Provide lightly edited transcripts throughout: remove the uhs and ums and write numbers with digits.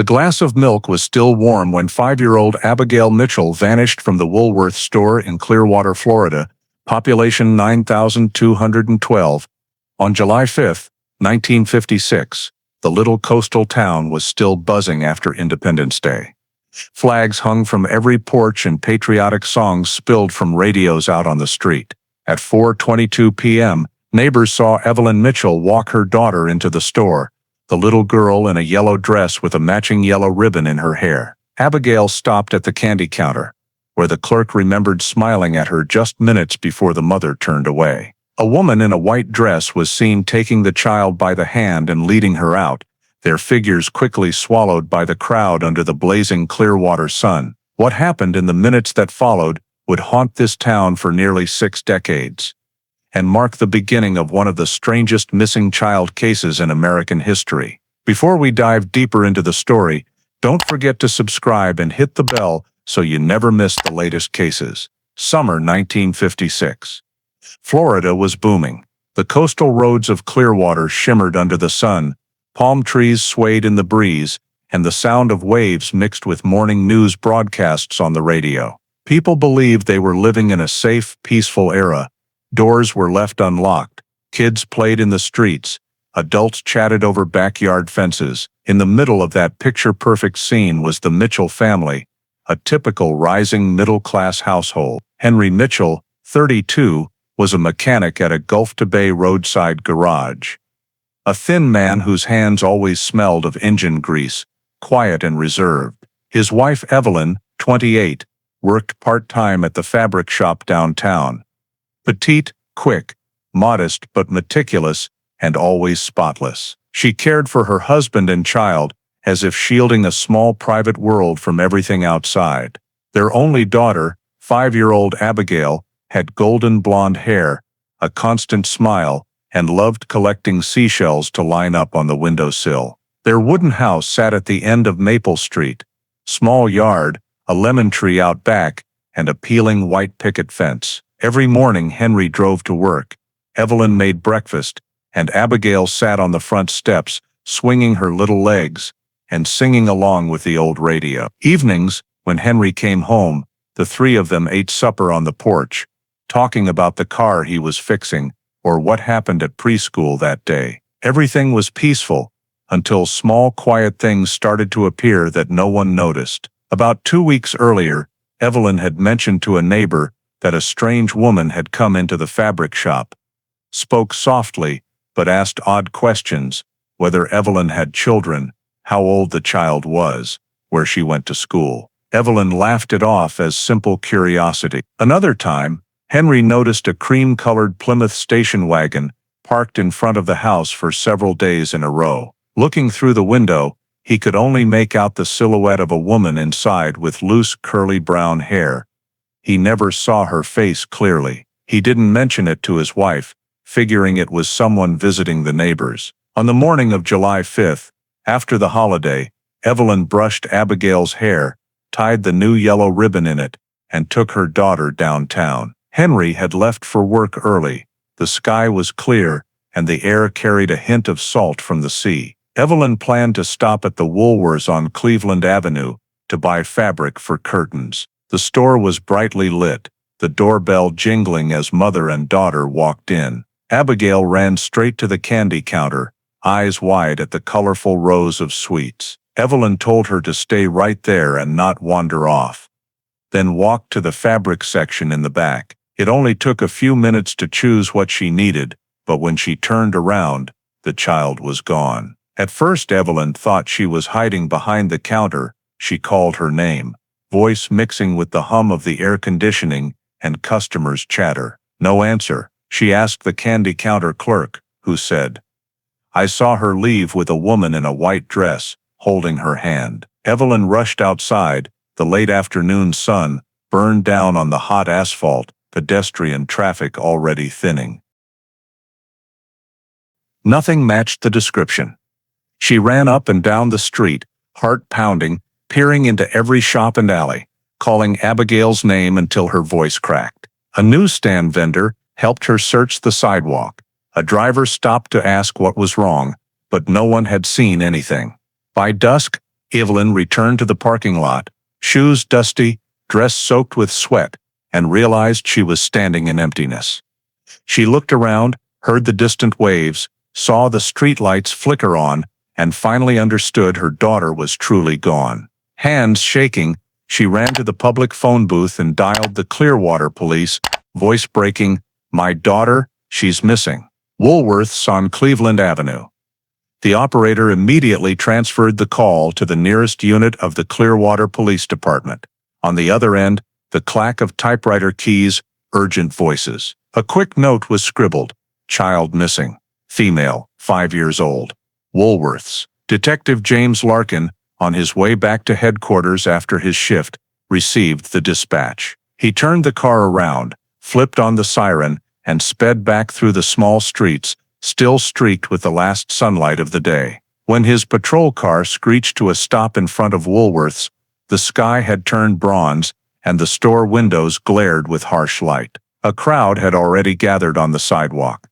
The glass of milk was still warm when 5-year-old Abigail Mitchell vanished from the Woolworth store in Clearwater, Florida, population 9,212. On July 5, 1956, the little coastal town was still buzzing after Independence Day. Flags hung from every porch and patriotic songs spilled from radios out on the street. At 4:22 p.m., neighbors saw Evelyn Mitchell walk her daughter into the store, the little girl in a yellow dress with a matching yellow ribbon in her hair. Abigail stopped at the candy counter, where the clerk remembered smiling at her just minutes before the mother turned away. A woman in a white dress was seen taking the child by the hand and leading her out, their figures quickly swallowed by the crowd under the blazing Clearwater sun. What happened in the minutes that followed would haunt this town for nearly 6 decades, and mark the beginning of one of the strangest missing child cases in American history. Before we dive deeper into the story, don't forget to subscribe and hit the bell so you never miss the latest cases. Summer 1956. Florida was booming. The coastal roads of Clearwater shimmered under the sun, palm trees swayed in the breeze, and the sound of waves mixed with morning news broadcasts on the radio. People believed they were living in a safe, peaceful era. Doors were left unlocked, kids played in the streets, adults chatted over backyard fences. In the middle of that picture-perfect scene was the Mitchell family, a typical rising middle-class household. Henry Mitchell, 32, was a mechanic at a Gulf-to-Bay roadside garage. A thin man whose hands always smelled of engine grease, quiet and reserved. His wife Evelyn, 28, worked part-time at the fabric shop downtown. Petite, quick, modest but meticulous, and always spotless. She cared for her husband and child, as if shielding a small private world from everything outside. Their only daughter, 5-year-old Abigail, had golden blonde hair, a constant smile, and loved collecting seashells to line up on the windowsill. Their wooden house sat at the end of Maple Street. Small yard, a lemon tree out back, and a peeling white picket fence. Every morning Henry drove to work, Evelyn made breakfast, and Abigail sat on the front steps, swinging her little legs, and singing along with the old radio. Evenings, when Henry came home, the three of them ate supper on the porch, talking about the car he was fixing, or what happened at preschool that day. Everything was peaceful, until small quiet things started to appear that no one noticed. About 2 weeks earlier, Evelyn had mentioned to a neighbor that a strange woman had come into the fabric shop, spoke softly, but asked odd questions, whether Evelyn had children, how old the child was, where she went to school. Evelyn laughed it off as simple curiosity. Another time, Henry noticed a cream-colored Plymouth station wagon parked in front of the house for several days in a row. Looking through the window, he could only make out the silhouette of a woman inside with loose curly brown hair. He never saw her face clearly. He didn't mention it to his wife, figuring it was someone visiting the neighbors. On the morning of July 5th, after the holiday, Evelyn brushed Abigail's hair, tied the new yellow ribbon in it, and took her daughter downtown. Henry had left for work early. The sky was clear, and the air carried a hint of salt from the sea. Evelyn planned to stop at the Woolworth on Cleveland Avenue to buy fabric for curtains. The store was brightly lit, the doorbell jingling as mother and daughter walked in. Abigail ran straight to the candy counter, eyes wide at the colorful rows of sweets. Evelyn told her to stay right there and not wander off, then walked to the fabric section in the back. It only took a few minutes to choose what she needed, but when she turned around, the child was gone. At first Evelyn thought she was hiding behind the counter. She called her name, voice mixing with the hum of the air conditioning and customers' chatter. No answer. She asked the candy counter clerk, who said, "I saw her leave with a woman in a white dress, holding her hand." Evelyn rushed outside. The late afternoon sun burned down on the hot asphalt, pedestrian traffic already thinning. Nothing matched the description. She ran up and down the street, heart pounding, peering into every shop and alley, calling Abigail's name until her voice cracked. A newsstand vendor helped her search the sidewalk. A driver stopped to ask what was wrong, but no one had seen anything. By dusk, Evelyn returned to the parking lot, shoes dusty, dress soaked with sweat, and realized she was standing in emptiness. She looked around, heard the distant waves, saw the streetlights flicker on, and finally understood her daughter was truly gone. Hands shaking, she ran to the public phone booth and dialed the Clearwater police, voice breaking, "My daughter, she's missing. Woolworth's on Cleveland Avenue." The operator immediately transferred the call to the nearest unit of the Clearwater Police Department. On the other end, the clack of typewriter keys, urgent voices. A quick note was scribbled. Child missing. Female, 5 years old. Woolworth's. Detective James Larkin, on his way back to headquarters after his shift, received the dispatch. He turned the car around, flipped on the siren, and sped back through the small streets, still streaked with the last sunlight of the day. When his patrol car screeched to a stop in front of Woolworth's, the sky had turned bronze, and the store windows glared with harsh light. A crowd had already gathered on the sidewalk.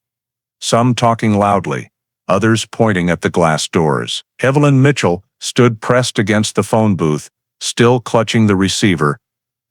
Some talking loudly, others pointing at the glass doors. Evelyn Mitchell stood pressed against the phone booth, still clutching the receiver,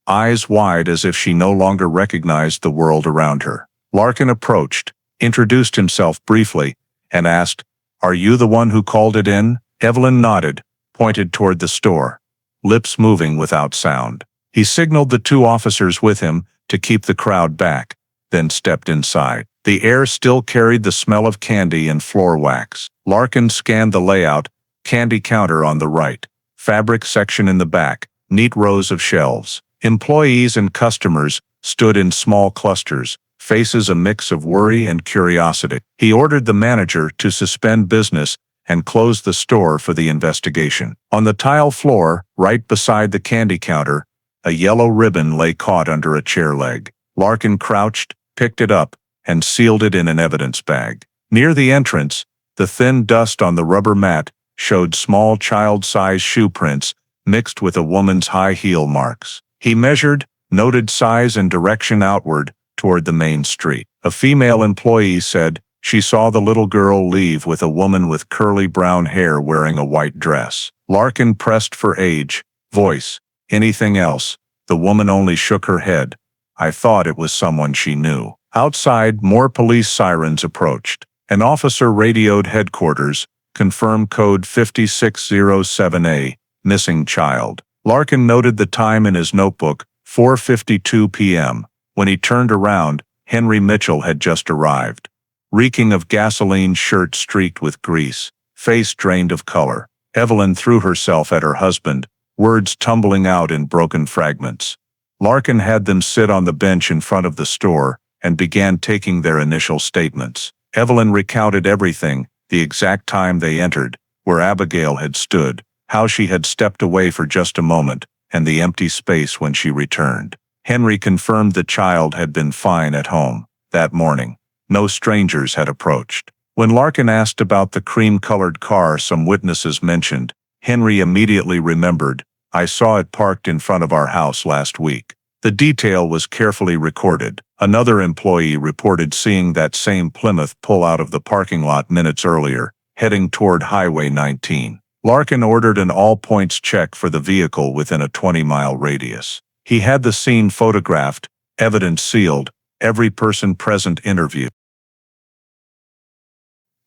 eyes wide as if she no longer recognized the world around her. Larkin approached, introduced himself briefly, and asked, "Are you the one who called it in?" Evelyn nodded, pointed toward the store, lips moving without sound. He signaled the 2 officers with him to keep the crowd back, then stepped inside. The air still carried the smell of candy and floor wax. Larkin scanned the layout, candy counter on the right, fabric section in the back, neat rows of shelves. Employees and customers stood in small clusters, faces a mix of worry and curiosity. He ordered the manager to suspend business and close the store for the investigation. On the tile floor, right beside the candy counter, a yellow ribbon lay caught under a chair leg. Larkin crouched, picked it up, and sealed it in an evidence bag. Near the entrance, the thin dust on the rubber mat showed small child-sized shoe prints mixed with a woman's high heel marks. He measured, noted size and direction outward toward the main street. A female employee said she saw the little girl leave with a woman with curly brown hair wearing a white dress. Larkin pressed for age, voice, anything else? The woman only shook her head. I thought it was someone she knew. Outside, more police sirens approached. An officer radioed headquarters, confirmed code 5607A, missing child. Larkin noted the time in his notebook, 4:52 p.m. When he turned around, Henry Mitchell had just arrived. Reeking of gasoline, shirt streaked with grease, face drained of color. Evelyn threw herself at her husband, words tumbling out in broken fragments. Larkin had them sit on the bench in front of the store and began taking their initial statements. Evelyn recounted everything, the exact time they entered, where Abigail had stood, how she had stepped away for just a moment, and the empty space when she returned. Henry confirmed the child had been fine at home. That morning, no strangers had approached. When Larkin asked about the cream-colored car some witnesses mentioned, Henry immediately remembered, I saw it parked in front of our house last week. The detail was carefully recorded. Another employee reported seeing that same Plymouth pull out of the parking lot minutes earlier, heading toward Highway 19. Larkin ordered an all-points check for the vehicle within a 20-mile radius. He had the scene photographed, evidence sealed, every person present interviewed.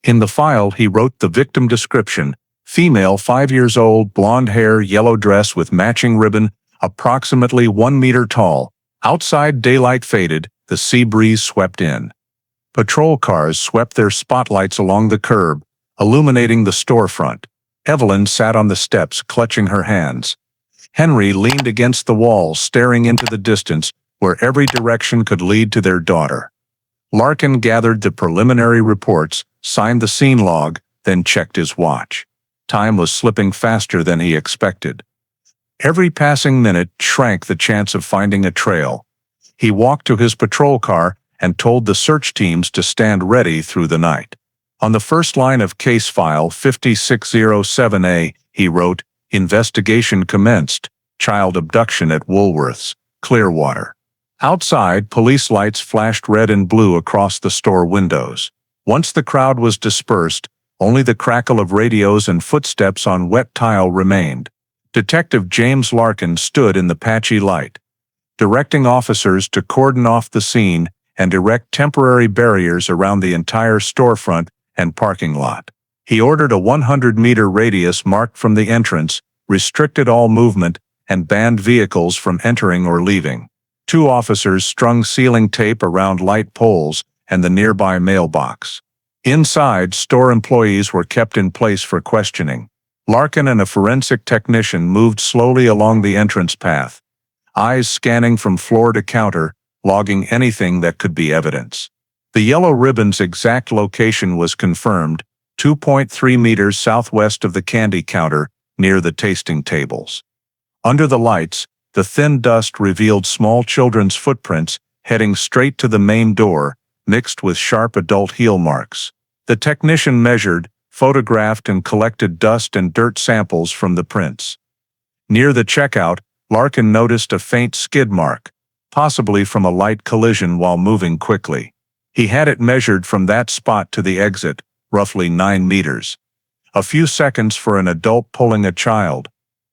In the file he wrote the victim description, female 5 years old, blonde hair, yellow dress with matching ribbon, approximately 1 meter tall. Outside daylight faded, the sea breeze swept in. Patrol cars swept their spotlights along the curb, illuminating the storefront. Evelyn sat on the steps clutching her hands. Henry leaned against the wall staring into the distance where every direction could lead to their daughter. Larkin gathered the preliminary reports, signed the scene log, then checked his watch. Time was slipping faster than he expected. Every passing minute shrank the chance of finding a trail. He walked to his patrol car and told the search teams to stand ready through the night. On the first line of case file 5607A, he wrote, Investigation commenced, child abduction at Woolworth's, Clearwater. Outside, police lights flashed red and blue across the store windows. Once the crowd was dispersed, Only the crackle of radios and footsteps on wet tile remained. Detective James Larkin stood in the patchy light, directing officers to cordon off the scene and erect temporary barriers around the entire storefront and parking lot. He ordered a 100-meter radius marked from the entrance, restricted all movement, and banned vehicles from entering or leaving. 2 officers strung ceiling tape around light poles and the nearby mailbox. Inside, store employees were kept in place for questioning. Larkin and a forensic technician moved slowly along the entrance path, eyes scanning from floor to counter, logging anything that could be evidence. The yellow ribbon's exact location was confirmed, 2.3 meters southwest of the candy counter, near the tasting tables. Under the lights, the thin dust revealed small children's footprints heading straight to the main door, mixed with sharp adult heel marks. The technician measured, photographed, and collected dust and dirt samples from the prints. Near the checkout, Larkin noticed a faint skid mark, possibly from a light collision while moving quickly. He had it measured from that spot to the exit, roughly 9 meters. A few seconds for an adult pulling a child.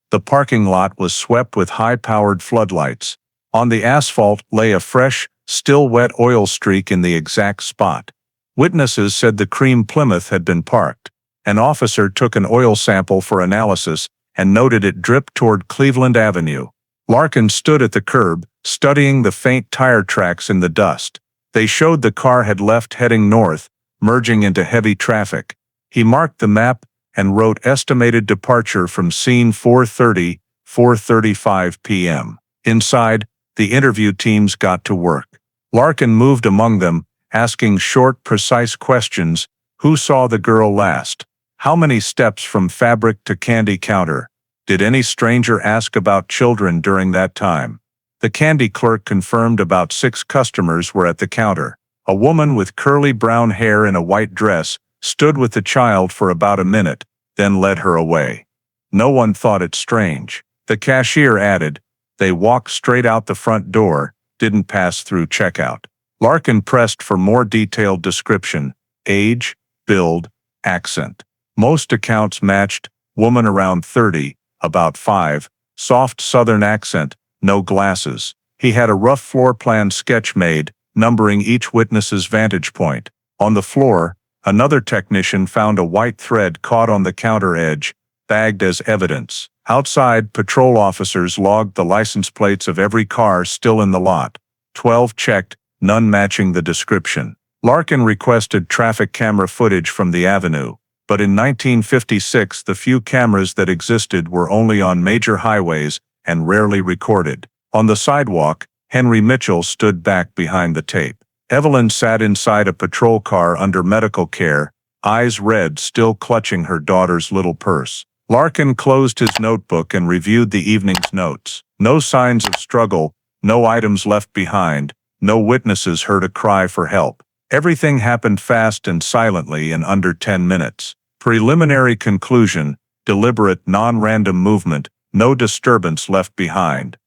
The parking lot was swept with high-powered floodlights. On the asphalt lay a fresh, still wet oil streak in the exact spot. Witnesses said the cream Plymouth had been parked. An officer took an oil sample for analysis and noted it dripped toward Cleveland Avenue. Larkin stood at the curb, studying the faint tire tracks in the dust. They showed the car had left heading north, merging into heavy traffic. He marked the map and wrote estimated departure from scene 4:35 p.m. Inside, the interview teams got to work. Larkin moved among them, asking short, precise questions. Who saw the girl last? How many steps from fabric to candy counter? Did any stranger ask about children during that time? The candy clerk confirmed about 6 customers were at the counter. A woman with curly brown hair in a white dress stood with the child for about a minute, then led her away. No one thought it strange. The cashier added, they walked straight out the front door, didn't pass through checkout. Larkin pressed for more detailed description: age, build, accent. Most accounts matched: woman around 30, about 5, soft southern accent, no glasses. He had a rough floor plan sketch made, numbering each witness's vantage point. On the floor, another technician found a white thread caught on the counter edge, bagged as evidence. Outside, patrol officers logged the license plates of every car still in the lot. 12 checked, none matching the description. Larkin requested traffic camera footage from the avenue, but in 1956 the few cameras that existed were only on major highways and rarely recorded. On the sidewalk, Henry Mitchell stood back behind the tape. Evelyn sat inside a patrol car under medical care, eyes red, still clutching her daughter's little purse. Larkin closed his notebook and reviewed the evening's notes. No signs of struggle, no items left behind, no witnesses heard a cry for help. Everything happened fast and silently in under 10 minutes. Preliminary conclusion: deliberate, non-random movement, no disturbance left behind.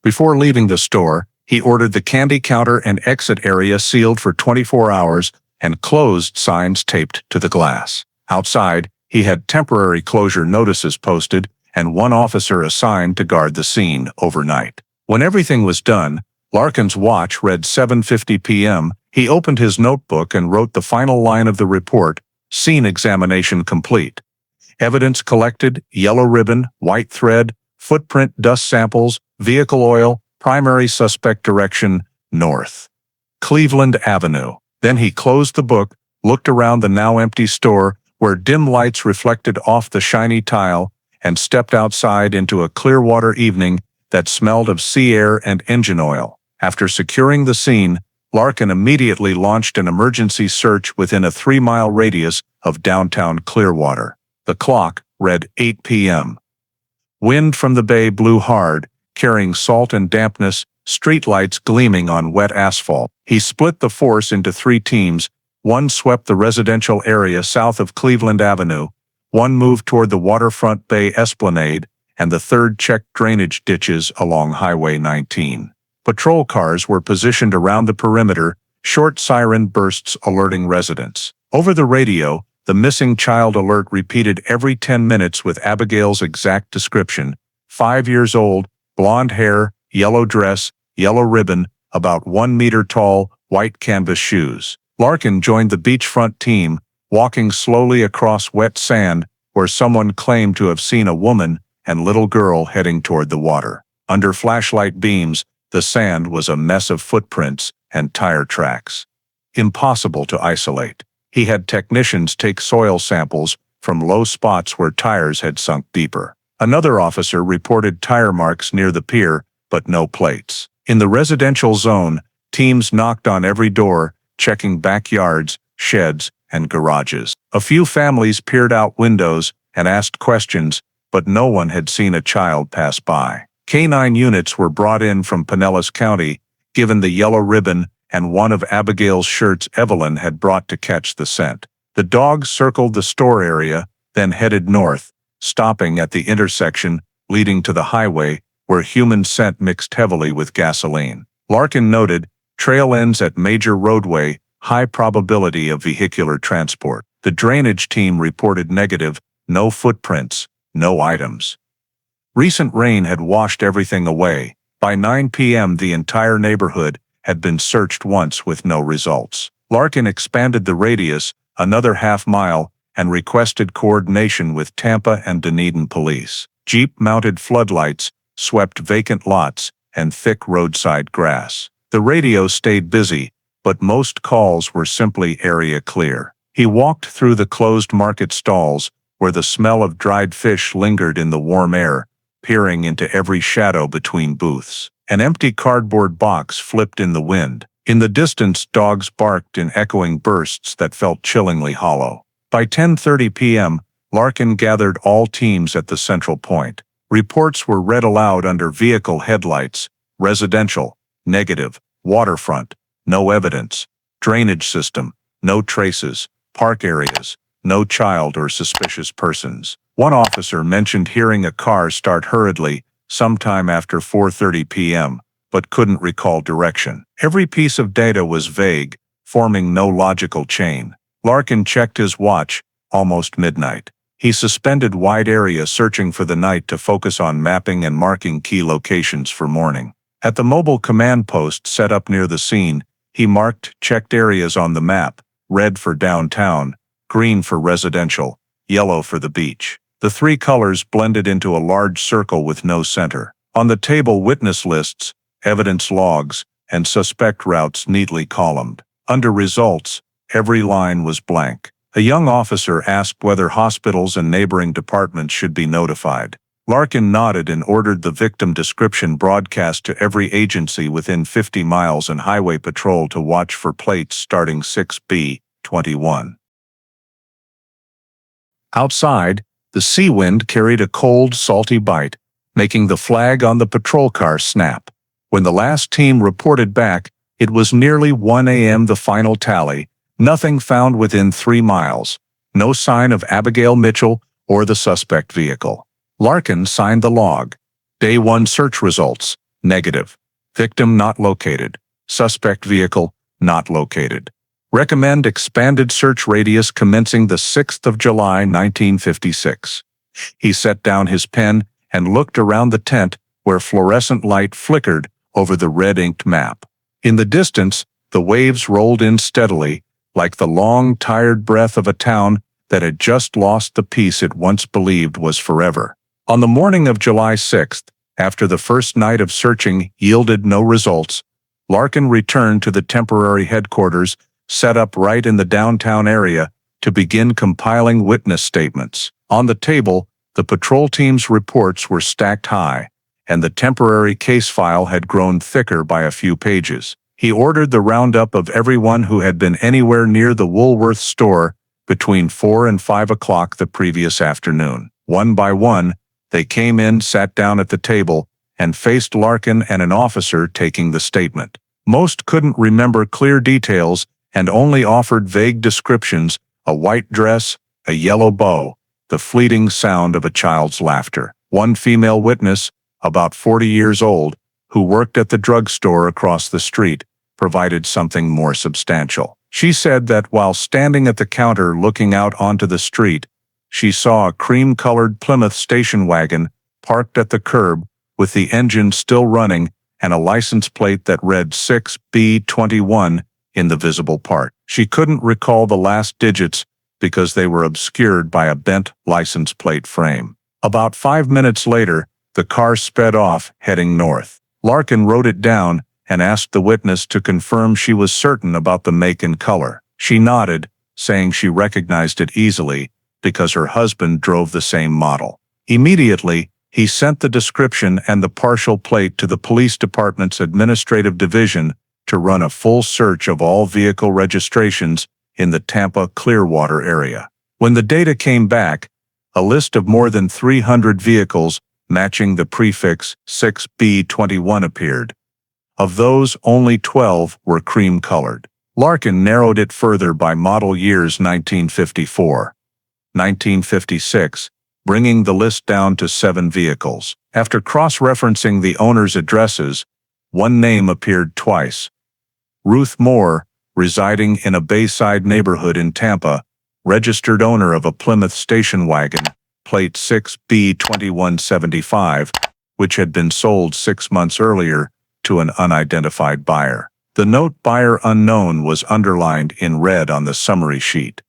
Before leaving the store, he ordered the candy counter and exit area sealed for 24 hours and closed signs taped to the glass. Outside, he had temporary closure notices posted and 1 officer assigned to guard the scene overnight. When everything was done, Larkin's watch read 7:50 p.m. He opened his notebook and wrote the final line of the report: scene examination complete. Evidence collected: yellow ribbon, white thread, footprint, dust samples, vehicle oil, primary suspect direction, north. Cleveland Avenue. Then he closed the book, looked around the now empty store, where dim lights reflected off the shiny tile, and stepped outside into a Clearwater evening that smelled of sea air and engine oil. After securing the scene, Larkin immediately launched an emergency search within a 3-mile radius of downtown Clearwater. The clock read 8 p.m. Wind from the bay blew hard, carrying salt and dampness, streetlights gleaming on wet asphalt. He split the force into 3 teams. 1 swept the residential area south of Cleveland Avenue, 1 moved toward the waterfront bay esplanade, and the 3rd checked drainage ditches along Highway 19. Patrol cars were positioned around the perimeter, short siren bursts alerting residents. Over the radio, the missing child alert repeated every 10 minutes with Abigail's exact description: 5 years old, blonde hair, yellow dress, yellow ribbon, about 1 meter tall, white canvas shoes. Larkin joined the beachfront team, walking slowly across wet sand where someone claimed to have seen a woman and little girl heading toward the water. Under flashlight beams, the sand was a mess of footprints and tire tracks. Impossible to isolate. He had technicians take soil samples from low spots where tires had sunk deeper. Another officer reported tire marks near the pier, but no plates. In the residential zone, teams knocked on every door, checking backyards, sheds, and garages. A few families peered out windows and asked questions, but no one had seen a child pass by. Canine units were brought in from Pinellas County, given the yellow ribbon and one of Abigail's shirts Evelyn had brought to catch the scent. The dogs circled the store area, then headed north, stopping at the intersection leading to the highway where human scent mixed heavily with gasoline. Larkin noted, trail ends at major roadway, high probability of vehicular transport. The drainage team reported negative, no footprints, no items. Recent rain had washed everything away. By 9 p.m. the entire neighborhood had been searched once with no results. Larkin expanded the radius another half-mile and requested coordination with Tampa and Dunedin police. Jeep-mounted floodlights swept vacant lots and thick roadside grass. The radio stayed busy, but most calls were simply area clear. He walked through the closed market stalls, where the smell of dried fish lingered in the warm air, peering into every shadow between booths. An empty cardboard box flipped in the wind. In the distance, dogs barked in echoing bursts that felt chillingly hollow. By 10:30 p.m., Larkin gathered all teams at the central point. Reports were read aloud under vehicle headlights: residential, negative; waterfront, no evidence; drainage system, no traces; park areas, no child or suspicious persons. One officer mentioned hearing a car start hurriedly sometime after 4:30 p.m., but couldn't recall direction. Every piece of data was vague, forming no logical chain. Larkin checked his watch, almost midnight. He suspended wide area searching for the night to focus on mapping and marking key locations for morning. At the mobile command post set up near the scene, he marked checked areas on the map: red for downtown, green for residential, yellow for the beach. The three colors blended into a large circle with no center. On the table, witness lists, evidence logs, and suspect routes neatly columned. Under results, every line was blank. A young officer asked whether hospitals and neighboring departments should be notified. Larkin nodded and ordered the victim description broadcast to every agency within 50 miles and highway patrol to watch for plates starting 6B21. Outside, the sea wind carried a cold, salty bite, making the flag on the patrol car snap. When the last team reported back, it was nearly 1 a.m. The final tally: nothing found within 3 miles. No sign of Abigail Mitchell or the suspect vehicle. Larkin signed the log. Day 1 search results: negative. Victim not located. Suspect vehicle not located. Recommend expanded search radius commencing the 6th of July 1956. He set down his pen and looked around the tent where fluorescent light flickered over the red-inked map. In the distance, the waves rolled in steadily, like the long, tired breath of a town that had just lost the peace it once believed was forever. On the morning of July 6th, after the first night of searching yielded no results, Larkin returned to the temporary headquarters set up right in the downtown area to begin compiling witness statements. On the table, the patrol team's reports were stacked high, and the temporary case file had grown thicker by a few pages. He ordered the roundup of everyone who had been anywhere near the Woolworth store between 4 and 5 o'clock the previous afternoon. One by one, they came in, sat down at the table, and faced Larkin and an officer taking the statement. Most couldn't remember clear details and only offered vague descriptions: a white dress, a yellow bow, the fleeting sound of a child's laughter. One female witness, about 40 years old, who worked at the drugstore across the street, provided something more substantial. She said that while standing at the counter looking out onto the street, she saw a cream-colored Plymouth station wagon parked at the curb with the engine still running and a license plate that read 6B21 in the visible part. She couldn't recall the last digits because they were obscured by a bent license plate frame. About 5 minutes later, the car sped off, heading north. Larkin wrote it down and asked the witness to confirm she was certain about the make and color. She nodded, saying she recognized it easily because her husband drove the same model. Immediately, he sent the description and the partial plate to the police department's administrative division to run a full search of all vehicle registrations in the Tampa Clearwater area. When the data came back, a list of more than 300 vehicles matching the prefix 6B21 appeared. Of those, only 12 were cream-colored. Larkin narrowed it further by model years 1954, 1956, bringing the list down to 7 vehicles. After cross-referencing the owners' addresses, one name appeared twice. Ruth Moore, residing in a Bayside neighborhood in Tampa, registered owner of a Plymouth station wagon, plate 6B2175, which had been sold 6 months earlier to an unidentified buyer. The note "Buyer Unknown" was underlined in red on the summary sheet.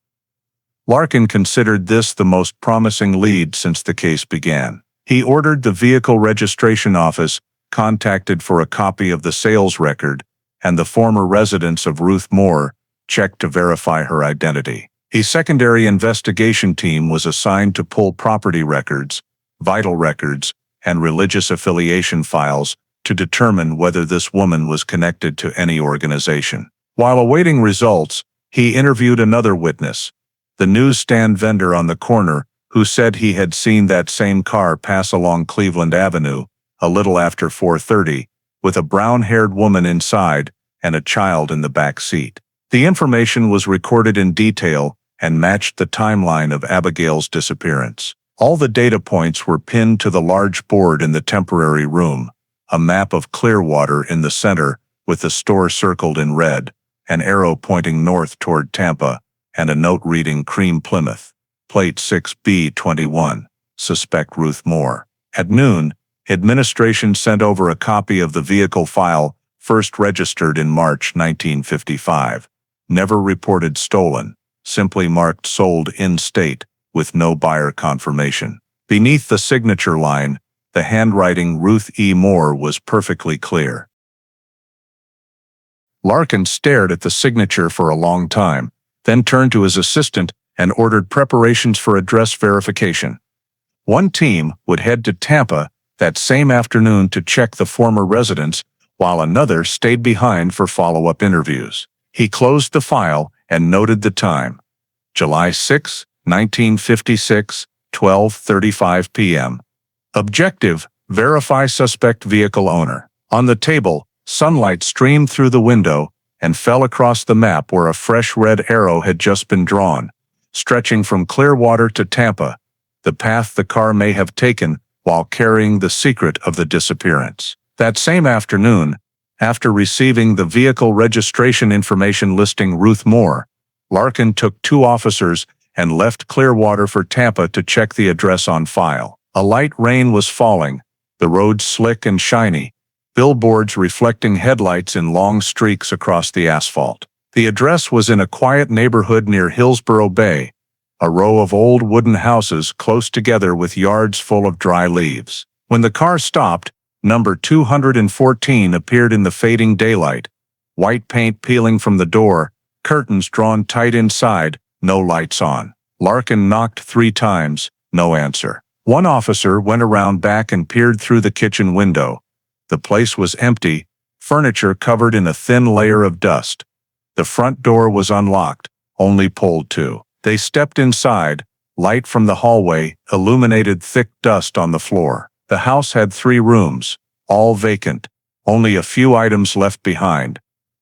Larkin considered this the most promising lead since the case began. He ordered the vehicle registration office contacted for a copy of the sales record, and the former residence of Ruth Moore checked to verify her identity. A secondary investigation team was assigned to pull property records, vital records, and religious affiliation files to determine whether this woman was connected to any organization. While awaiting results, he interviewed another witness, the newsstand vendor on the corner, who said he had seen that same car pass along Cleveland Avenue a little after 4:30, with a brown-haired woman inside and a child in the back seat. The information was recorded in detail and matched the timeline of Abigail's disappearance. All the data points were pinned to the large board in the temporary room, a map of Clearwater in the center with the store circled in red, an arrow pointing north toward Tampa, and a note reading Cream Plymouth, plate 6B21, suspect Ruth Moore. At noon, administration sent over a copy of the vehicle file first registered in March 1955, never reported stolen, simply marked sold in state, with no buyer confirmation. Beneath the signature line, the handwriting Ruth E. Moore was perfectly clear. Larkin stared at the signature for a long time, then turned to his assistant and ordered preparations for address verification. One team would head to Tampa that same afternoon to check the former residence, while another stayed behind for follow-up interviews. He closed the file and noted the time: July 6, 1956, 12:35 p.m. Objective: verify suspect vehicle owner. On the table, sunlight streamed through the window and fell across the map where a fresh red arrow had just been drawn, stretching from Clearwater to Tampa, the path the car may have taken while carrying the secret of the disappearance. That same afternoon, after receiving the vehicle registration information listing Ruth Moore, Larkin took 2 officers and left Clearwater for Tampa to check the address on file. A light rain was falling, the roads slick and shiny, billboards reflecting headlights in long streaks across the asphalt. The address was in a quiet neighborhood near Hillsborough Bay, a row of old wooden houses close together with yards full of dry leaves. When the car stopped, number 214 appeared in the fading daylight, white paint peeling from the door, curtains drawn tight inside, no lights on. Larkin knocked 3 times, no answer. One officer went around back and peered through the kitchen window. The place was empty, furniture covered in a thin layer of dust. The front door was unlocked, only pulled to. They stepped inside. Light from the hallway illuminated thick dust on the floor. The house had 3 rooms, all vacant, only a few items left behind.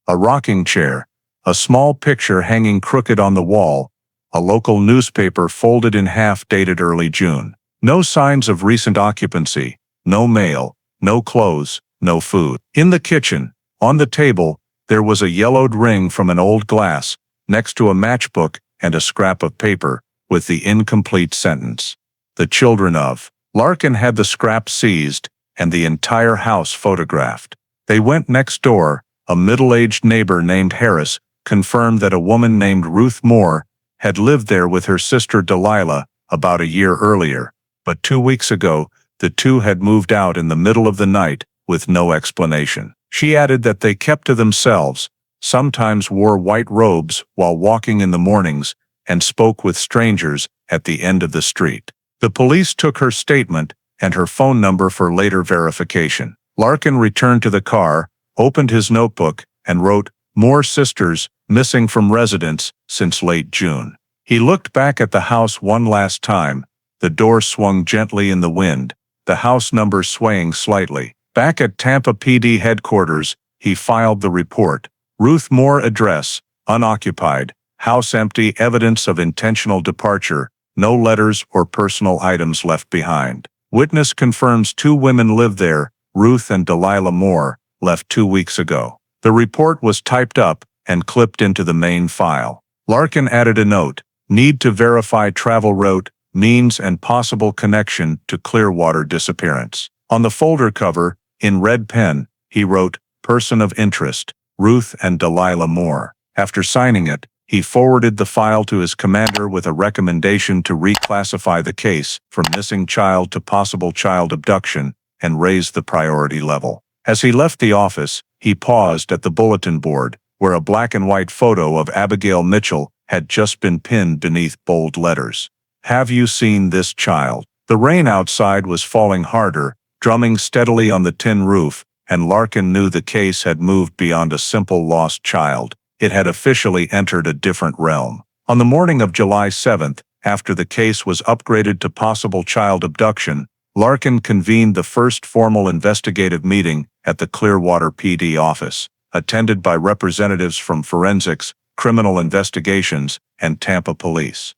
A rocking chair, a small picture hanging crooked on the wall, a local newspaper folded in half dated early June. No signs of recent occupancy, no mail, no clothes, no food. In the kitchen, on the table, there was a yellowed ring from an old glass, next to a matchbook and a scrap of paper, with the incomplete sentence, "The children of." Larkin had the scrap seized and the entire house photographed. They went next door. A middle-aged neighbor named Harris confirmed that a woman named Ruth Moore had lived there with her sister Delilah about a year earlier, but 2 weeks ago, the two had moved out in the middle of the night with no explanation. She added that they kept to themselves, sometimes wore white robes while walking in the mornings, and spoke with strangers at the end of the street. The police took her statement and her phone number for later verification. Larkin returned to the car, opened his notebook, and wrote, "Moore sisters, missing from residence since late June." He looked back at the house one last time. The door swung gently in the wind, the house number swaying slightly. Back at Tampa PD headquarters, he filed the report. Ruth Moore address, unoccupied, house empty, evidence of intentional departure, no letters or personal items left behind. Witness confirms 2 women live there, Ruth and Delilah Moore, left 2 weeks ago. The report was typed up and clipped into the main file. Larkin added a note, "Need to verify travel route, means and possible connection to Clearwater disappearance." On the folder cover, in red pen, he wrote, "Person of interest, Ruth and Delilah Moore." After signing it, he forwarded the file to his commander with a recommendation to reclassify the case from missing child to possible child abduction and raise the priority level. As he left the office, he paused at the bulletin board, where a black and white photo of Abigail Mitchell had just been pinned beneath bold letters. "Have you seen this child?" The rain outside was falling harder, drumming steadily on the tin roof, and Larkin knew the case had moved beyond a simple lost child. It had officially entered a different realm. On the morning of July 7th, after the case was upgraded to possible child abduction, Larkin convened the first formal investigative meeting at the Clearwater PD office, attended by representatives from forensics, criminal investigations, and Tampa police.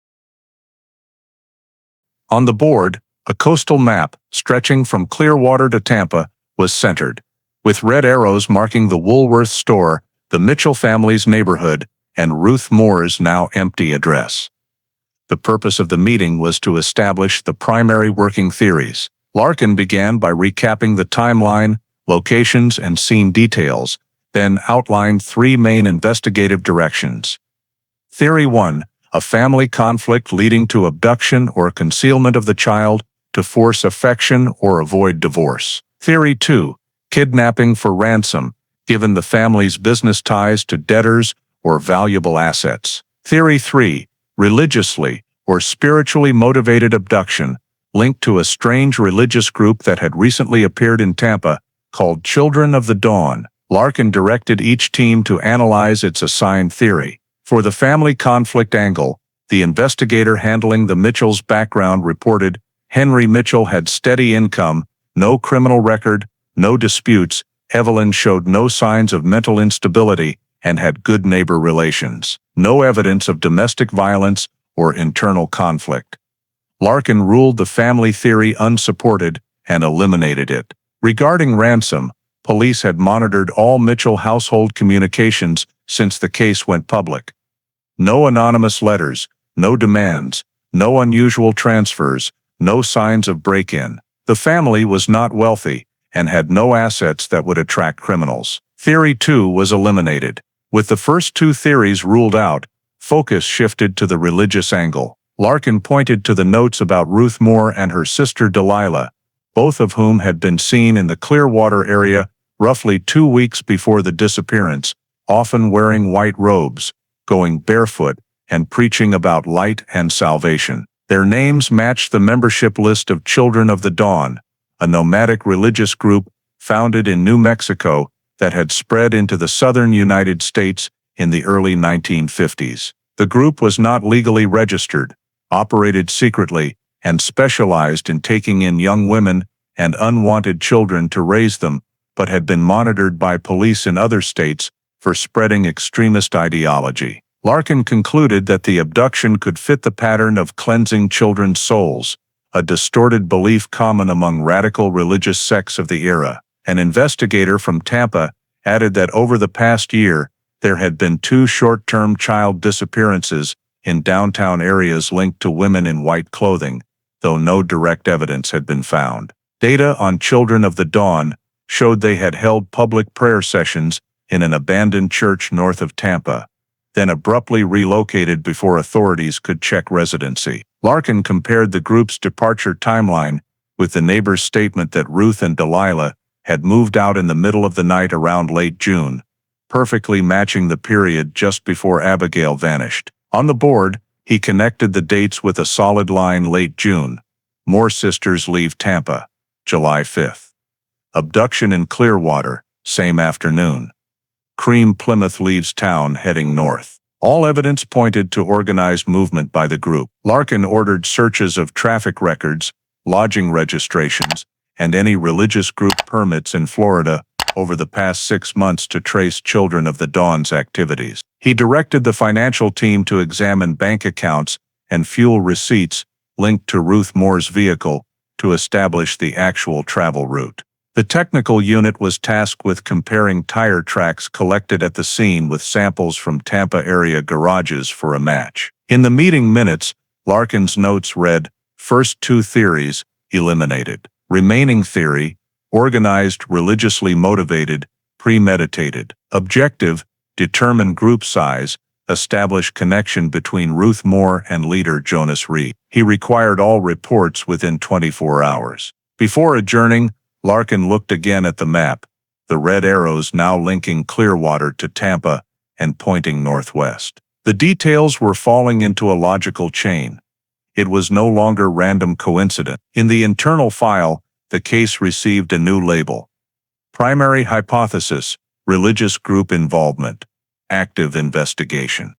On the board, a coastal map, stretching from Clearwater to Tampa, was centered, with red arrows marking the Woolworth store, the Mitchell family's neighborhood, and Ruth Moore's now empty address. The purpose of the meeting was to establish the primary working theories. Larkin began by recapping the timeline, locations, and scene details, then outlined 3 main investigative directions. Theory 1, a family conflict leading to abduction or concealment of the child to force affection or avoid divorce. Theory 2, kidnapping for ransom, given the family's business ties to debtors or valuable assets. Theory 3, religiously or spiritually motivated abduction, linked to a strange religious group that had recently appeared in Tampa, called Children of the Dawn. Larkin directed each team to analyze its assigned theory. For the family conflict angle, the investigator handling the Mitchells' background reported Henry Mitchell had steady income, no criminal record, no disputes. Evelyn showed no signs of mental instability and had good neighbor relations. No evidence of domestic violence or internal conflict. Larkin ruled the family theory unsupported and eliminated it. Regarding ransom, police had monitored all Mitchell household communications since the case went public. No anonymous letters, no demands, no unusual transfers, no signs of break-in. The family was not wealthy and had no assets that would attract criminals. Theory 2 was eliminated. With the first 2 theories ruled out, focus shifted to the religious angle. Larkin pointed to the notes about Ruth Moore and her sister Delilah, both of whom had been seen in the Clearwater area roughly 2 weeks before the disappearance, often wearing white robes, going barefoot, and preaching about light and salvation. Their names matched the membership list of Children of the Dawn, a nomadic religious group founded in New Mexico that had spread into the southern United States in the early 1950s. The group was not legally registered, operated secretly, and specialized in taking in young women and unwanted children to raise them, but had been monitored by police in other states for spreading extremist ideology. Larkin concluded that the abduction could fit the pattern of cleansing children's souls, a distorted belief common among radical religious sects of the era. An investigator from Tampa added that over the past year, There had been 2 short-term child disappearances in downtown areas linked to women in white clothing, though no direct evidence had been found. Data on Children of the Dawn showed they had held public prayer sessions in an abandoned church north of Tampa, then abruptly relocated before authorities could check residency. Larkin compared the group's departure timeline with the neighbor's statement that Ruth and Delilah had moved out in the middle of the night around late June, perfectly matching the period just before Abigail vanished. On the board, he connected the dates with a solid line: late June. More sisters leave Tampa, July 5th. Abduction in Clearwater, same afternoon. Cream Plymouth leaves town heading north. All evidence pointed to organized movement by the group. Larkin ordered searches of traffic records, lodging registrations, and any religious group permits in Florida over the past 6 months to trace Children of the Dawn's activities. He directed the financial team to examine bank accounts and fuel receipts linked to Ruth Moore's vehicle to establish the actual travel route. The technical unit was tasked with comparing tire tracks collected at the scene with samples from Tampa area garages for a match. In the meeting minutes, Larkin's notes read, "First 2 theories, eliminated. Remaining theory, organized, religiously motivated, premeditated. Objective, determine group size, establish connection between Ruth Moore and leader Jonas Reed." He required all reports within 24 hours. Before adjourning, Larkin looked again at the map, the red arrows now linking Clearwater to Tampa and pointing northwest. The details were falling into a logical chain. It was no longer random coincidence. In the internal file, the case received a new label. Primary hypothesis: religious group involvement. Active investigation.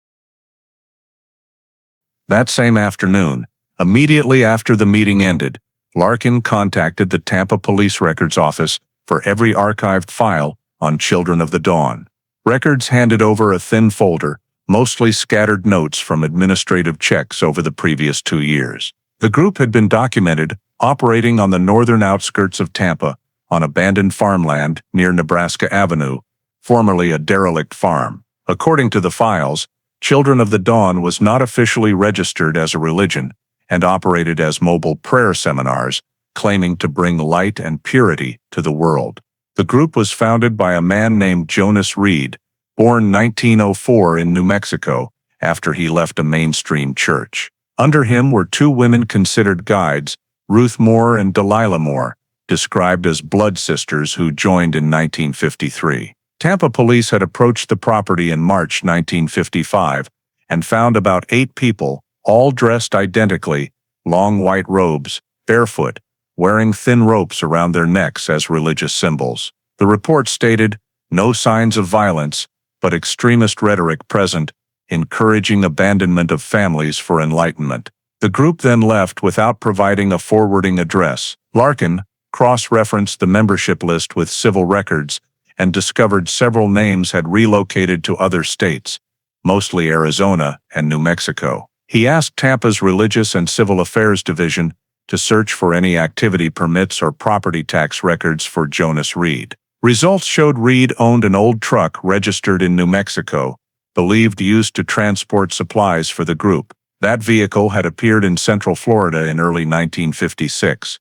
That same afternoon, immediately after the meeting ended, Larkin contacted the Tampa Police Records Office for every archived file on Children of the Dawn. Records handed over a thin folder, mostly scattered notes from administrative checks over the previous 2 years. The group had been documented operating on the northern outskirts of Tampa on abandoned farmland near Nebraska Avenue, formerly a derelict farm. According to the files, Children of the Dawn was not officially registered as a religion and operated as mobile prayer seminars, claiming to bring light and purity to the world. The group was founded by a man named Jonas Reed, born 1904 in New Mexico, after he left a mainstream church. Under him were 2 women considered guides, Ruth Moore and Delilah Moore, described as blood sisters who joined in 1953. Tampa police had approached the property in March 1955 and found about 8 people, all dressed identically, long white robes, barefoot, wearing thin ropes around their necks as religious symbols. The report stated, "No signs of violence, but extremist rhetoric present, encouraging abandonment of families for enlightenment." The group then left without providing a forwarding address. Larkin cross-referenced the membership list with civil records and discovered several names had relocated to other states, mostly Arizona and New Mexico. He asked Tampa's Religious and Civil Affairs Division to search for any activity permits or property tax records for Jonas Reed. Results showed Reed owned an old truck registered in New Mexico, believed used to transport supplies for the group. That vehicle had appeared in Central Florida in early 1956,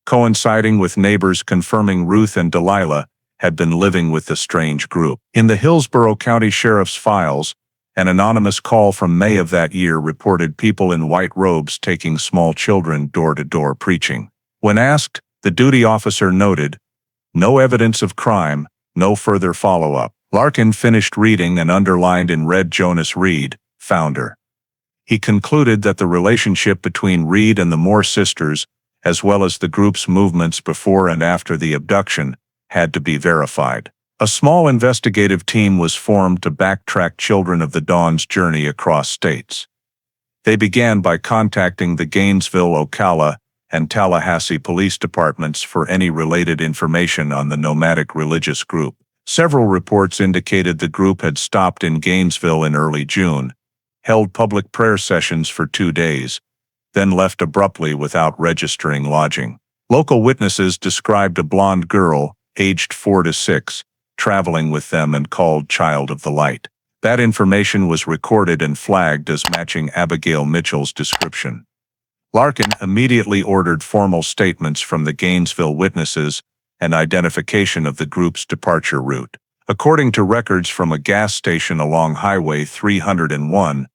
coinciding with neighbors confirming Ruth and Delilah had been living with the strange group. In the Hillsborough County Sheriff's files, an anonymous call from May of that year reported people in white robes taking small children door-to-door preaching. When asked, the duty officer noted, "No evidence of crime, no further follow-up." Larkin finished reading and underlined in red Jonas Reed, founder. He concluded that the relationship between Reed and the Moore sisters, as well as the group's movements before and after the abduction, had to be verified. A small investigative team was formed to backtrack Children of the Dawn's journey across states. They began by contacting the Gainesville, Ocala, and Tallahassee police departments for any related information on the nomadic religious group. Several reports indicated the group had stopped in Gainesville in early June, held public prayer sessions for 2 days, then left abruptly without registering lodging. Local witnesses described a blonde girl, aged 4 to 6, traveling with them and called Child of the Light. That information was recorded and flagged as matching Abigail Mitchell's description. Larkin immediately ordered formal statements from the Gainesville witnesses and identification of the group's departure route. According to records from a gas station along Highway 301,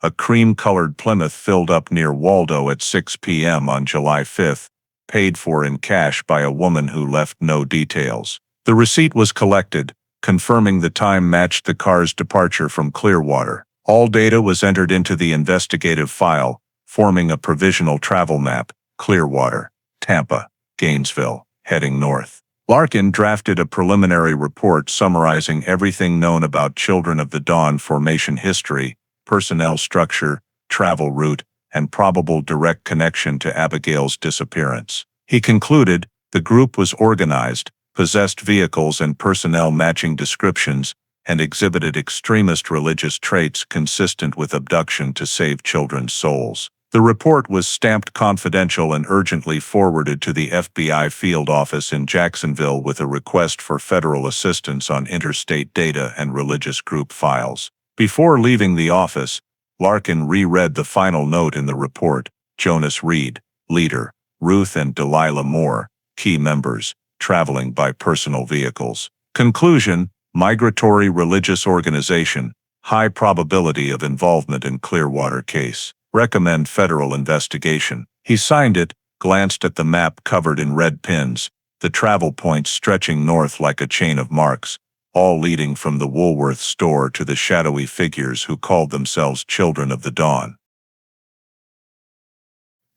a cream-colored Plymouth filled up near Waldo at 6 p.m. on July 5, paid for in cash by a woman who left no details. The receipt was collected, confirming the time matched the car's departure from Clearwater. All data was entered into the investigative file, forming a provisional travel map: Clearwater, Tampa, Gainesville, heading north. Larkin drafted a preliminary report summarizing everything known about Children of the Dawn formation history, personnel structure, travel route, and probable direct connection to Abigail's disappearance. He concluded the group was organized, possessed vehicles and personnel matching descriptions, and exhibited extremist religious traits consistent with abduction to save children's souls. The report was stamped confidential and urgently forwarded to the FBI field office in Jacksonville with a request for federal assistance on interstate data and religious group files. Before leaving the office, Larkin reread the final note in the report: Jonas Reed, leader; Ruth and Delilah Moore, key members, traveling by personal vehicles. Conclusion: migratory religious organization, high probability of involvement in Clearwater case. Recommend federal investigation. He signed it, glanced at the map covered in red pins, the travel points stretching north like a chain of marks, all leading from the Woolworth store to the shadowy figures who called themselves Children of the Dawn.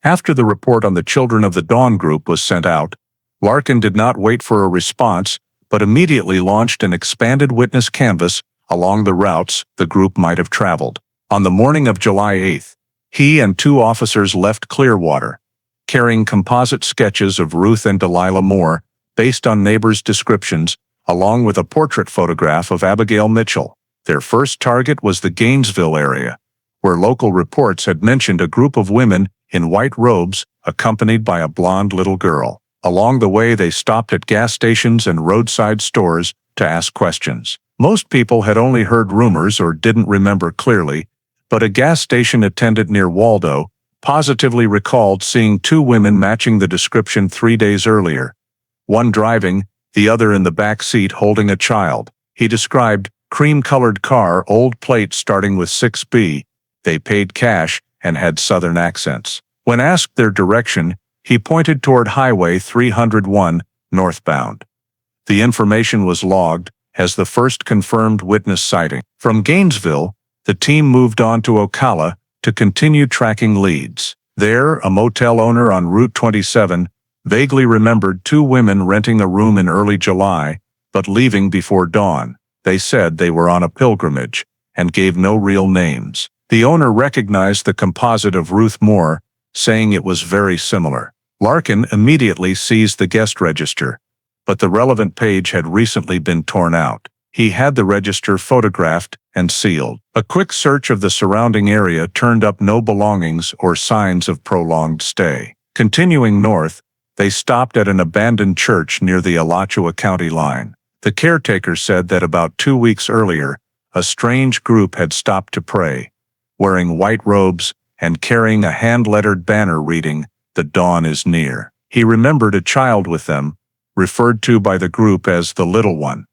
After the report on the Children of the Dawn group was sent out, Larkin did not wait for a response, but immediately launched an expanded witness canvass along the routes the group might have traveled. On the morning of July 8, he and 2 officers left Clearwater, carrying composite sketches of Ruth and Delilah Moore, based on neighbors' descriptions, along with a portrait photograph of Abigail Mitchell. Their first target was the Gainesville area, where local reports had mentioned a group of women in white robes accompanied by a blonde little girl. Along the way, they stopped at gas stations and roadside stores to ask questions. Most people had only heard rumors or didn't remember clearly, but a gas station attendant near Waldo positively recalled seeing 2 women matching the description 3 days earlier, one driving, the other in the back seat holding a child. He described cream-colored car, old plate starting with 6B. They paid cash and had southern accents. When asked their direction, he pointed toward Highway 301, northbound. The information was logged as the first confirmed witness sighting. From Gainesville, the team moved on to Ocala to continue tracking leads. There, a motel owner on Route 27 vaguely remembered 2 women renting a room in early July, but leaving before dawn. They said they were on a pilgrimage and gave no real names. The owner recognized the composite of Ruth Moore, saying it was very similar. Larkin immediately seized the guest register, but the relevant page had recently been torn out. He had the register photographed and sealed. A quick search of the surrounding area turned up no belongings or signs of prolonged stay. Continuing north, they stopped at an abandoned church near the Alachua County line. The caretaker said that about 2 weeks earlier, a strange group had stopped to pray, wearing white robes and carrying a hand-lettered banner reading, "The dawn is near." He remembered a child with them, referred to by the group as the little one,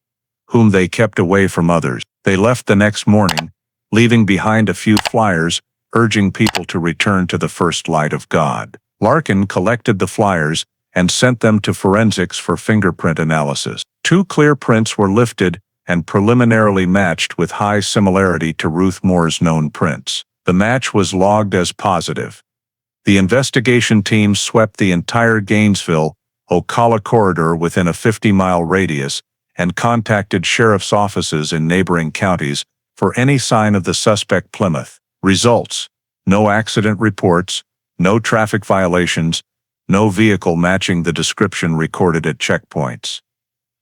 whom they kept away from others. They left the next morning, leaving behind a few flyers urging people to return to the first light of God. Larkin collected the flyers and sent them to forensics for fingerprint analysis. 2 clear prints were lifted and preliminarily matched with high similarity to Ruth Moore's known prints. The match was logged as positive. The investigation team swept the entire Gainesville, Ocala corridor within a 50-mile radius and contacted sheriff's offices in neighboring counties for any sign of the suspect Plymouth. Results: no accident reports, no traffic violations, no vehicle matching the description recorded at checkpoints.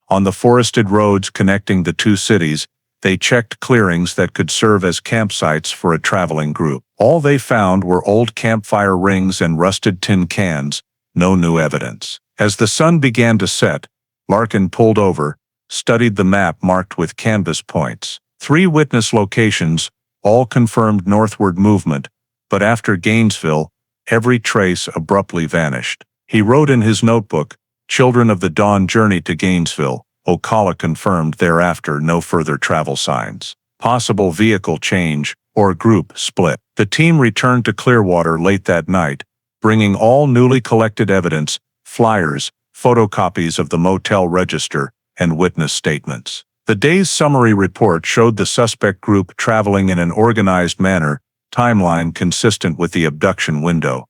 On the forested roads connecting the 2 cities, they checked clearings that could serve as campsites for a traveling group. All they found were old campfire rings and rusted tin cans, no new evidence. As the sun began to set, Larkin pulled over, studied the map marked with canvas points. 3 witness locations, all confirmed northward movement, but after Gainesville, every trace abruptly vanished. He wrote in his notebook, "Children of the Dawn journeyed to Gainesville." Ocala confirmed thereafter no further travel signs. Possible vehicle change or group split. The team returned to Clearwater late that night, bringing all newly collected evidence, flyers, photocopies of the motel register, and witness statements. The day's summary report showed the suspect group traveling in an organized manner, timeline consistent with the abduction window,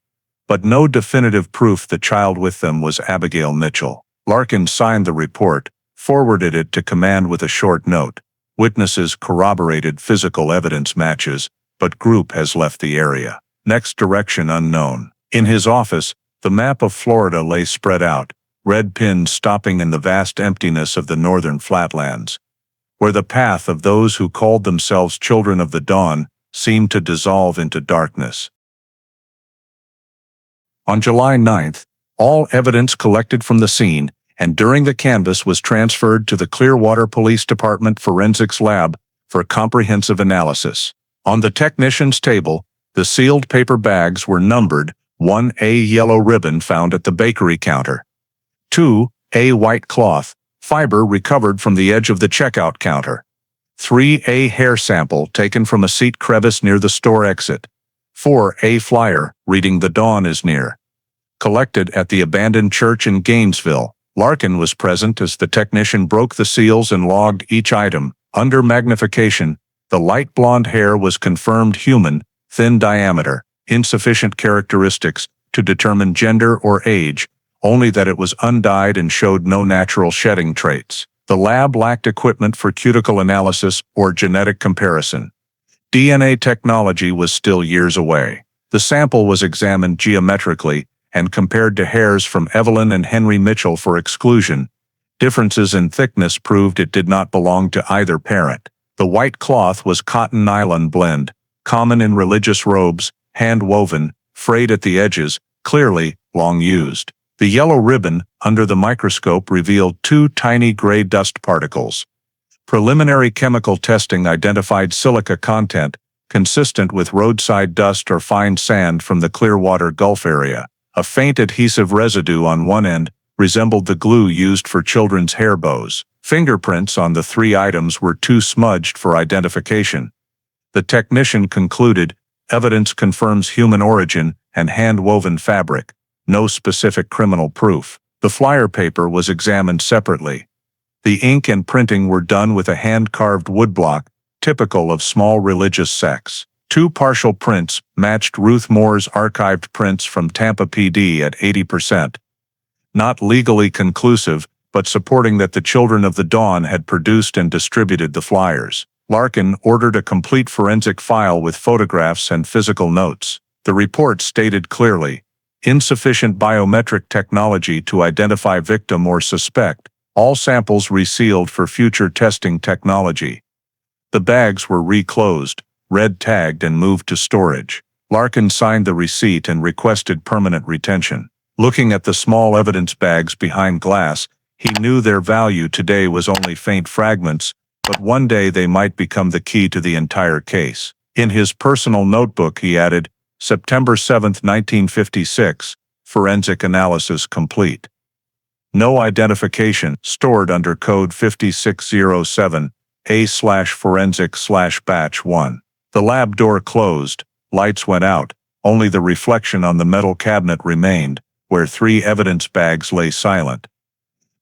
but no definitive proof the child with them was Abigail Mitchell. Larkin signed the report, forwarded it to command with a short note. Witnesses corroborated physical evidence matches, but group has left the area. Next direction unknown. In his office, the map of Florida lay spread out, red pins stopping in the vast emptiness of the northern flatlands, where the path of those who called themselves Children of the Dawn seemed to dissolve into darkness. On July 9th, all evidence collected from the scene and during the canvass was transferred to the Clearwater Police Department Forensics Lab for comprehensive analysis. On the technician's table, the sealed paper bags were numbered: 1A yellow ribbon found at the bakery counter, 2A white cloth, fiber recovered from the edge of the checkout counter, 3A hair sample taken from a seat crevice near the store exit, 4A flyer reading "The dawn is near," collected at the abandoned church in Gainesville. Larkin was present as the technician broke the seals and logged each item. Under magnification, the light blonde hair was confirmed human, thin diameter, insufficient characteristics to determine gender or age, only that it was undyed and showed no natural shedding traits. The lab lacked equipment for cuticle analysis or genetic comparison. DNA technology was still years away. The sample was examined geometrically and compared to hairs from Evelyn and Henry Mitchell for exclusion. Differences in thickness proved it did not belong to either parent. The white cloth was cotton nylon blend, common in religious robes, hand-woven, frayed at the edges, clearly long used. The yellow ribbon, under the microscope, revealed 2 tiny gray dust particles. Preliminary chemical testing identified silica content, consistent with roadside dust or fine sand from the Clearwater Gulf area. A faint adhesive residue on one end resembled the glue used for children's hair bows. Fingerprints on the 3 items were too smudged for identification. The technician concluded, evidence confirms human origin and hand-woven fabric, no specific criminal proof. The flyer paper was examined separately. The ink and printing were done with a hand-carved woodblock, typical of small religious sects. 2 partial prints matched Ruth Moore's archived prints from Tampa PD at 80%. Not legally conclusive, but supporting that the Children of the Dawn had produced and distributed the flyers. Larkin ordered a complete forensic file with photographs and physical notes. The report stated clearly, insufficient biometric technology to identify victim or suspect, all samples resealed for future testing technology. The bags were reclosed, red-tagged and moved to storage. Larkin signed the receipt and requested permanent retention. Looking at the small evidence bags behind glass, he knew their value today was only faint fragments, but one day they might become the key to the entire case. In his personal notebook he added, September 7, 1956, forensic analysis complete. No identification, stored under code 5607, A/forensic/batch 1. The lab door closed, lights went out, only the reflection on the metal cabinet remained, where 3 evidence bags lay silent.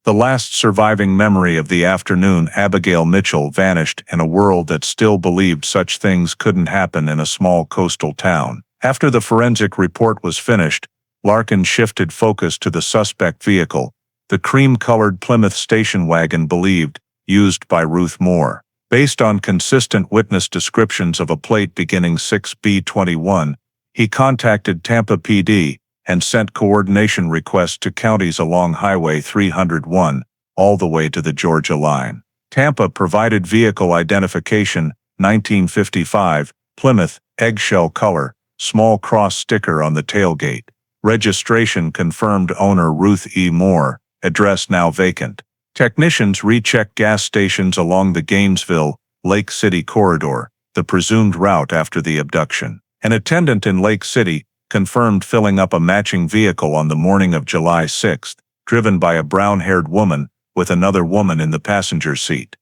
The last surviving memory of the afternoon Abigail Mitchell vanished in a world that still believed such things couldn't happen in a small coastal town. After the forensic report was finished, Larkin shifted focus to the suspect vehicle, the cream-colored Plymouth station wagon believed, used by Ruth Moore. Based on consistent witness descriptions of a plate beginning 6B21, he contacted Tampa PD and sent coordination requests to counties along Highway 301, all the way to the Georgia line. Tampa provided vehicle identification, 1955, Plymouth, eggshell color, small cross sticker on the tailgate. Registration confirmed owner Ruth E. Moore, address now vacant. Technicians rechecked gas stations along the Gainesville, Lake City corridor, the presumed route after the abduction. An attendant in Lake City confirmed filling up a matching vehicle on the morning of July 6, driven by a brown-haired woman with another woman in the passenger seat.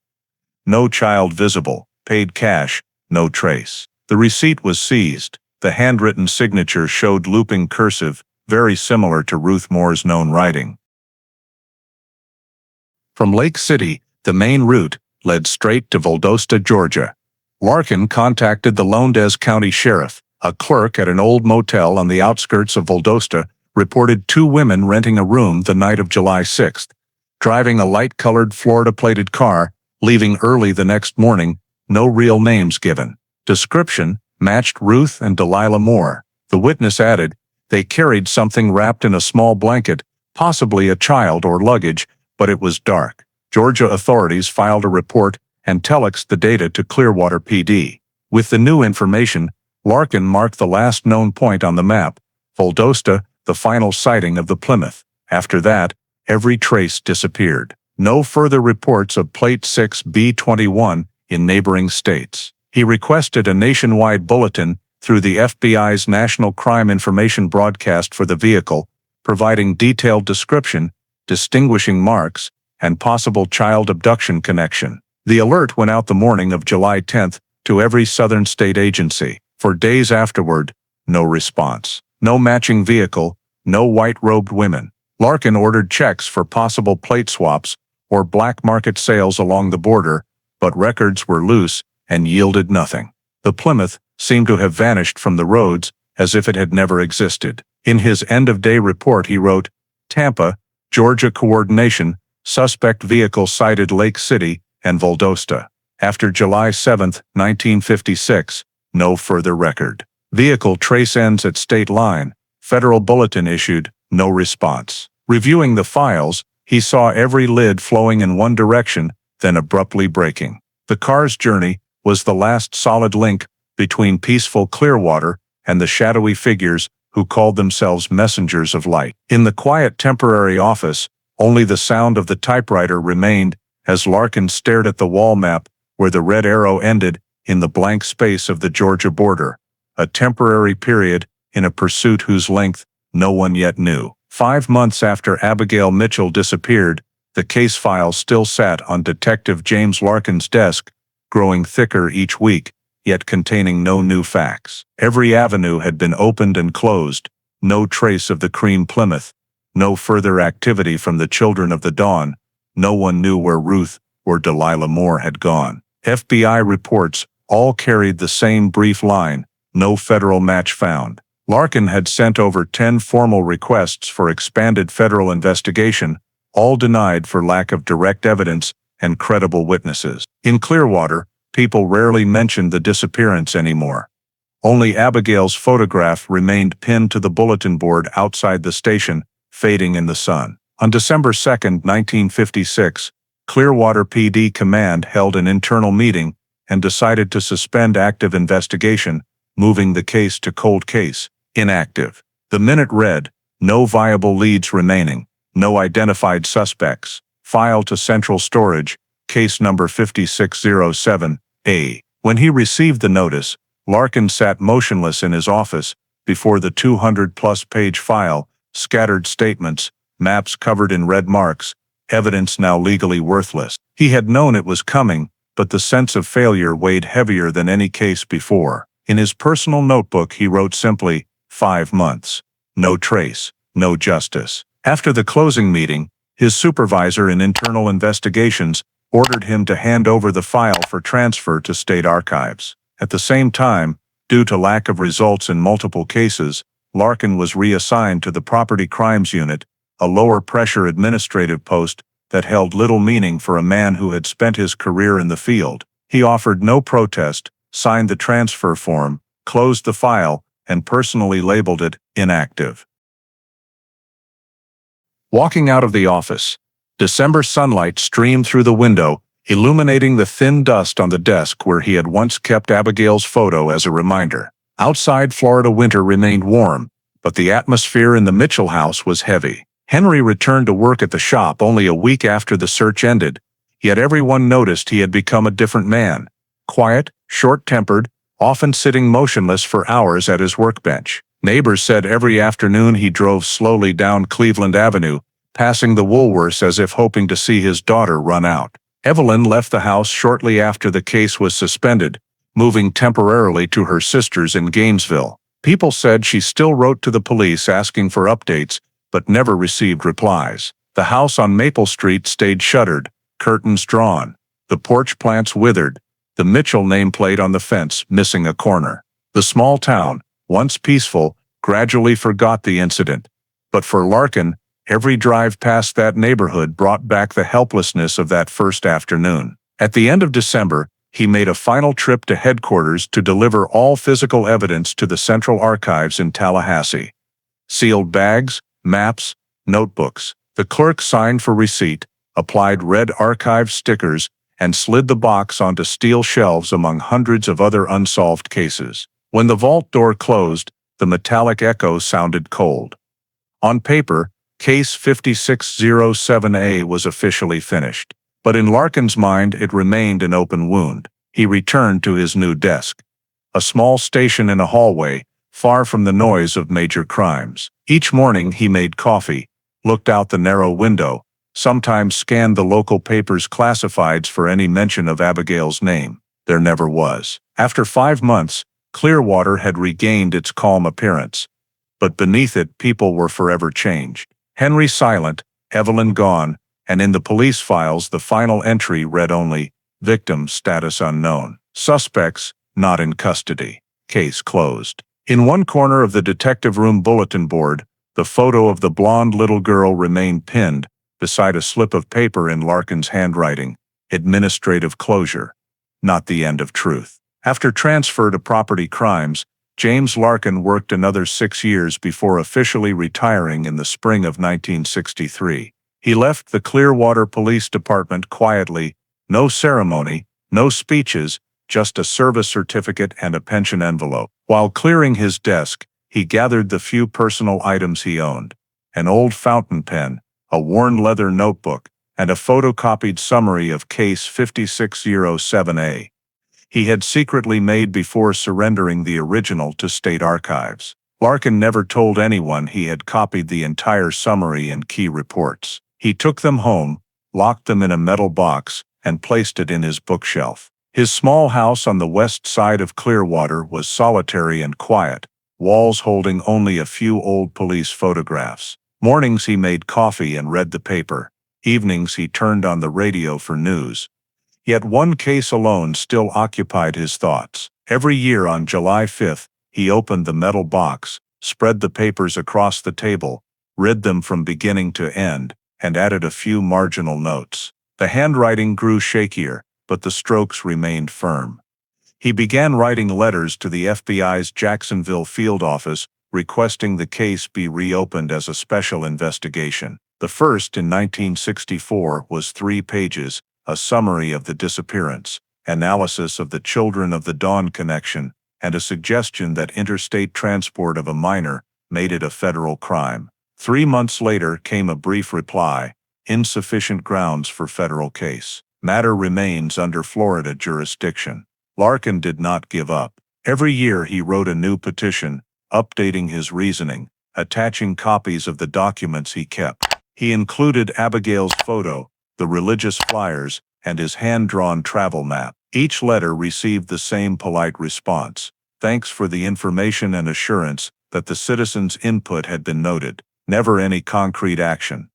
No child visible, paid cash, no trace. The receipt was seized. The handwritten signature showed looping cursive, very similar to Ruth Moore's known writing. From Lake City, the main route led straight to Valdosta, Georgia. Larkin contacted the Lowndes County Sheriff. A clerk at an old motel on the outskirts of Valdosta reported 2 women renting a room the night of July 6, driving a light-colored Florida-plated car, leaving early the next morning, no real names given. Description matched Ruth and Delilah Moore. The witness added, they carried something wrapped in a small blanket, possibly a child or luggage, but it was dark. Georgia authorities filed a report and telexed the data to Clearwater PD. With the new information, Larkin marked the last known point on the map, Valdosta, the final sighting of the Plymouth. After that, every trace disappeared. No further reports of Plate 6B21 in neighboring states. He requested a nationwide bulletin through the FBI's National Crime Information broadcast for the vehicle, providing detailed description, distinguishing marks, and possible child abduction connection. The alert went out the morning of July 10 to every southern state agency. For days afterward, no response. No matching vehicle, no white-robed women. Larkin ordered checks for possible plate swaps or black market sales along the border, but records were loose and yielded nothing. The Plymouth seemed to have vanished from the roads as if it had never existed. In his end-of-day report he wrote, Tampa, Georgia coordination, suspect vehicle sighted Lake City and Valdosta. After July 7, 1956, no further record. Vehicle trace ends at state line. Federal bulletin issued, no response. Reviewing the files, he saw every lid flowing in one direction, then abruptly breaking. The car's journey was the last solid link between peaceful Clearwater and the shadowy figures who called themselves messengers of light. In the quiet temporary office, only the sound of the typewriter remained as Larkin stared at the wall map where the red arrow ended in the blank space of the Georgia border, a temporary period in a pursuit whose length no one yet knew. 5 months after Abigail Mitchell disappeared, the case file still sat on Detective James Larkin's desk, growing thicker each week, yet containing no new facts. Every avenue had been opened and closed, no trace of the cream Plymouth, no further activity from the children of the dawn. No one knew where Ruth or Delilah Moore had gone. FBI reports all carried the same brief line, no federal match found. Larkin had sent over 10 formal requests for expanded federal investigation, all denied for lack of direct evidence and credible witnesses. In Clearwater, people rarely mentioned the disappearance anymore. Only Abigail's photograph remained pinned to the bulletin board outside the station, fading in the sun. On December 2, 1956, Clearwater PD Command held an internal meeting and decided to suspend active investigation, moving the case to cold case, inactive. The minute read, no viable leads remaining, no identified suspects, file to central storage, case number 5607A. When he received the notice, Larkin sat motionless in his office before the 200-plus page file, scattered statements, maps covered in red marks, evidence now legally worthless. He had known it was coming, but the sense of failure weighed heavier than any case before. In his personal notebook he wrote simply, 5 months. No trace, no justice. After the closing meeting, his supervisor in internal investigations ordered him to hand over the file for transfer to state archives. At the same time, due to lack of results in multiple cases, Larkin was reassigned to the Property Crimes Unit, a lower-pressure administrative post that held little meaning for a man who had spent his career in the field. He offered no protest, signed the transfer form, closed the file, and personally labeled it inactive. Walking out of the office, December sunlight streamed through the window, illuminating the thin dust on the desk where he had once kept Abigail's photo as a reminder. Outside, Florida winter remained warm, but the atmosphere in the Mitchell house was heavy. Henry returned to work at the shop only a week after the search ended, yet everyone noticed he had become a different man. quiet, short-tempered, often sitting motionless for hours at his workbench. Neighbors said every afternoon he drove slowly down Cleveland Avenue, passing the Woolworths as if hoping to see his daughter run out. Evelyn left the house shortly after the case was suspended, moving temporarily to her sister's in Gainesville. People said she still wrote to the police asking for updates, but never received replies. The house on Maple Street stayed shuttered, curtains drawn, the porch plants withered, the Mitchell nameplate on the fence missing a corner. The small town, once peaceful, gradually forgot the incident. But for Larkin, every drive past that neighborhood brought back the helplessness of that first afternoon. At the end of December, he made a final trip to headquarters to deliver all physical evidence to the Central Archives in Tallahassee. Sealed bags, maps, notebooks. The clerk signed for receipt, applied red archive stickers, and slid the box onto steel shelves among hundreds of other unsolved cases. When the vault door closed, the metallic echo sounded cold. On paper, Case 5607A was officially finished. But in Larkin's mind it remained an open wound. He returned to his new desk. A small station in a hallway, far from the noise of major crimes. Each morning he made coffee, looked out the narrow window, sometimes scanned the local paper's classifieds for any mention of Abigail's name. There never was. After 5 months, Clearwater had regained its calm appearance. But beneath it people were forever changed. Henry silent, Evelyn gone, and in the police files the final entry read only, victim status unknown. Suspects not in custody. Case closed. In one corner of the detective room bulletin board, the photo of the blonde little girl remained pinned, beside a slip of paper in Larkin's handwriting. Administrative closure. Not the end of truth. After transfer to property crimes, James Larkin worked another 6 years before officially retiring in the spring of 1963. He left the Clearwater Police Department quietly, no ceremony, no speeches, just a service certificate and a pension envelope. While clearing his desk, he gathered the few personal items he owned: an old fountain pen, a worn leather notebook, and a photocopied summary of Case 5607A. He had secretly made before surrendering the original to state archives. Larkin never told anyone he had copied the entire summary and key reports. He took them home, locked them in a metal box, and placed it in his bookshelf. His small house on the west side of Clearwater was solitary and quiet, walls holding only a few old police photographs. Mornings he made coffee and read the paper. Evenings he turned on the radio for news. Yet one case alone still occupied his thoughts. Every year on July 5th, he opened the metal box, spread the papers across the table, read them from beginning to end, and added a few marginal notes. The handwriting grew shakier, but the strokes remained firm. He began writing letters to the FBI's Jacksonville field office, requesting the case be reopened as a special investigation. The first, in 1964, was 3 pages, a summary of the disappearance, analysis of the Children of the Dawn connection, and a suggestion that interstate transport of a minor made it a federal crime. 3 months later came a brief reply: insufficient grounds for federal case. Matter remains under Florida jurisdiction. Larkin did not give up. Every year he wrote a new petition, updating his reasoning, attaching copies of the documents he kept. He included Abigail's photo, the religious flyers, and his hand-drawn travel map. Each letter received the same polite response: thanks for the information and assurance that the citizens' input had been noted. Never any concrete action.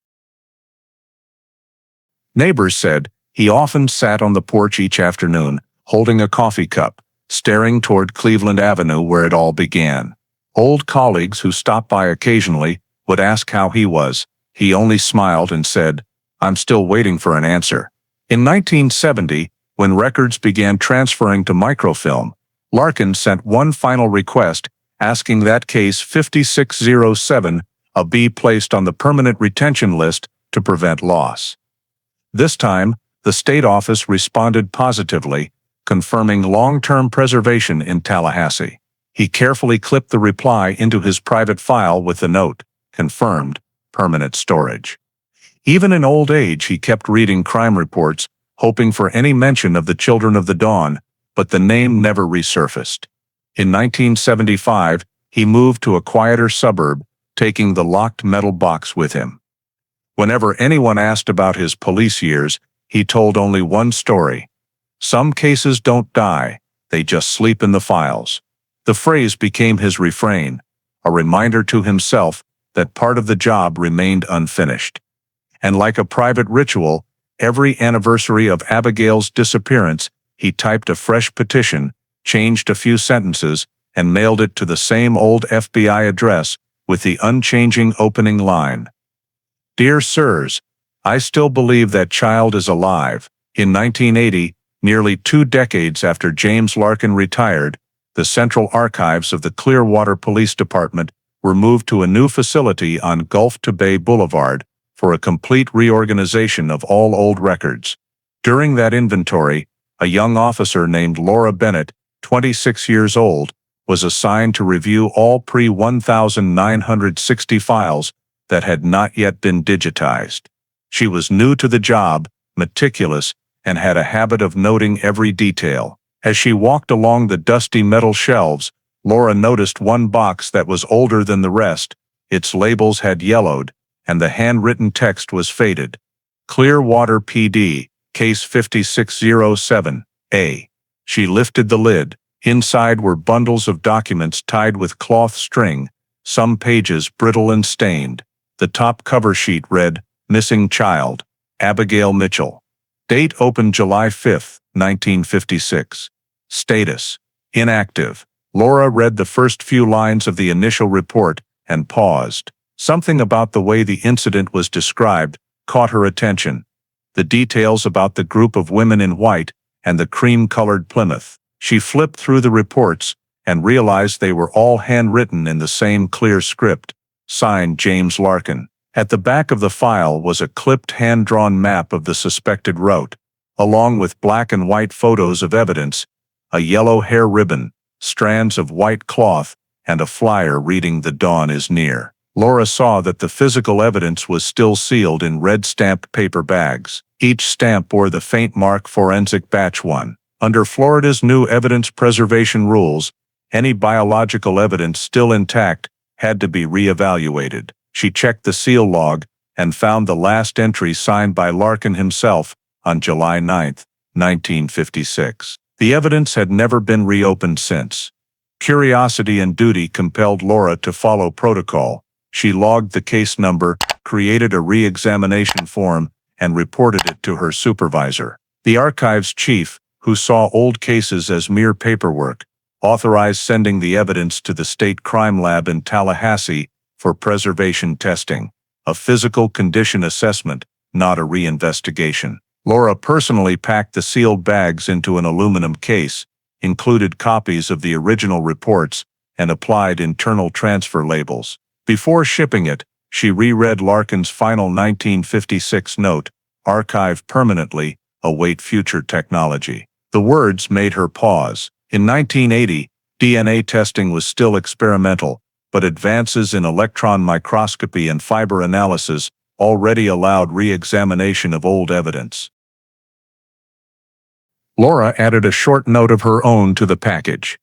Neighbors said he often sat on the porch each afternoon, holding a coffee cup, staring toward Cleveland Avenue where it all began. Old colleagues who stopped by occasionally would ask how he was. He only smiled and said, "I'm still waiting for an answer." In 1970, when records began transferring to microfilm, Larkin sent one final request, asking that Case 5607 be placed on the permanent retention list to prevent loss. This time, the state office responded positively, confirming long-term preservation in Tallahassee. He carefully clipped the reply into his private file with the note, "Confirmed, permanent storage." Even in old age he kept reading crime reports, hoping for any mention of the Children of the Dawn, but the name never resurfaced. In 1975, he moved to a quieter suburb, taking the locked metal box with him. Whenever anyone asked about his police years, he told only one story. Some cases don't die, they just sleep in the files. The phrase became his refrain, a reminder to himself that part of the job remained unfinished. And like a private ritual, every anniversary of Abigail's disappearance, he typed a fresh petition, changed a few sentences, and mailed it to the same old FBI address with the unchanging opening line. Dear Sirs, I still believe that child is alive. In 1980, nearly 2 decades after James Larkin retired, the Central Archives of the Clearwater Police Department were moved to a new facility on Gulf to Bay Boulevard for a complete reorganization of all old records. During that inventory, a young officer named Laura Bennett, 26 years old, was assigned to review all pre-1960 files that had not yet been digitized. She was new to the job, meticulous, and had a habit of noting every detail. As she walked along the dusty metal shelves, Laura noticed one box that was older than the rest. Its labels had yellowed, and the handwritten text was faded. Clearwater PD, Case 5607A. She lifted the lid. Inside were bundles of documents tied with cloth string, some pages brittle and stained. The top cover sheet read, Missing Child, Abigail Mitchell. Date opened July 5, 1956. Status, inactive. Laura read the first few lines of the initial report and paused. Something about the way the incident was described caught her attention. The details about the group of women in white and the cream-colored Plymouth. She flipped through the reports and realized they were all handwritten in the same clear script, signed James Larkin. At the back of the file was a clipped hand-drawn map of the suspected route, along with black and white photos of evidence, a yellow hair ribbon, strands of white cloth, and a flyer reading "The dawn is near." Laura saw that the physical evidence was still sealed in red stamped paper bags. Each stamp bore the faint mark Forensic Batch 1. Under Florida's new evidence preservation rules, any biological evidence still intact had to be re-evaluated. She checked the seal log and found the last entry signed by Larkin himself on July 9, 1956. The evidence had never been reopened since. Curiosity and duty compelled Laura to follow protocol. She logged the case number, created a re-examination form, and reported it to her supervisor. The archives chief, who saw old cases as mere paperwork, authorized sending the evidence to the state crime lab in Tallahassee for preservation testing, a physical condition assessment, not a reinvestigation. Laura personally packed the sealed bags into an aluminum case, included copies of the original reports, and applied internal transfer labels. Before shipping it, she reread Larkin's final 1956 note, "Archive permanently, await future technology." The words made her pause. In 1980, DNA testing was still experimental, but advances in electron microscopy and fiber analysis already allowed re-examination of old evidence. Laura added a short note of her own to the package.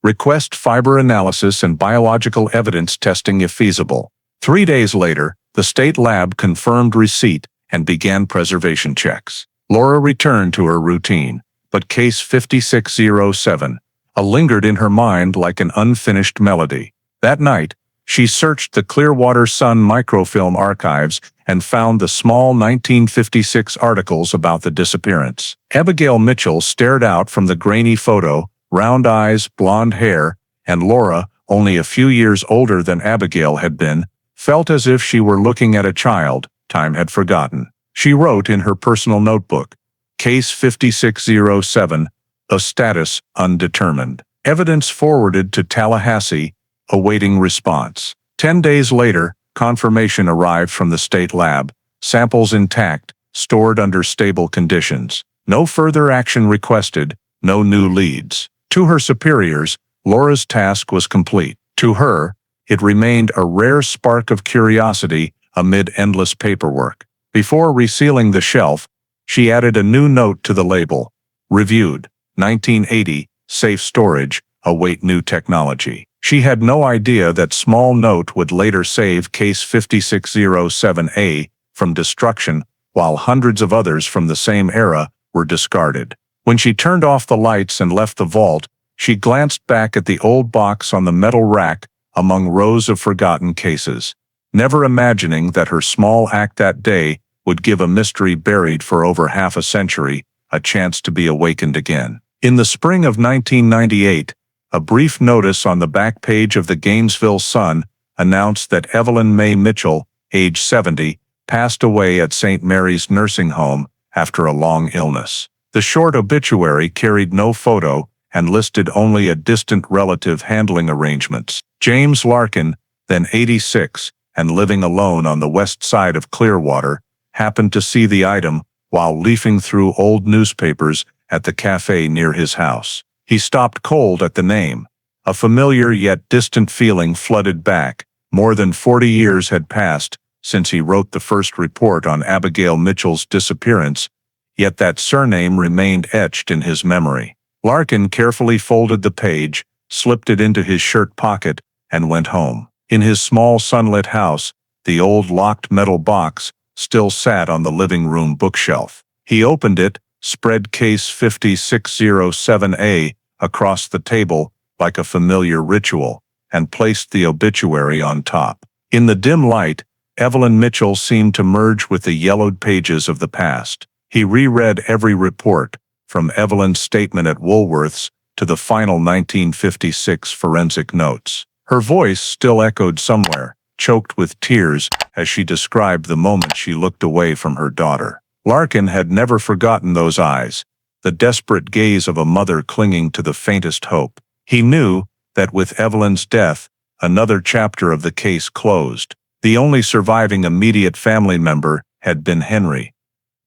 Request fiber analysis and biological evidence testing if feasible. 3 days later, the state lab confirmed receipt and began preservation checks. Laura returned to her routine, but case 5607 lingered in her mind like an unfinished melody. That night, she searched the Clearwater Sun microfilm archives and found the small 1956 articles about the disappearance. Abigail Mitchell stared out from the grainy photo, round eyes, blonde hair, and Laura, only a few years older than Abigail had been, felt as if she were looking at a child time had forgotten. She wrote in her personal notebook, Case 5607, a status undetermined. Evidence forwarded to Tallahassee, awaiting response. 10 days later, confirmation arrived from the state lab, samples intact, stored under stable conditions. No further action requested, no new leads. To her superiors, Laura's task was complete. To her, it remained a rare spark of curiosity amid endless paperwork. Before resealing the shelf, she added a new note to the label, reviewed, 1980, safe storage, await new technology. She had no idea that small note would later save case 5607A from destruction, while hundreds of others from the same era were discarded. When she turned off the lights and left the vault, she glanced back at the old box on the metal rack among rows of forgotten cases, never imagining that her small act that day would give a mystery buried for over half a century a chance to be awakened again. In the spring of 1998, a brief notice on the back page of the Gainesville Sun announced that Evelyn Mae Mitchell, age 70, passed away at St. Mary's Nursing Home after a long illness. The short obituary carried no photo and listed only a distant relative handling arrangements. James Larkin, then 86, and living alone on the west side of Clearwater, happened to see the item while leafing through old newspapers at the cafe near his house. He stopped cold at the name. A familiar yet distant feeling flooded back. More than 40 years had passed since he wrote the first report on Abigail Mitchell's disappearance, yet that surname remained etched in his memory. Larkin carefully folded the page, slipped it into his shirt pocket, and went home. In his small sunlit house, the old locked metal box still sat on the living room bookshelf. He opened it, spread case 5607A across the table like a familiar ritual, and placed the obituary on top. In the dim light, Evelyn Mitchell seemed to merge with the yellowed pages of the past. He reread every report, from Evelyn's statement at Woolworth's to the final 1956 forensic notes. Her voice still echoed somewhere, choked with tears, as she described the moment she looked away from her daughter. Larkin had never forgotten those eyes, the desperate gaze of a mother clinging to the faintest hope. He knew that with Evelyn's death, another chapter of the case closed. The only surviving immediate family member had been Henry.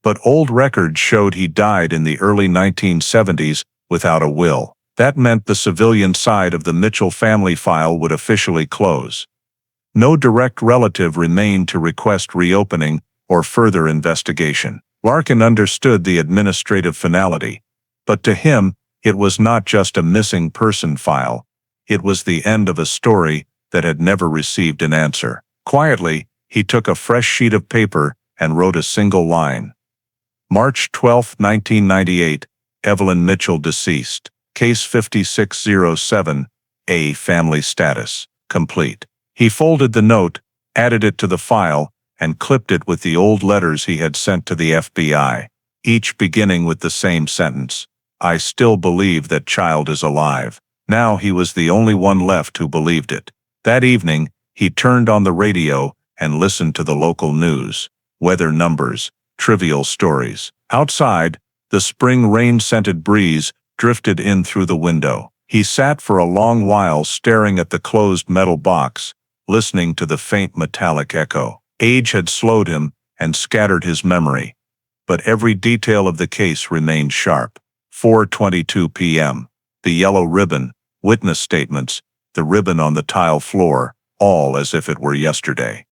But old records showed he died in the early 1970s without a will. That meant the civilian side of the Mitchell family file would officially close. No direct relative remained to request reopening or further investigation. Larkin understood the administrative finality, but to him, it was not just a missing person file. It was the end of a story that had never received an answer. Quietly, he took a fresh sheet of paper and wrote a single line. March 12, 1998, Evelyn Mitchell deceased. Case 5607, A family status, complete. He folded the note, added it to the file, and clipped it with the old letters he had sent to the FBI, each beginning with the same sentence. I still believe that child is alive. Now he was the only one left who believed it. That evening, he turned on the radio and listened to the local news, weather numbers, trivial stories. Outside, the spring rain-scented breeze drifted in through the window. He sat for a long while staring at the closed metal box, listening to the faint metallic echo. Age had slowed him and scattered his memory, but every detail of the case remained sharp. 4:22 p.m. The yellow ribbon, witness statements, the ribbon on the tile floor, all as if it were yesterday.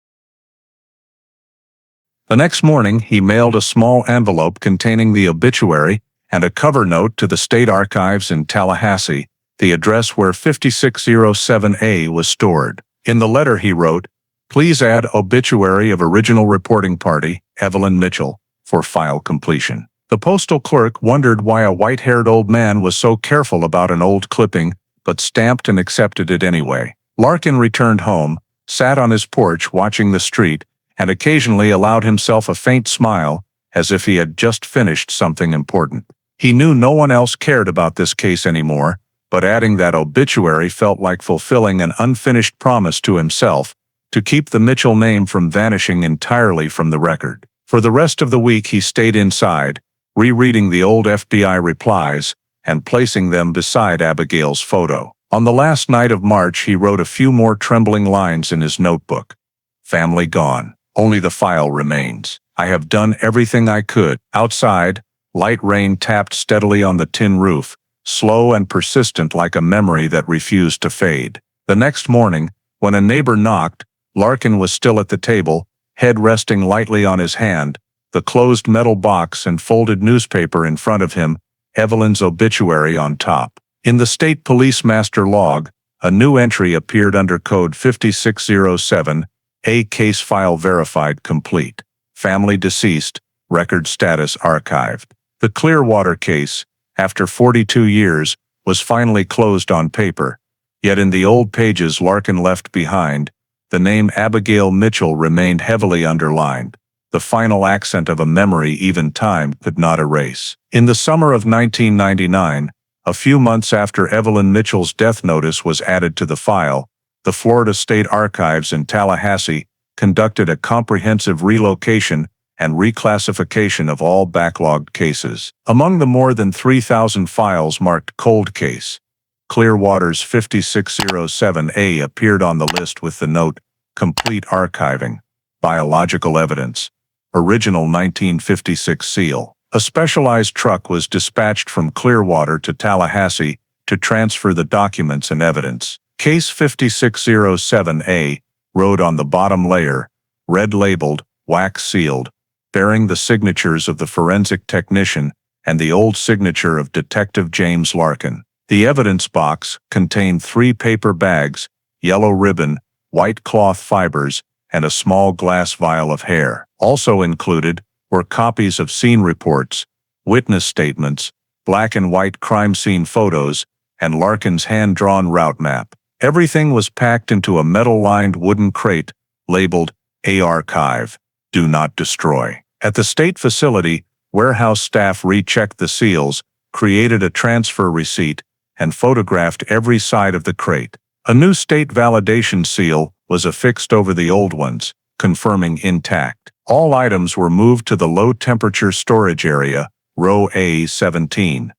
The next morning, he mailed a small envelope containing the obituary and a cover note to the State Archives in Tallahassee, the address where 5607A was stored. In the letter he wrote, "Please add obituary of original reporting party, Evelyn Mitchell, for file completion." The postal clerk wondered why a white-haired old man was so careful about an old clipping, but stamped and accepted it anyway. Larkin returned home, sat on his porch watching the street, and occasionally allowed himself a faint smile, as if he had just finished something important. He knew no one else cared about this case anymore, but adding that obituary felt like fulfilling an unfinished promise to himself, to keep the Mitchell name from vanishing entirely from the record. For the rest of the week he stayed inside, rereading the old FBI replies and placing them beside Abigail's photo. On the last night of March he wrote a few more trembling lines in his notebook. Family gone. Only the file remains. I have done everything I could. Outside, light rain tapped steadily on the tin roof, slow and persistent like a memory that refused to fade. The next morning, when a neighbor knocked, Larkin was still at the table, head resting lightly on his hand, the closed metal box and folded newspaper in front of him, Evelyn's obituary on top. In the State Police Master Log, a new entry appeared under Code 5607, A case file verified complete. Family deceased, record status archived. The Clearwater case, after 42 years, was finally closed on paper. Yet in the old pages Larkin left behind, the name Abigail Mitchell remained heavily underlined, the final accent of a memory even time could not erase. In the summer of 1999, a few months after Evelyn Mitchell's death notice was added to the file, the Florida State Archives in Tallahassee conducted a comprehensive relocation and reclassification of all backlogged cases. Among the more than 3,000 files marked cold case, Clearwater's 5607A appeared on the list with the note, Complete Archiving, Biological Evidence, Original 1956 seal. A specialized truck was dispatched from Clearwater to Tallahassee to transfer the documents and evidence. Case 5607A wrote on the bottom layer, red-labeled, wax-sealed, bearing the signatures of the forensic technician and the old signature of Detective James Larkin. The evidence box contained 3 paper bags, yellow ribbon, white cloth fibers, and a small glass vial of hair. Also included were copies of scene reports, witness statements, black and white crime scene photos, and Larkin's hand-drawn route map. Everything was packed into a metal-lined wooden crate labeled A Archive, Do Not Destroy. At the state facility, warehouse staff rechecked the seals, created a transfer receipt, and photographed every side of the crate. A new state validation seal was affixed over the old ones, confirming intact. All items were moved to the low-temperature storage area, row A17,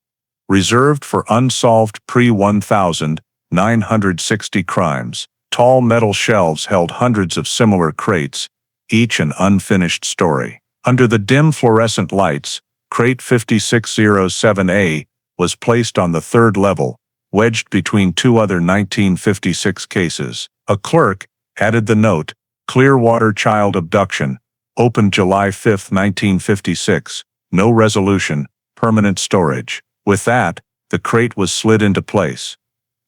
reserved for unsolved pre-1960 crimes. Tall metal shelves held hundreds of similar crates, each an unfinished story. Under the dim fluorescent lights, crate 5607A was placed on the 3rd level, wedged between 2 other 1956 cases. A clerk added the note, Clearwater Child Abduction, opened July 5, 1956, no resolution, permanent storage. With that, the crate was slid into place.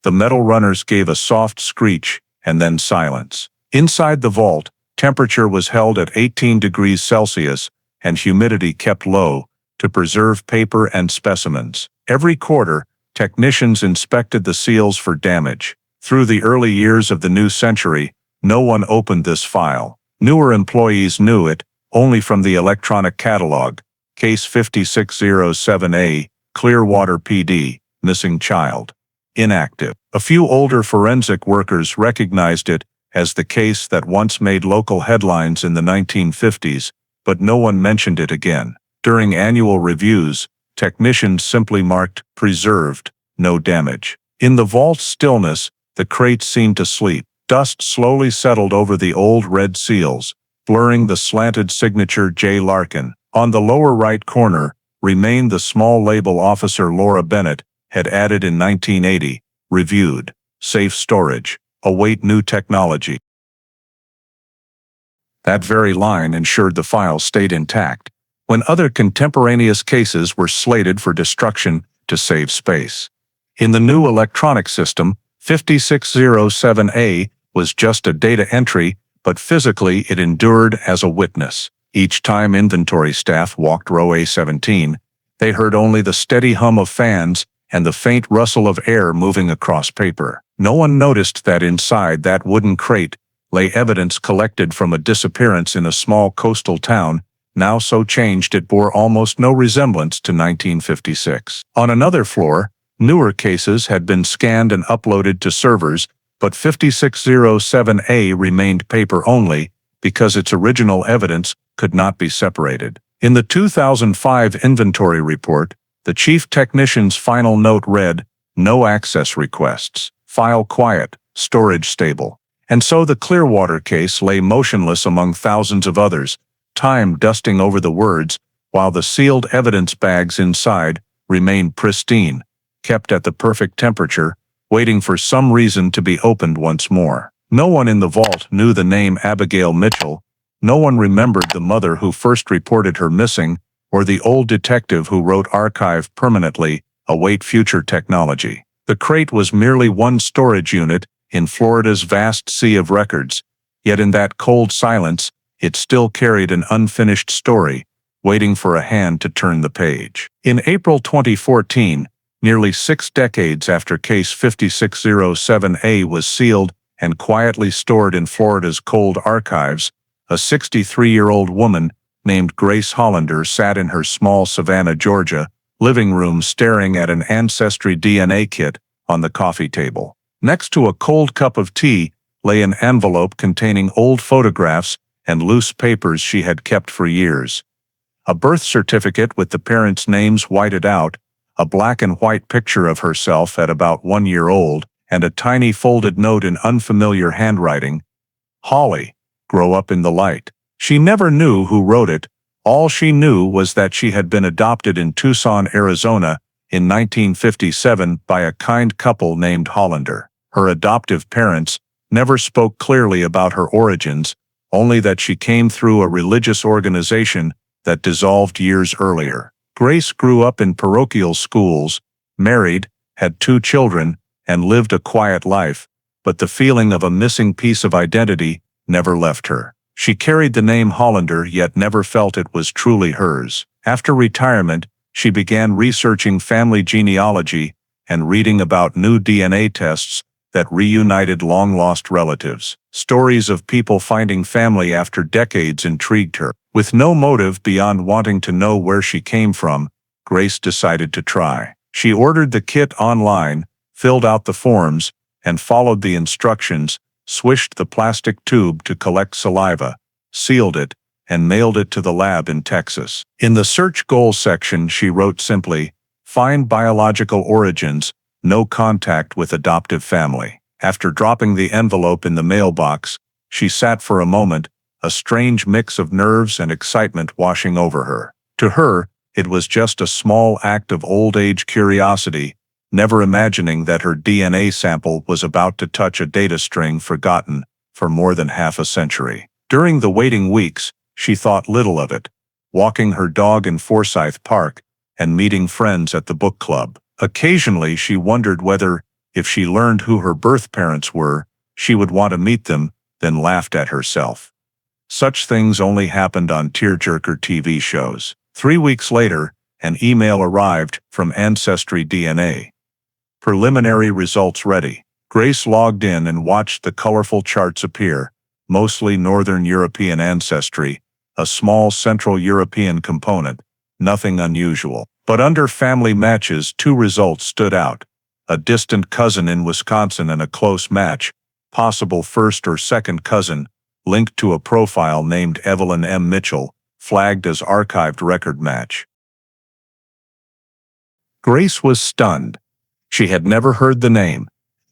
The metal runners gave a soft screech, and then silence. Inside the vault, temperature was held at 18 degrees Celsius, and humidity kept low, to preserve paper and specimens. Every quarter, technicians inspected the seals for damage. Through the early years of the new century, no one opened this file. Newer employees knew it, only from the electronic catalog. Case 5607A, Clearwater PD, missing child. Inactive. A few older forensic workers recognized it as the case that once made local headlines in the 1950s, but no one mentioned it again. During annual reviews, technicians simply marked, preserved, no damage. In the vault's stillness, the crate seemed to sleep. Dust slowly settled over the old red seals, blurring the slanted signature J. Larkin. On the lower right corner remained the small label Officer Laura Bennett had added in 1980, reviewed, safe storage, await new technology. That very line ensured the file stayed intact, when other contemporaneous cases were slated for destruction to save space. In the new electronic system, 5607A was just a data entry, but physically it endured as a witness. Each time inventory staff walked row A17, they heard only the steady hum of fans and the faint rustle of air moving across paper. No one noticed that inside that wooden crate lay evidence collected from a disappearance in a small coastal town, now so changed it bore almost no resemblance to 1956. On another floor, newer cases had been scanned and uploaded to servers, but 5607A remained paper only because its original evidence could not be separated. In the 2005 inventory report, the chief technician's final note read, "No access requests, file quiet, storage stable." And so the Clearwater case lay motionless among thousands of others, time dusting over the words, while the sealed evidence bags inside remained pristine, kept at the perfect temperature, waiting for some reason to be opened once more. No one in the vault knew the name Abigail Mitchell. No one remembered the mother who first reported her missing, or the old detective who wrote archive permanently await future technology. The crate was merely one storage unit in Florida's vast sea of records, yet in that cold silence, it still carried an unfinished story, waiting for a hand to turn the page. In April 2014, nearly 6 decades after Case 5607A was sealed and quietly stored in Florida's cold archives, a 63-year-old woman named Grace Hollander sat in her small Savannah, Georgia, living room staring at an Ancestry DNA kit on the coffee table. Next to a cold cup of tea lay an envelope containing old photographs and loose papers she had kept for years. A birth certificate with the parents' names whited out, a black and white picture of herself at about 1 year old, and a tiny folded note in unfamiliar handwriting. "Holly, grow up in the light." She never knew who wrote it. All she knew was that she had been adopted in Tucson, Arizona, in 1957 by a kind couple named Hollander. Her adoptive parents never spoke clearly about her origins, only that she came through a religious organization that dissolved years earlier. Grace grew up in parochial schools, married, had 2 children, and lived a quiet life, but the feeling of a missing piece of identity never left her. She carried the name Hollander yet never felt it was truly hers. After retirement, she began researching family genealogy and reading about new DNA tests that reunited long-lost relatives. Stories of people finding family after decades intrigued her. With no motive beyond wanting to know where she came from, Grace decided to try. She ordered the kit online, filled out the forms, and followed the instructions, swished the plastic tube to collect saliva, sealed it, and mailed it to the lab in Texas. In the search goals section, she wrote simply, "Find biological origins, no contact with adoptive family." After dropping the envelope in the mailbox, she sat for a moment, a strange mix of nerves and excitement washing over her. To her, it was just a small act of old-age curiosity, never imagining that her DNA sample was about to touch a data string forgotten for more than half a century. During the waiting weeks, she thought little of it, walking her dog in Forsyth Park and meeting friends at the book club. Occasionally she wondered whether, if she learned who her birth parents were, she would want to meet them, then laughed at herself. Such things only happened on tearjerker TV shows. 3 weeks later, an email arrived from Ancestry DNA. Preliminary results ready. Grace logged in and watched the colorful charts appear, mostly Northern European ancestry, a small Central European component, nothing unusual. But under family matches, 2 results stood out. A distant cousin in Wisconsin and a close match, possible first or second cousin, linked to a profile named Evelyn M. Mitchell, flagged as archived record match. Grace was stunned. She had never heard the name.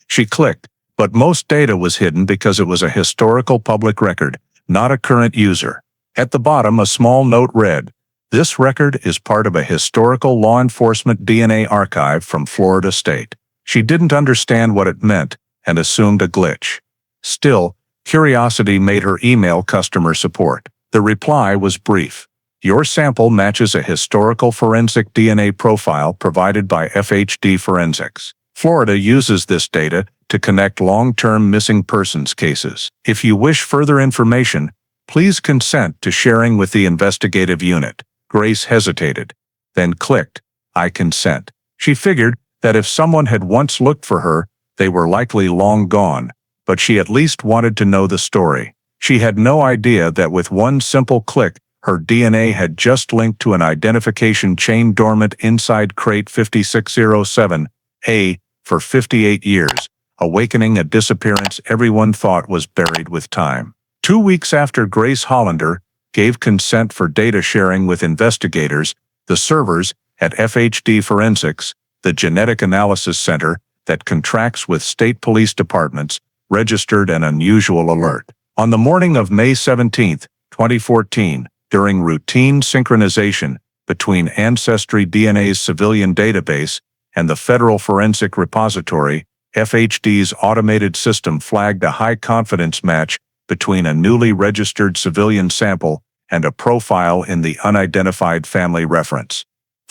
She clicked, but most data was hidden because it was a historical public record, not a current user. At the bottom, a small note read, "This record is part of a historical law enforcement DNA archive from Florida State." She didn't understand what it meant and assumed a glitch. Still, curiosity made her email customer support. The reply was brief. "Your sample matches a historical forensic DNA profile provided by FHD Forensics. Florida uses this data to connect long-term missing persons cases. If you wish further information, please consent to sharing with the investigative unit." Grace hesitated, then clicked, "I consent." She figured that if someone had once looked for her, they were likely long gone, but she at least wanted to know the story. She had no idea that with one simple click, her DNA had just linked to an identification chain dormant inside crate 5607A for 58 years, awakening a disappearance everyone thought was buried with time. 2 weeks after Grace Hollander gave consent for data sharing with investigators, the servers at FHD Forensics, the genetic analysis center that contracts with state police departments, registered an unusual alert. On the morning of May 17, 2014, during routine synchronization between Ancestry DNA's civilian database and the Federal Forensic Repository, FHD's automated system flagged a high-confidence match between a newly registered civilian sample and a profile in the unidentified family reference.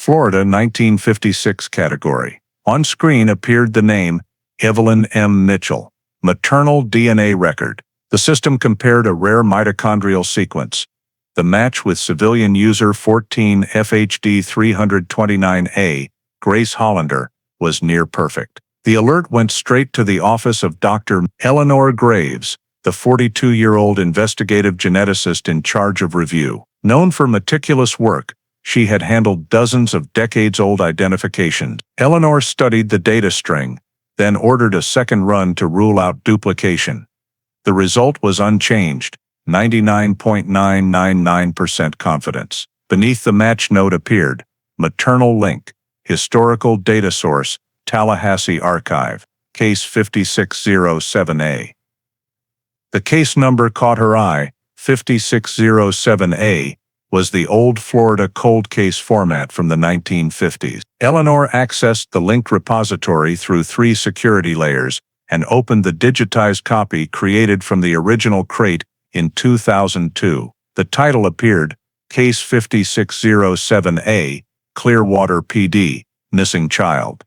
Florida 1956 category. On screen appeared the name Evelyn M. Mitchell. Maternal DNA record. The system compared a rare mitochondrial sequence. The match with civilian user 14FHD329A, Grace Hollander, was near perfect. The alert went straight to the office of Dr. Eleanor Graves, the 42-year-old investigative geneticist in charge of review. Known for meticulous work, she had handled dozens of decades-old identifications. Eleanor studied the data string, then ordered a second run to rule out duplication. The result was unchanged, 99.999% confidence. Beneath the match note appeared, maternal link, historical data source, Tallahassee Archive, case 5607A. The case number caught her eye, 5607A, was the old Florida cold case format from the 1950s. Eleanor accessed the linked repository through 3 security layers and opened the digitized copy created from the original crate in 2002. The title appeared, Case 5607A, Clearwater PD, Missing Child.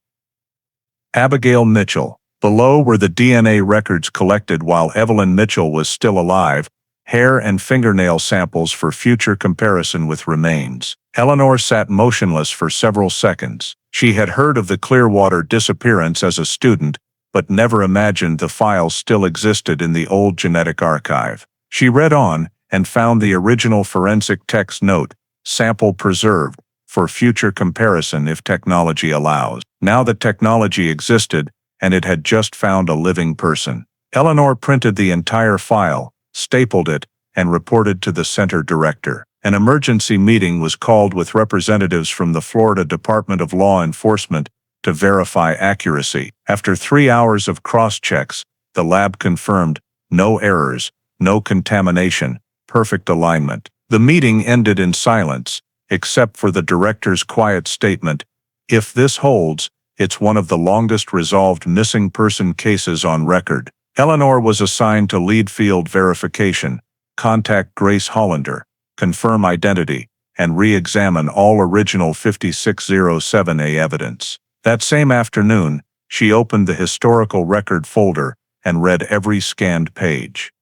Abigail Mitchell. Below were the DNA records collected while Evelyn Mitchell was still alive, hair and fingernail samples for future comparison with remains. Eleanor sat motionless for several seconds. She had heard of the Clearwater disappearance as a student, but never imagined the files still existed in the old genetic archive. She read on and found the original forensic text note, sample preserved, for future comparison if technology allows. Now that technology existed, and it had just found a living person. Eleanor printed the entire file, stapled it, and reported to the center director. An emergency meeting was called with representatives from the Florida Department of Law Enforcement to verify accuracy. After 3 hours of cross-checks, the lab confirmed no errors, no contamination, perfect alignment. The meeting ended in silence, except for the director's quiet statement, "If this holds, it's one of the longest resolved missing person cases on record." Eleanor was assigned to lead field verification, contact Grace Hollander, confirm identity, and re-examine all original 5607A evidence. That same afternoon, she opened the historical record folder and read every scanned page.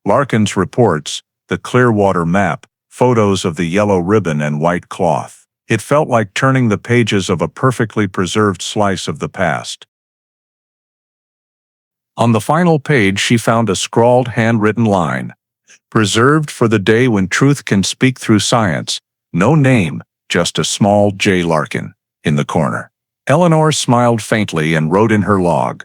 Larkin's reports, the Clearwater map, photos of the yellow ribbon and white cloth. It felt like turning the pages of a perfectly preserved slice of the past. On the final page she found a scrawled handwritten line. Preserved for the day when truth can speak through science. No name, just a small J. Larkin, in the corner. Eleanor smiled faintly and wrote in her log.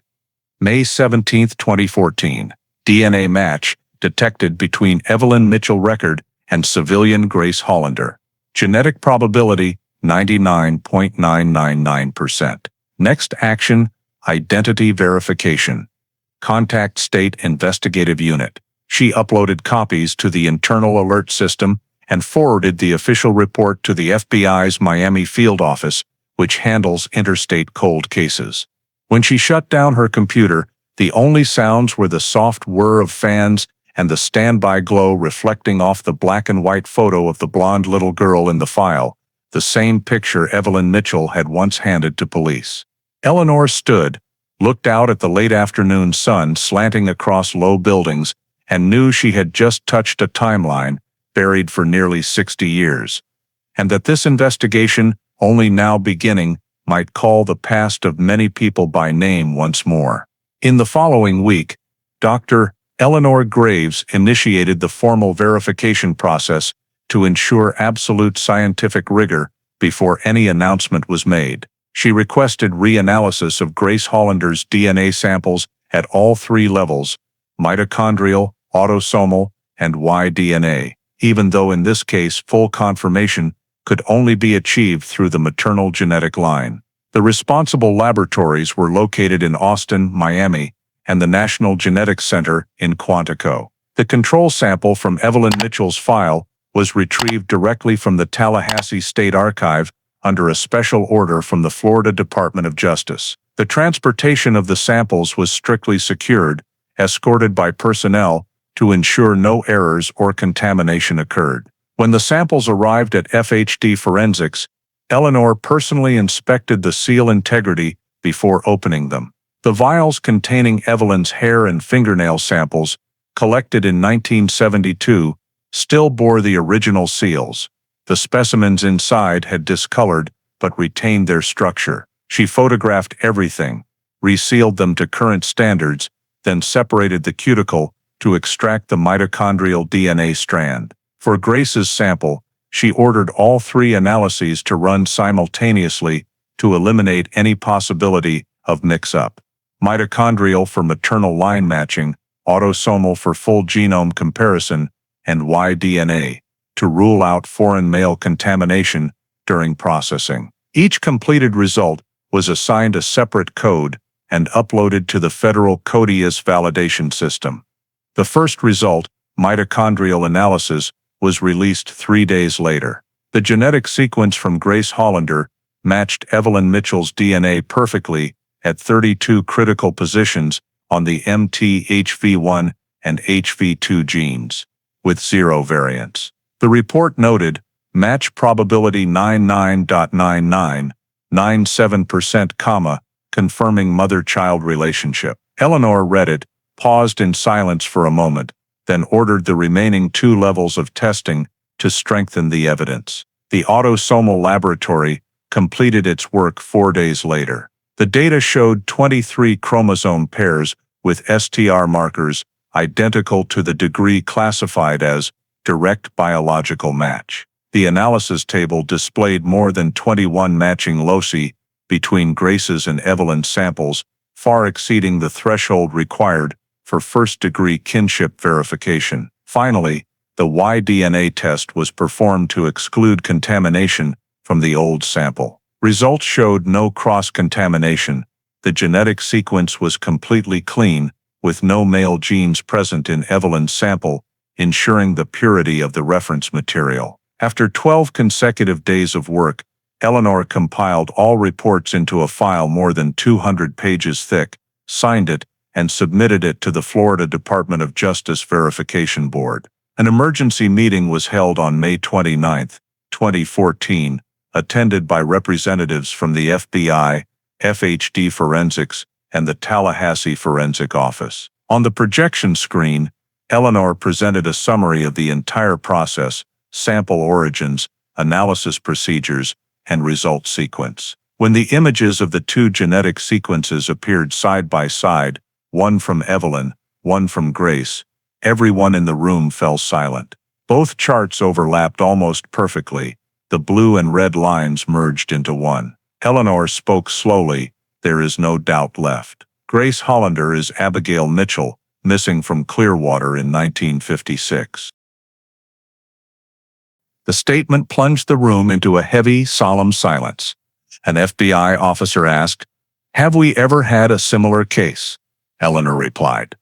May 17, 2014. DNA match detected between Evelyn Mitchell record and civilian Grace Hollander. Genetic probability 99.999%. Next action, identity verification. Contact State Investigative Unit. She uploaded copies to the internal alert system and forwarded the official report to the FBI's Miami field office, which handles interstate cold cases. When she shut down her computer, the only sounds were the soft whir of fans and the standby glow reflecting off the black and white photo of the blonde little girl in the file, the same picture Evelyn Mitchell had once handed to police. Eleanor stood, looked out at the late afternoon sun slanting across low buildings, and knew she had just touched a timeline buried for nearly 60 years, and that this investigation, only now beginning, might call the past of many people by name once more. In the following week, Dr. Eleanor Graves initiated the formal verification process to ensure absolute scientific rigor before any announcement was made. She requested reanalysis of Grace Hollander's DNA samples at all 3 levels, mitochondrial, autosomal, and Y-DNA, even though in this case full confirmation could only be achieved through the maternal genetic line. The responsible laboratories were located in Austin, Miami, and the National Genetics Center in Quantico. The control sample from Evelyn Mitchell's file was retrieved directly from the Tallahassee State Archive under a special order from the Florida Department of Justice. The transportation of the samples was strictly secured, escorted by personnel, to ensure no errors or contamination occurred. When the samples arrived at FHD Forensics, Eleanor personally inspected the seal integrity before opening them. The vials containing Evelyn's hair and fingernail samples, collected in 1972, still bore the original seals. The specimens inside had discolored but retained their structure. She photographed everything, resealed them to current standards, then separated the cuticle to extract the mitochondrial DNA strand. For Grace's sample, she ordered all 3 analyses to run simultaneously to eliminate any possibility of mix-up. Mitochondrial for maternal line matching, autosomal for full genome comparison, and Y-DNA to rule out foreign male contamination during processing. Each completed result was assigned a separate code and uploaded to the federal CODIAS validation system. The first result, mitochondrial analysis, was released 3 days later. The genetic sequence from Grace Hollander matched Evelyn Mitchell's DNA perfectly at 32 critical positions on the MT-HV1 and HV2 genes, with 0 variants. The report noted, match probability 99.9997%, confirming mother-child relationship. Eleanor read it, paused in silence for a moment, then ordered the remaining 2 levels of testing to strengthen the evidence. The autosomal laboratory completed its work 4 days later. The data showed 23 chromosome pairs with STR markers identical to the degree classified as direct biological match. The analysis table displayed more than 21 matching loci between Grace's and Evelyn's samples, far exceeding the threshold required for first-degree kinship verification. Finally, the Y-DNA test was performed to exclude contamination from the old sample. Results showed no cross-contamination. The genetic sequence was completely clean, with no male genes present in Evelyn's sample, ensuring the purity of the reference material. After 12 consecutive days of work, Eleanor compiled all reports into a file more than 200 pages thick, signed it, and submitted it to the Florida Department of Justice Verification Board. An emergency meeting was held on May 29, 2014, attended by representatives from the FBI, FHD Forensics, and the Tallahassee Forensic Office. On the projection screen, Eleanor presented a summary of the entire process, sample origins, analysis procedures, and result sequence. When the images of the 2 genetic sequences appeared side by side, one from Evelyn, one from Grace, everyone in the room fell silent. Both charts overlapped almost perfectly. The blue and red lines merged into one. Eleanor spoke slowly. There is no doubt left. Grace Hollander is Abigail Mitchell, missing from Clearwater in 1956. The statement plunged the room into a heavy, solemn silence. An FBI officer asked, "Have we ever had a similar case?" Eleanor replied,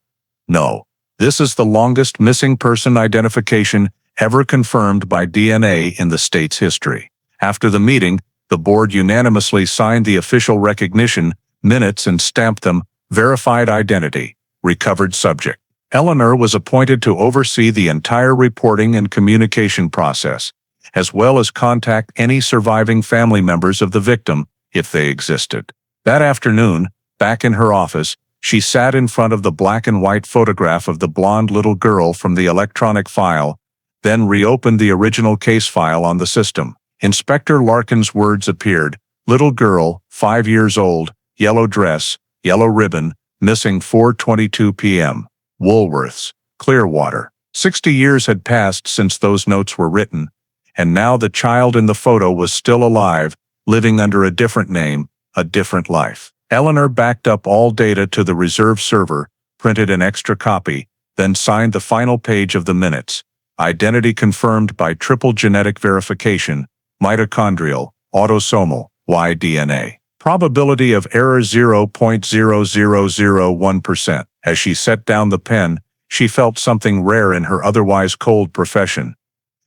"No. This is the longest missing person identification ever confirmed by DNA in the state's history." After the meeting, the board unanimously signed the official recognition minutes and stamped them, verified identity, recovered subject. Eleanor was appointed to oversee the entire reporting and communication process, as well as contact any surviving family members of the victim, if they existed. That afternoon, back in her office, she sat in front of the black and white photograph of the blonde little girl from the electronic file, then reopened the original case file on the system. Inspector Larkin's words appeared: "Little girl, 5 years old, yellow dress, yellow ribbon, missing 4:22 p.m. Woolworths, Clearwater." 60 years had passed since those notes were written, and now the child in the photo was still alive, living under a different name, a different life. Eleanor backed up all data to the reserve server, printed an extra copy, then signed the final page of the minutes. Identity confirmed by triple genetic verification, mitochondrial, autosomal, Y-DNA. Probability of error 0.0001%. As she set down the pen, she felt something rare in her otherwise cold profession.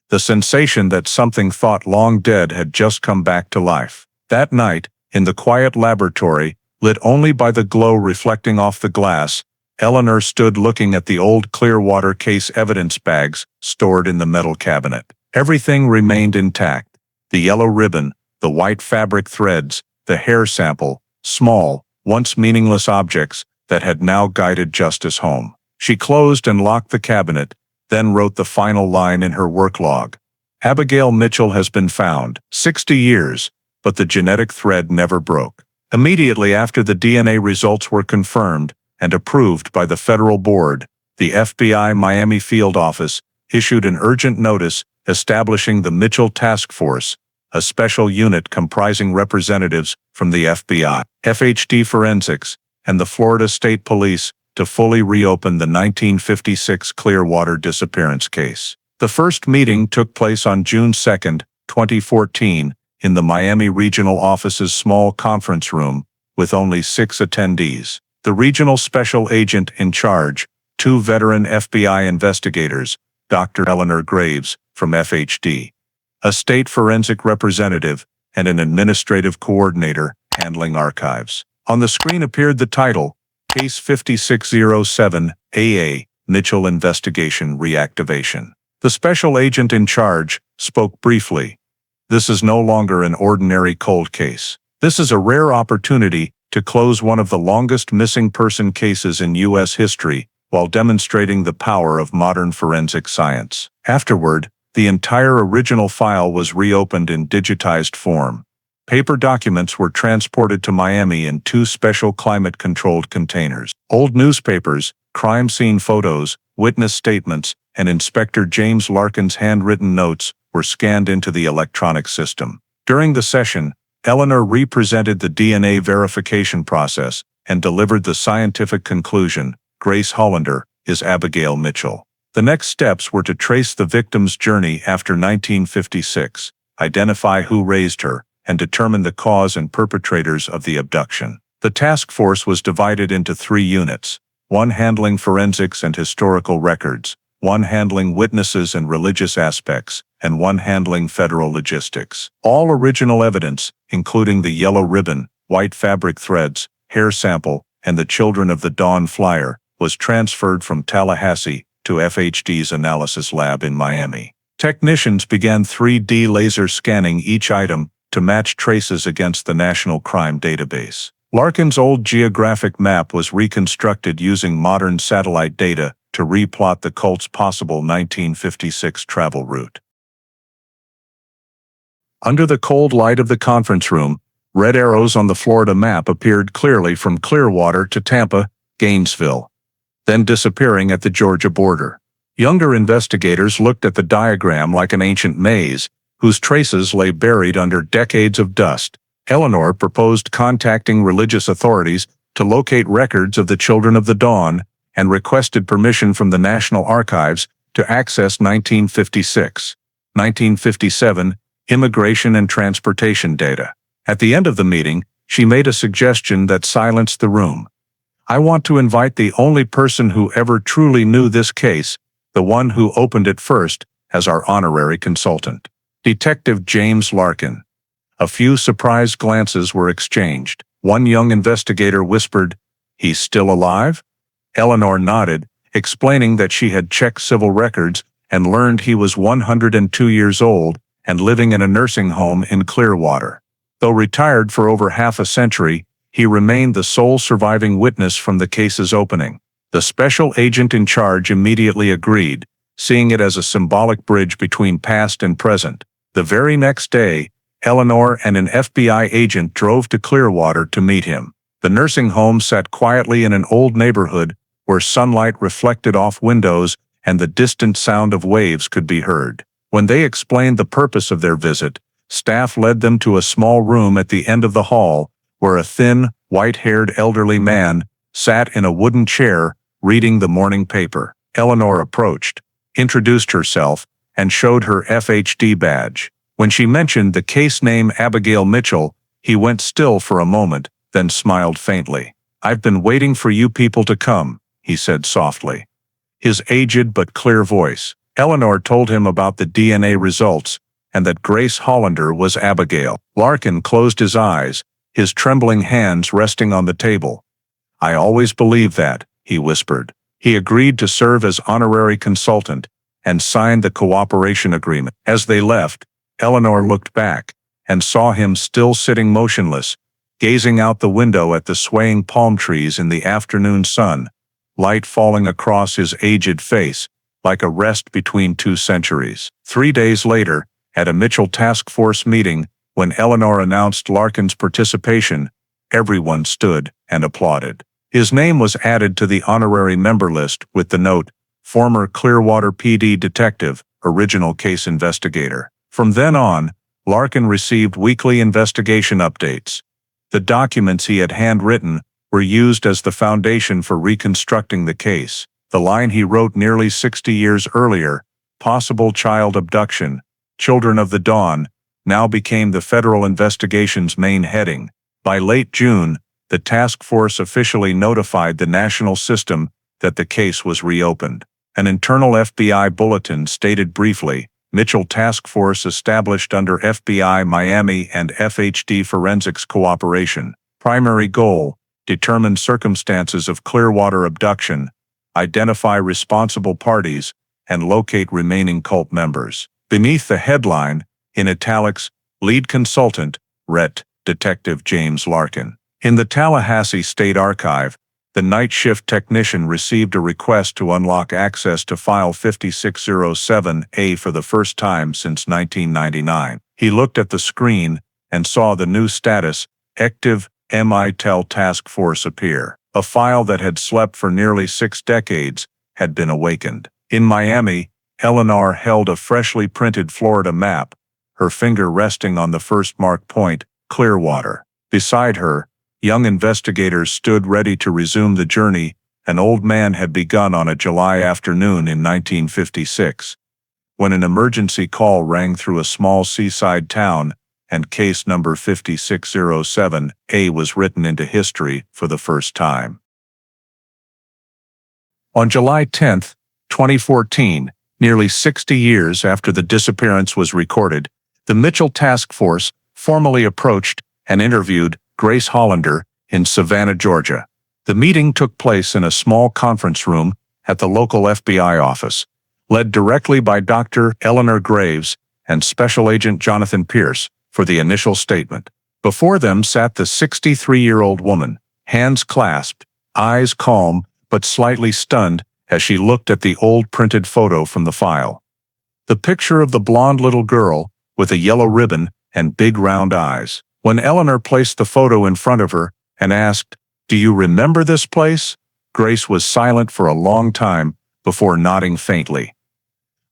The sensation that something thought long dead had just come back to life. That night, in the quiet laboratory, lit only by the glow reflecting off the glass, Eleanor stood looking at the old Clearwater case evidence bags stored in the metal cabinet. Everything remained intact. The yellow ribbon, the white fabric threads, the hair sample, small, once meaningless objects that had now guided justice home. She closed and locked the cabinet, then wrote the final line in her work log. Abigail Mitchell has been found, 60 years, but the genetic thread never broke. Immediately after the DNA results were confirmed and approved by the federal board, the FBI Miami field office issued an urgent notice establishing the Mitchell Task Force, a special unit comprising representatives from the FBI, FHD Forensics, and the Florida State Police to fully reopen the 1956 Clearwater disappearance case. The first meeting took place on June 2, 2014, in the Miami Regional Office's small conference room, with only 6 attendees. The regional special agent in charge, 2 veteran FBI investigators, Dr. Eleanor Graves, from FHD, a state forensic representative, and an administrative coordinator handling archives. On the screen appeared the title, Case 5607, AA, Mitchell Investigation Reactivation. The special agent in charge spoke briefly. This is no longer an ordinary cold case. This is a rare opportunity to close one of the longest missing person cases in U.S. history while demonstrating the power of modern forensic science. Afterward, the entire original file was reopened in digitized form. Paper documents were transported to Miami in 2 special climate-controlled containers. Old newspapers, crime scene photos, witness statements, and Inspector James Larkin's handwritten notes were scanned into the electronic system. During the session, Eleanor represented the DNA verification process and delivered the scientific conclusion: Grace Hollander is Abigail Mitchell. The next steps were to trace the victim's journey after 1956, identify who raised her, and determine the cause and perpetrators of the abduction. The task force was divided into 3 units, one handling forensics and historical records, one handling witnesses and religious aspects, and one handling federal logistics. All original evidence, including the yellow ribbon, white fabric threads, hair sample, and the Children of the Dawn flyer, was transferred from Tallahassee to FHD's analysis lab in Miami. Technicians began 3D laser scanning each item to match traces against the National Crime Database. Larkin's old geographic map was reconstructed using modern satellite data to replot the cult's possible 1956 travel route. Under the cold light of the conference room, red arrows on the Florida map appeared clearly from Clearwater to Tampa, Gainesville, then disappearing at the Georgia border. Younger investigators looked at the diagram like an ancient maze, whose traces lay buried under decades of dust. Eleanor proposed contacting religious authorities to locate records of the Children of the Dawn and requested permission from the National Archives to access 1956, 1957 immigration and transportation data. At the end of the meeting, she made a suggestion that silenced the room. I want to invite the only person who ever truly knew this case, the one who opened it first, as our honorary consultant. Detective James Larkin. A few surprised glances were exchanged. One young investigator whispered, "He's still alive?" Eleanor nodded, explaining that she had checked civil records and learned he was 102 years old and living in a nursing home in Clearwater. Though retired for over half a century, he remained the sole surviving witness from the case's opening. The special agent in charge immediately agreed, seeing it as a symbolic bridge between past and present. The very next day, Eleanor and an FBI agent drove to Clearwater to meet him. The nursing home sat quietly in an old neighborhood where sunlight reflected off windows and the distant sound of waves could be heard. When they explained the purpose of their visit, staff led them to a small room at the end of the hall, where a thin, white-haired elderly man sat in a wooden chair, reading the morning paper. Eleanor approached, introduced herself, and showed her FHD badge. When she mentioned the case name Abigail Mitchell, he went still for a moment, then smiled faintly. "I've been waiting for you people to come," he said softly. His aged but clear voice. Eleanor told him about the DNA results, and that Grace Hollander was Abigail. Larkin closed his eyes, his trembling hands resting on the table. "I always believed that," he whispered. He agreed to serve as honorary consultant and signed the cooperation agreement. As they left, Eleanor looked back, and saw him still sitting motionless, gazing out the window at the swaying palm trees in the afternoon sun, light falling across his aged face, like a rest between 2 centuries. 3 days later, at a Mitchell Task Force meeting, when Eleanor announced Larkin's participation, everyone stood and applauded. His name was added to the honorary member list with the note, "Former Clearwater PD detective, original case investigator." From then on, Larkin received weekly investigation updates. The documents he had handwritten were used as the foundation for reconstructing the case. The line he wrote nearly 60 years earlier, "Possible child abduction, children of the dawn," now became the federal investigation's main heading. By late June, the task force officially notified the national system that the case was reopened. An internal FBI bulletin stated briefly, "Mitchell Task Force established under FBI Miami and FHD Forensics cooperation. Primary goal, determine circumstances of Clearwater abduction, identify responsible parties, and locate remaining cult members." Beneath the headline, in italics, "Lead Consultant, Ret. Detective James Larkin." In the Tallahassee State Archive, the night shift technician received a request to unlock access to file 5607A for the first time since 1999. He looked at the screen and saw the new status, "Active MITEL Task Force" appear. A file that had slept for nearly 6 decades had been awakened. In Miami, Eleanor held a freshly printed Florida map, her finger resting on the first marked point, Clearwater. Beside her, young investigators stood ready to resume the journey an old man had begun on a July afternoon in 1956, when an emergency call rang through a small seaside town, and case number 5607A was written into history for the first time. On July 10, 2014, nearly 60 years after the disappearance was recorded, the Mitchell Task Force formally approached and interviewed Grace Hollander in Savannah, Georgia. The meeting took place in a small conference room at the local FBI office, led directly by Dr. Eleanor Graves and Special Agent Jonathan Pierce for the initial statement. Before them sat the 63-year-old woman, hands clasped, eyes calm but slightly stunned as she looked at the old printed photo from the file. The picture of the blonde little girl with a yellow ribbon and big round eyes. When Eleanor placed the photo in front of her and asked, "Do you remember this place?" Grace was silent for a long time before nodding faintly.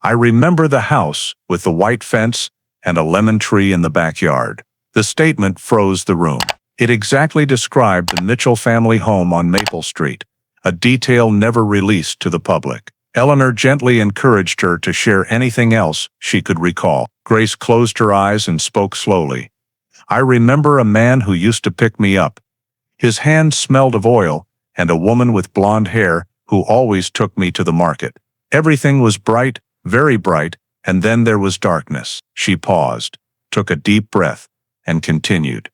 "I remember the house with the white fence and a lemon tree in the backyard." The statement froze the room. It exactly described the Mitchell family home on Maple Street, a detail never released to the public. Eleanor gently encouraged her to share anything else she could recall. Grace closed her eyes and spoke slowly. "I remember a man who used to pick me up. His hands smelled of oil, and a woman with blonde hair who always took me to the market. Everything was bright, very bright, and then there was darkness." She paused, took a deep breath, and continued.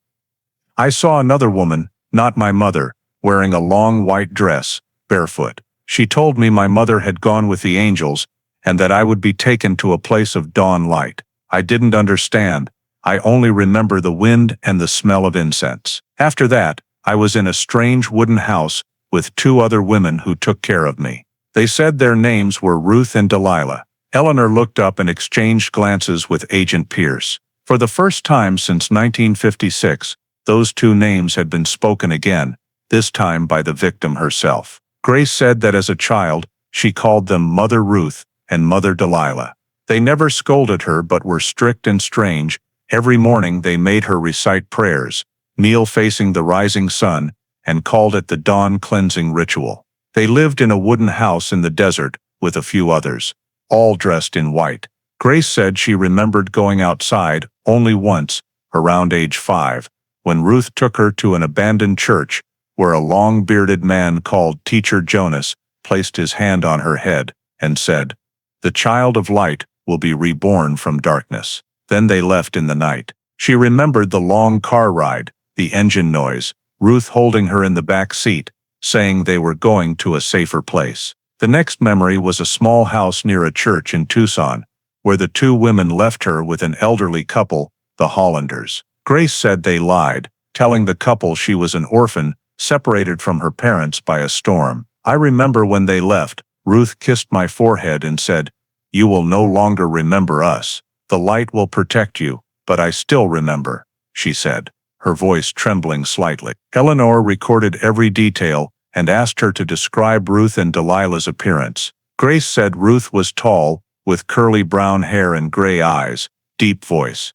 "I saw another woman, not my mother, wearing a long white dress, barefoot. She told me my mother had gone with the angels, and that I would be taken to a place of dawn light. I didn't understand. I only remember the wind and the smell of incense. After that, I was in a strange wooden house with 2 other women who took care of me. They said their names were Ruth and Delilah." Eleanor looked up and exchanged glances with Agent Pierce. For the first time since 1956, those 2 names had been spoken again, this time by the victim herself. Grace said that as a child, she called them Mother Ruth and Mother Delilah. They never scolded her but were strict and strange. Every morning they made her recite prayers, kneel facing the rising sun, and called it the dawn cleansing ritual. They lived in a wooden house in the desert with a few others, all dressed in white. Grace said she remembered going outside only once, around age 5, when Ruth took her to an abandoned church where a long-bearded man called Teacher Jonas placed his hand on her head and said, "The child of light will be reborn from darkness." Then they left in the night. She remembered the long car ride, the engine noise, Ruth holding her in the back seat, saying they were going to a safer place. The next memory was a small house near a church in Tucson, where the 2 women left her with an elderly couple the Hollanders. Grace said they lied, telling the couple she was an orphan, separated from her parents by a storm. I remember when they left, Ruth kissed my forehead and said, "You will no longer remember us. The light will protect you, but I still remember," she said, her voice trembling slightly. Eleanor recorded every detail and asked her to describe Ruth and Delilah's appearance. Grace said Ruth was tall, with curly brown hair and gray eyes, deep voice.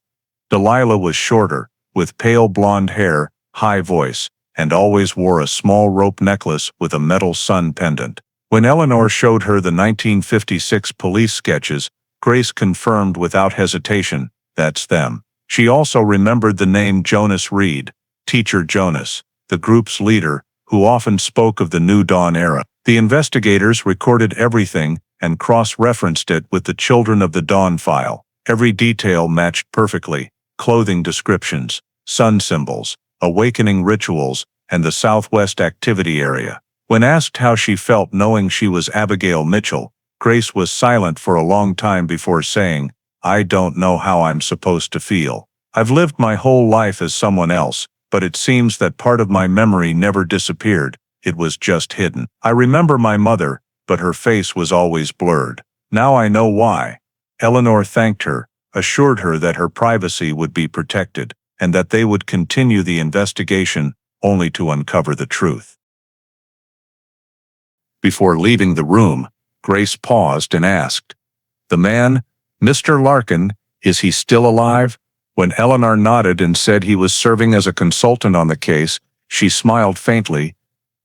Delilah was shorter, with pale blonde hair, high voice, and always wore a small rope necklace with a metal sun pendant. When Eleanor showed her the 1956 police sketches, Grace confirmed without hesitation, "That's them." She also remembered the name Jonas Reed, Teacher Jonas, the group's leader, who often spoke of the New Dawn era. The investigators recorded everything and cross-referenced it with the Children of the Dawn file. Every detail matched perfectly: clothing descriptions, sun symbols, awakening rituals, and the Southwest activity area. When asked how she felt knowing she was Abigail Mitchell, Grace was silent for a long time before saying, "I don't know how I'm supposed to feel. I've lived my whole life as someone else, but it seems that part of my memory never disappeared. It was just hidden. I remember my mother, but her face was always blurred. Now I know why." Eleanor thanked her, assured her that her privacy would be protected, and that they would continue the investigation only to uncover the truth. Before leaving the room, Grace paused and asked, "The man, Mr. Larkin, is he still alive?" When Eleanor nodded and said he was serving as a consultant on the case, she smiled faintly.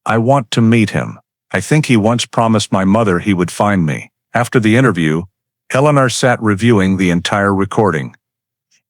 "I want to meet him. I think he once promised my mother he would find me." After the interview, Eleanor sat reviewing the entire recording.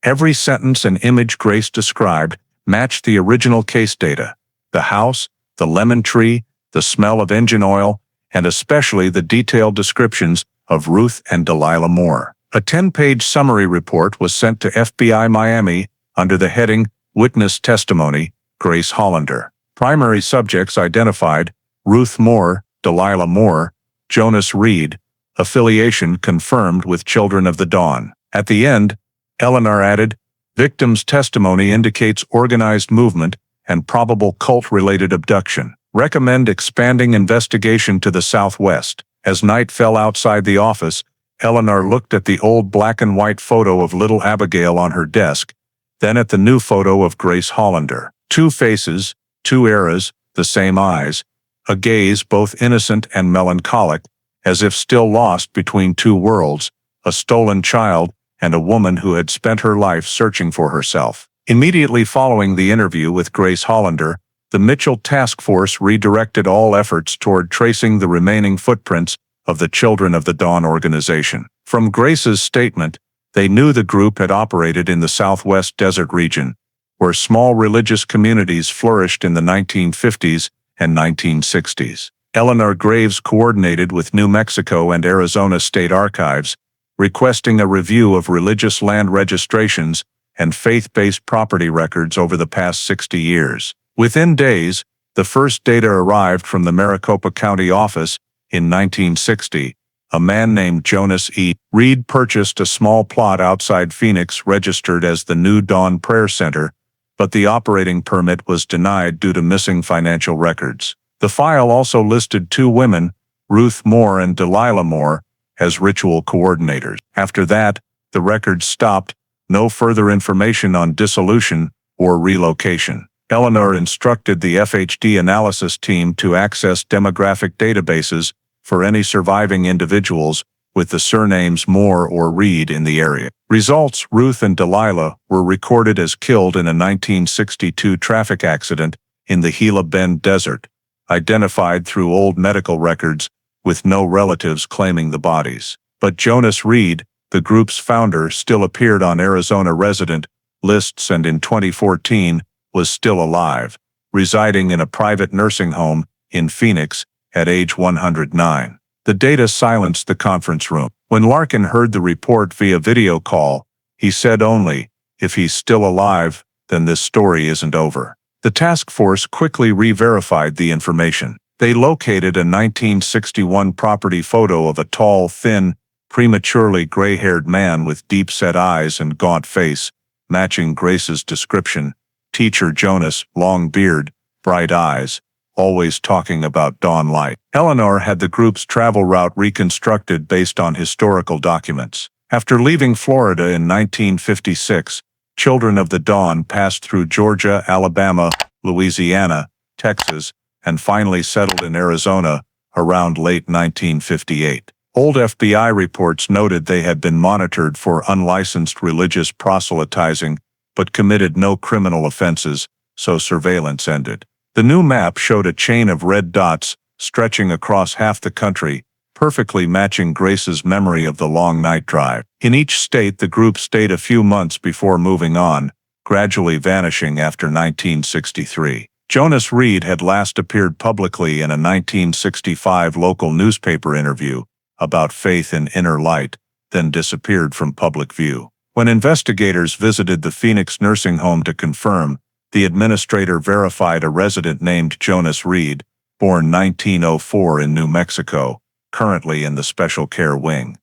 Every sentence and image Grace described matched the original case data: the house, the lemon tree, the smell of engine oil, and especially the detailed descriptions of Ruth and Delilah Moore. A 10-page summary report was sent to FBI Miami under the heading Witness Testimony, Grace Hollander. Primary subjects identified: Ruth Moore, Delilah Moore, Jonas Reed, affiliation confirmed with Children of the Dawn. At the end, Eleanor added, "Victim's testimony indicates organized movement and probable cult-related abduction. Recommend expanding investigation to the southwest." As night fell outside the office, Eleanor looked at the old black and white photo of little Abigail on her desk, then at the new photo of Grace Hollander. Two faces, two eras, the same eyes, a gaze both innocent and melancholic, as if still lost between two worlds, a stolen child and a woman who had spent her life searching for herself. Immediately following the interview with Grace Hollander, the Mitchell Task Force redirected all efforts toward tracing the remaining footprints of the Children of the Dawn organization. From Grace's statement, they knew the group had operated in the Southwest Desert region, where small religious communities flourished in the 1950s and 1960s. Eleanor Graves coordinated with New Mexico and Arizona state archives, requesting a review of religious land registrations and faith-based property records over the past 60 years. Within days, the first data arrived from the Maricopa County office. In 1960, a man named Jonas E. Reed purchased a small plot outside Phoenix registered as the New Dawn Prayer Center, but the operating permit was denied due to missing financial records. The file also listed two women, Ruth Moore and Delilah Moore, as ritual coordinators. After that, the records stopped, no further information on dissolution or relocation. Eleanor instructed the FHD analysis team to access demographic databases for any surviving individuals with the surnames Moore or Reed in the area. Results: Ruth and Delilah were recorded as killed in a 1962 traffic accident in the Gila Bend Desert, identified through old medical records, with no relatives claiming the bodies. But Jonas Reed, the group's founder, still appeared on Arizona resident lists and in 2014 was still alive, residing in a private nursing home in Phoenix at age 109. The data silenced the conference room. When Larkin heard the report via video call, he said only, "If he's still alive, then this story isn't over." The task force quickly re-verified the information. They located a 1961 property photo of a tall, thin, prematurely gray-haired man with deep-set eyes and gaunt face, matching Grace's description. Teacher Jonas, long beard, bright eyes, always talking about dawn light. Eleanor had the group's travel route reconstructed based on historical documents. After leaving Florida in 1956, Children of the Dawn passed through Georgia, Alabama, Louisiana, Texas, and finally settled in Arizona around late 1958. Old FBI reports noted they had been monitored for unlicensed religious proselytizing, but committed no criminal offenses, so surveillance ended. The new map showed a chain of red dots stretching across half the country, perfectly matching Grace's memory of the long night drive. In each state, the group stayed a few months before moving on, gradually vanishing after 1963. Jonas Reed had last appeared publicly in a 1965 local newspaper interview about faith in inner light, then disappeared from public view. When investigators visited the Phoenix nursing home to confirm, the administrator verified a resident named Jonas Reed, born 1904 in New Mexico, currently in the special care wing.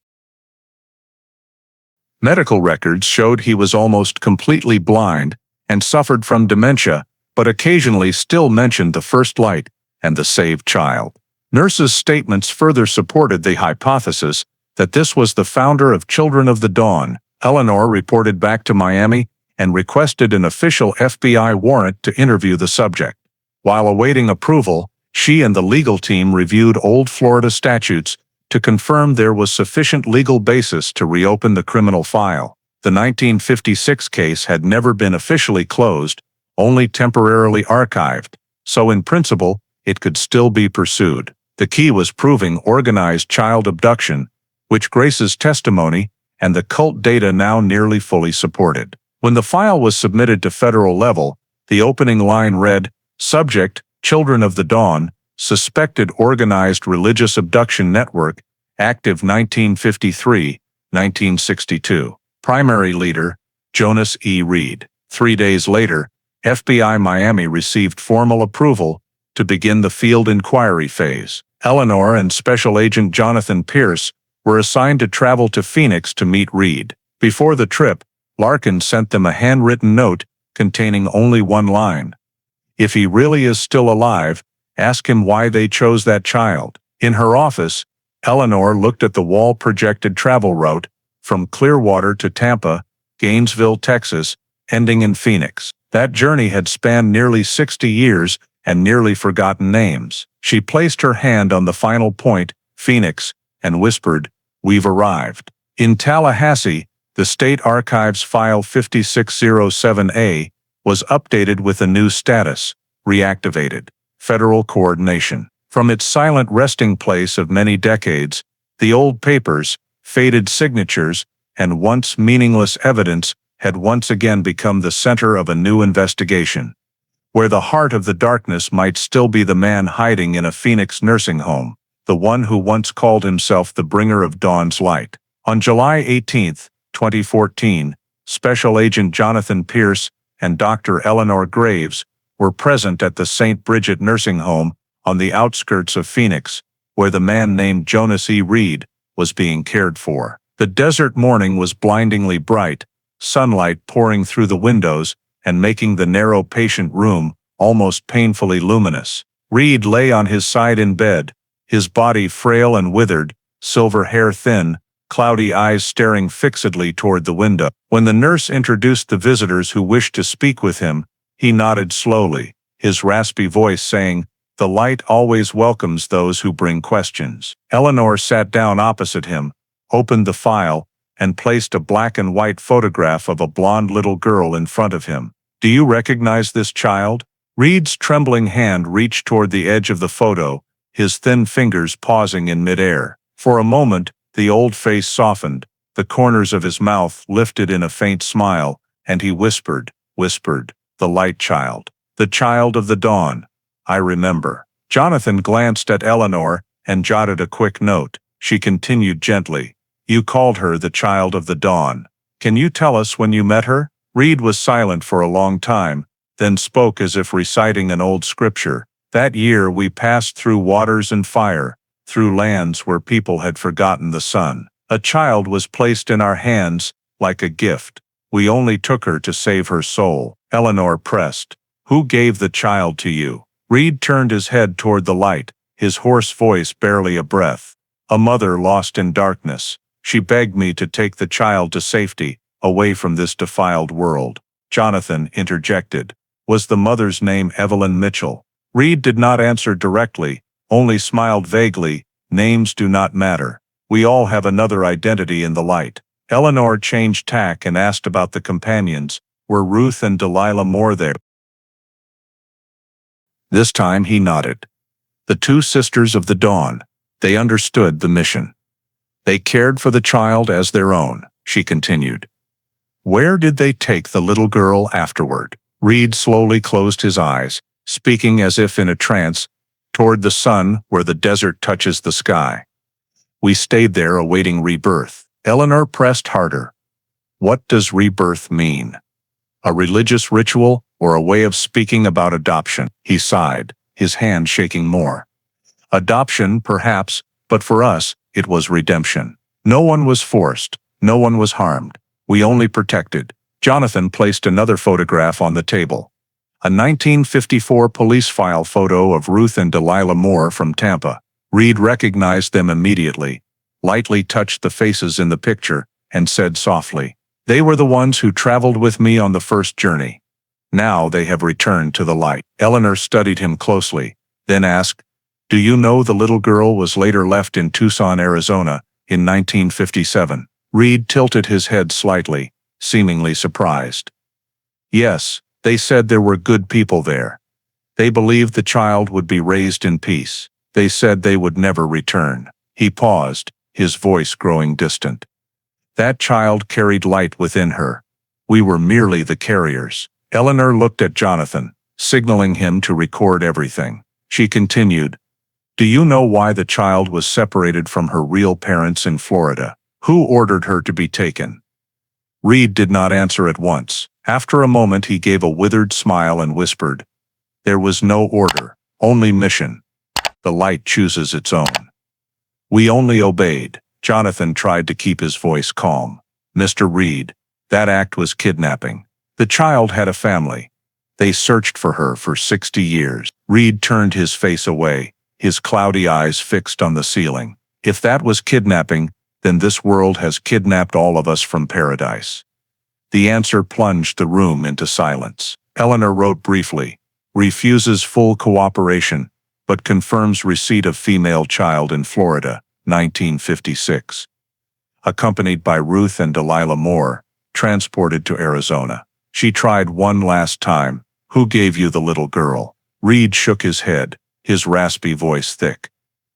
Medical records showed he was almost completely blind and suffered from dementia, but occasionally still mentioned the first light and the saved child. Nurses' statements further supported the hypothesis that this was the founder of Children of the Dawn. Eleanor reported back to Miami and requested an official FBI warrant to interview the subject. While awaiting approval, she and the legal team reviewed old Florida statutes to confirm there was sufficient legal basis to reopen the criminal file. The 1956 case had never been officially closed, only temporarily archived, so in principle, it could still be pursued. The key was proving organized child abduction, which Grace's testimony and the cult data now nearly fully supported. When the file was submitted to federal level, the opening line read, "Subject, Children of the Dawn, suspected organized religious abduction network, active 1953-1962. Primary leader, Jonas E. Reed." 3 days later, FBI Miami received formal approval to begin the field inquiry phase. Eleanor and Special Agent Jonathan Pierce were assigned to travel to Phoenix to meet Reed. Before the trip, Larkin sent them a handwritten note containing only one line. "If he really is still alive, ask him why they chose that child." In her office, Eleanor looked at the wall-projected travel route from Clearwater to Tampa, Gainesville, Texas, ending in Phoenix. That journey had spanned nearly 60 years and nearly forgotten names. She placed her hand on the final point, Phoenix, and whispered, "We've arrived." In Tallahassee, the State Archives File 5607A was updated with a new status, reactivated, federal coordination. From its silent resting place of many decades, the old papers, faded signatures, and once meaningless evidence had once again become the center of a new investigation, where the heart of the darkness might still be the man hiding in a Phoenix nursing home, the one who once called himself the bringer of dawn's light. On July 18, 2014, Special Agent Jonathan Pierce and Dr. Eleanor Graves were present at the St. Bridget nursing home on the outskirts of Phoenix, where the man named Jonas E. Reed was being cared for. The desert morning was blindingly bright, sunlight pouring through the windows and making the narrow patient room almost painfully luminous. Reed lay on his side in bed, his body frail and withered, silver hair thin, cloudy eyes staring fixedly toward the window. When the nurse introduced the visitors who wished to speak with him, he nodded slowly, his raspy voice saying, "The light always welcomes those who bring questions." Eleanor sat down opposite him, opened the file, and placed a black and white photograph of a blonde little girl in front of him. "Do you recognize this child?" Reed's trembling hand reached toward the edge of the photo, his thin fingers pausing in midair. For a moment, the old face softened, the corners of his mouth lifted in a faint smile, and he whispered, "The light child. The child of the dawn. I remember." Jonathan glanced at Eleanor and jotted a quick note. She continued gently, "You called her the child of the dawn. Can you tell us when you met her?" Reed was silent for a long time, then spoke as if reciting an old scripture. "That year we passed through waters and fire, through lands where people had forgotten the sun. A child was placed in our hands, like a gift. We only took her to save her soul. Eleanor pressed. Who gave the child to you? Reed turned his head toward the light, his hoarse voice barely a breath. A mother lost in darkness. She begged me to take the child to safety, away from this defiled world. Jonathan interjected. Was the mother's name Evelyn Mitchell? Reed did not answer directly, only smiled vaguely. Names do not matter. We all have another identity in the light. Eleanor changed tack and asked about the companions. Were Ruth and Delilah Moore there? This time he nodded. The two sisters of the dawn. They understood the mission. They cared for the child as their own, she continued. Where did they take the little girl afterward? Reed slowly closed his eyes, speaking as if in a trance, toward the sun where the desert touches the sky. We stayed there awaiting rebirth. Eleanor pressed harder. What does rebirth mean? A religious ritual or a way of speaking about adoption? He sighed, his hand shaking more. Adoption, perhaps, but for us, it was redemption. No one was forced, no one was harmed. We only protected. Jonathan placed another photograph on the table. A 1954 police file photo of Ruth and Delilah Moore from Tampa. Reed recognized them immediately, lightly touched the faces in the picture, and said softly, "They were the ones who traveled with me on the first journey. Now they have returned to the light." Eleanor studied him closely, then asked, "Do you know the little girl was later left in Tucson, Arizona, in 1957? Reed tilted his head slightly, seemingly surprised. "Yes, they said there were good people there. They believed the child would be raised in peace. They said they would never return." He paused, his voice growing distant. "That child carried light within her. We were merely the carriers." Eleanor looked at Jonathan, signaling him to record everything. She continued, "Do you know why the child was separated from her real parents in Florida? Who ordered her to be taken?" Reed did not answer at once. After a moment he gave a withered smile and whispered, "There was no order, only mission. The light chooses its own. We only obeyed." Jonathan tried to keep his voice calm. "Mr. Reed, that act was kidnapping. The child had a family. They searched for her for 60 years. Reed turned his face away, his cloudy eyes fixed on the ceiling. "If that was kidnapping, then this world has kidnapped all of us from paradise." The answer plunged the room into silence. Eleanor wrote briefly, "Refuses full cooperation, but confirms receipt of female child in Florida, 1956. Accompanied by Ruth and Delilah Moore, transported to Arizona." She tried one last time. "Who gave you the little girl?" Reed shook his head, his raspy voice thick.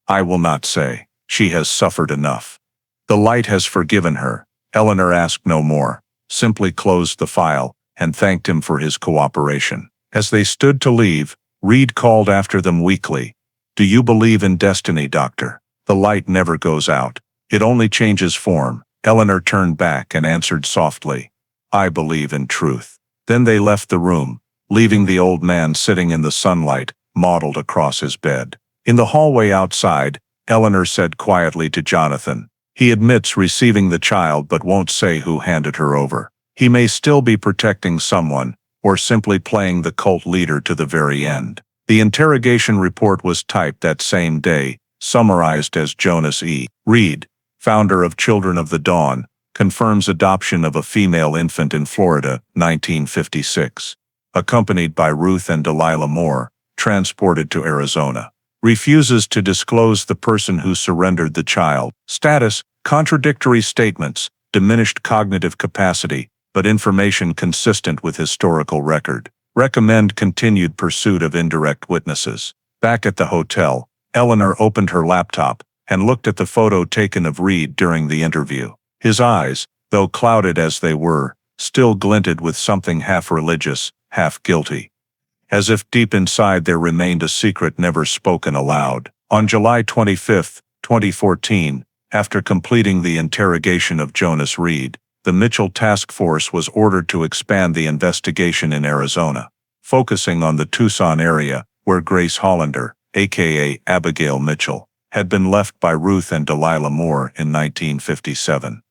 "I will not say. She has suffered enough. The light has forgiven her." Eleanor asked no more, simply closed the file, and thanked him for his cooperation. As they stood to leave, Reed called after them weakly, "Do you believe in destiny, Doctor? The light never goes out. It only changes form." Eleanor turned back and answered softly, "I believe in truth." Then they left the room, leaving the old man sitting in the sunlight, mottled across his bed. In the hallway outside, Eleanor said quietly to Jonathan, "He admits receiving the child but won't say who handed her over. He may still be protecting someone, or simply playing the cult leader to the very end." The interrogation report was typed that same day, summarized as Jonas E. Reed, founder of Children of the Dawn, confirms adoption of a female infant in Florida, 1956. Accompanied by Ruth and Delilah Moore, transported to Arizona. Refuses to disclose the person who surrendered the child. Status, contradictory statements, diminished cognitive capacity, but information consistent with historical record. Recommend continued pursuit of indirect witnesses. Back at the hotel, Eleanor opened her laptop and looked at the photo taken of Reed during the interview. His eyes, though clouded as they were, still glinted with something half religious, half guilty. As if deep inside there remained a secret never spoken aloud. On July 25, 2014, after completing the interrogation of Jonas Reed, the Mitchell Task Force was ordered to expand the investigation in Arizona, focusing on the Tucson area, where Grace Hollander, aka Abigail Mitchell, had been left by Ruth and Delilah Moore in 1957.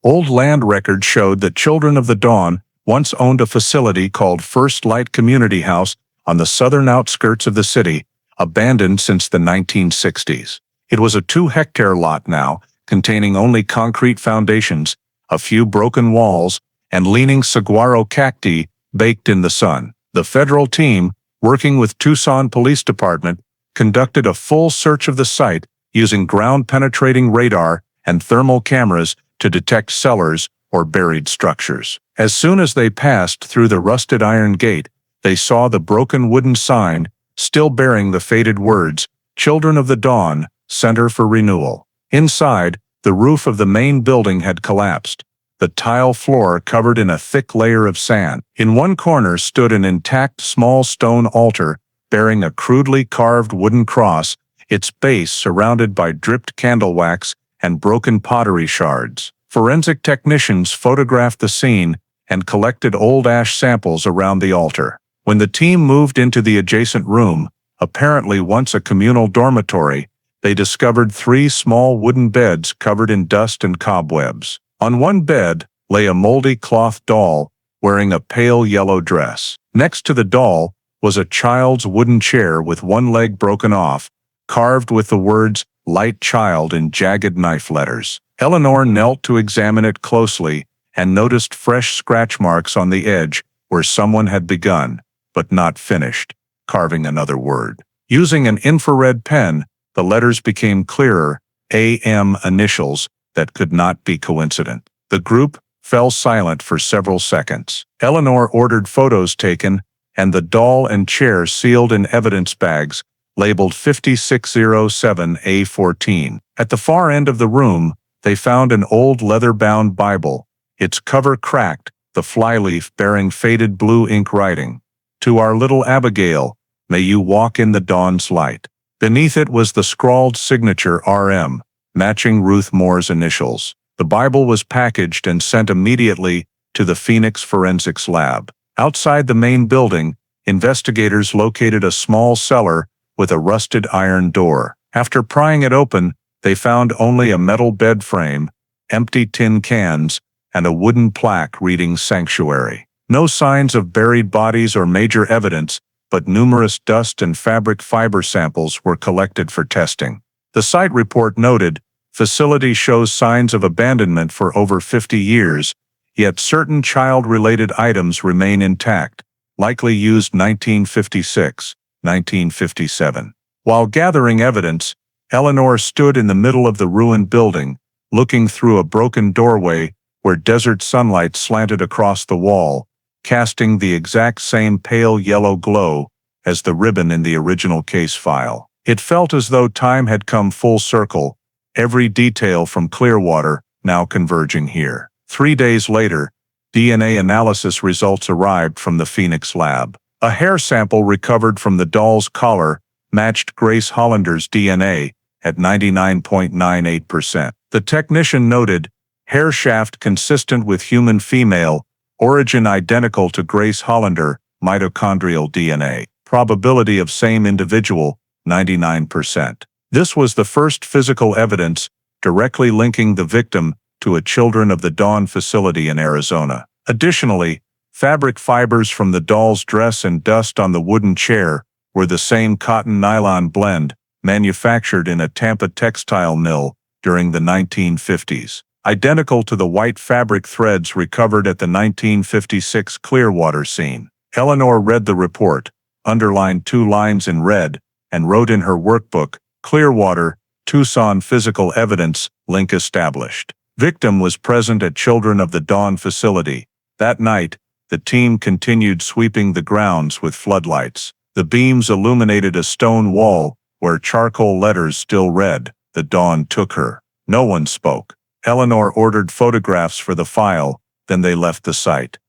Old land records showed that Children of the Dawn once owned a facility called First Light Community House on the southern outskirts of the city, abandoned since the 1960s. It was a 2-hectare lot now, containing only concrete foundations, a few broken walls, and leaning saguaro cacti baked in the sun. The federal team, working with Tucson Police Department, conducted a full search of the site using ground-penetrating radar and thermal cameras to detect cellars or buried structures. As soon as they passed through the rusted iron gate, they saw the broken wooden sign, still bearing the faded words, "Children of the Dawn, Center for Renewal." Inside, the roof of the main building had collapsed, the tile floor covered in a thick layer of sand. In one corner stood an intact small stone altar bearing a crudely carved wooden cross, its base surrounded by dripped candle wax and broken pottery shards. Forensic technicians photographed the scene and collected old ash samples around the altar. When the team moved into the adjacent room, apparently once a communal dormitory, they discovered 3 small wooden beds covered in dust and cobwebs. On one bed lay a moldy cloth doll wearing a pale yellow dress. Next to the doll was a child's wooden chair with one leg broken off, carved with the words "Light Child" in jagged knife letters. Eleanor knelt to examine it closely and noticed fresh scratch marks on the edge where someone had begun, but not finished, carving another word. Using an infrared pen, the letters became clearer, AM initials that could not be coincident. The group fell silent for several seconds. Eleanor ordered photos taken, and the doll and chair sealed in evidence bags, labeled 5607A14. At the far end of the room, they found an old leather-bound Bible, its cover cracked, the flyleaf bearing faded blue ink writing, "To our little Abigail, may you walk in the dawn's light." Beneath it was the scrawled signature RM, matching Ruth Moore's initials. The Bible was packaged and sent immediately to the Phoenix Forensics Lab. Outside the main building, investigators located a small cellar with a rusted iron door. After prying it open, they found only a metal bed frame, empty tin cans, and a wooden plaque reading "Sanctuary." No signs of buried bodies or major evidence, but numerous dust and fabric fiber samples were collected for testing. The site report noted, "Facility shows signs of abandonment for over 50 years, yet certain child-related items remain intact, likely used 1956, 1957. While gathering evidence, Eleanor stood in the middle of the ruined building, looking through a broken doorway where desert sunlight slanted across the wall, casting the exact same pale yellow glow as the ribbon in the original case file. It felt as though time had come full circle, every detail from Clearwater now converging here. 3 days later, DNA analysis results arrived from the Phoenix lab. A hair sample recovered from the doll's collar matched Grace Hollander's DNA at 99.98%. The technician noted, "Hair shaft consistent with human female, origin identical to Grace Hollander, mitochondrial DNA. Probability of same individual, 99%. This was the first physical evidence directly linking the victim to a Children of the Dawn facility in Arizona. Additionally, fabric fibers from the doll's dress and dust on the wooden chair were the same cotton-nylon blend manufactured in a Tampa textile mill during the 1950s, identical to the white fabric threads recovered at the 1956 Clearwater scene. Eleanor read the report, underlined 2 lines in red, and wrote in her workbook, "Clearwater, Tucson physical evidence, link established." Victim was present at Children of the Dawn facility. That night, the team continued sweeping the grounds with floodlights. The beams illuminated a stone wall where charcoal letters still read, "The Dawn took her." No one spoke. Eleanor ordered photographs for the file, then they left the site.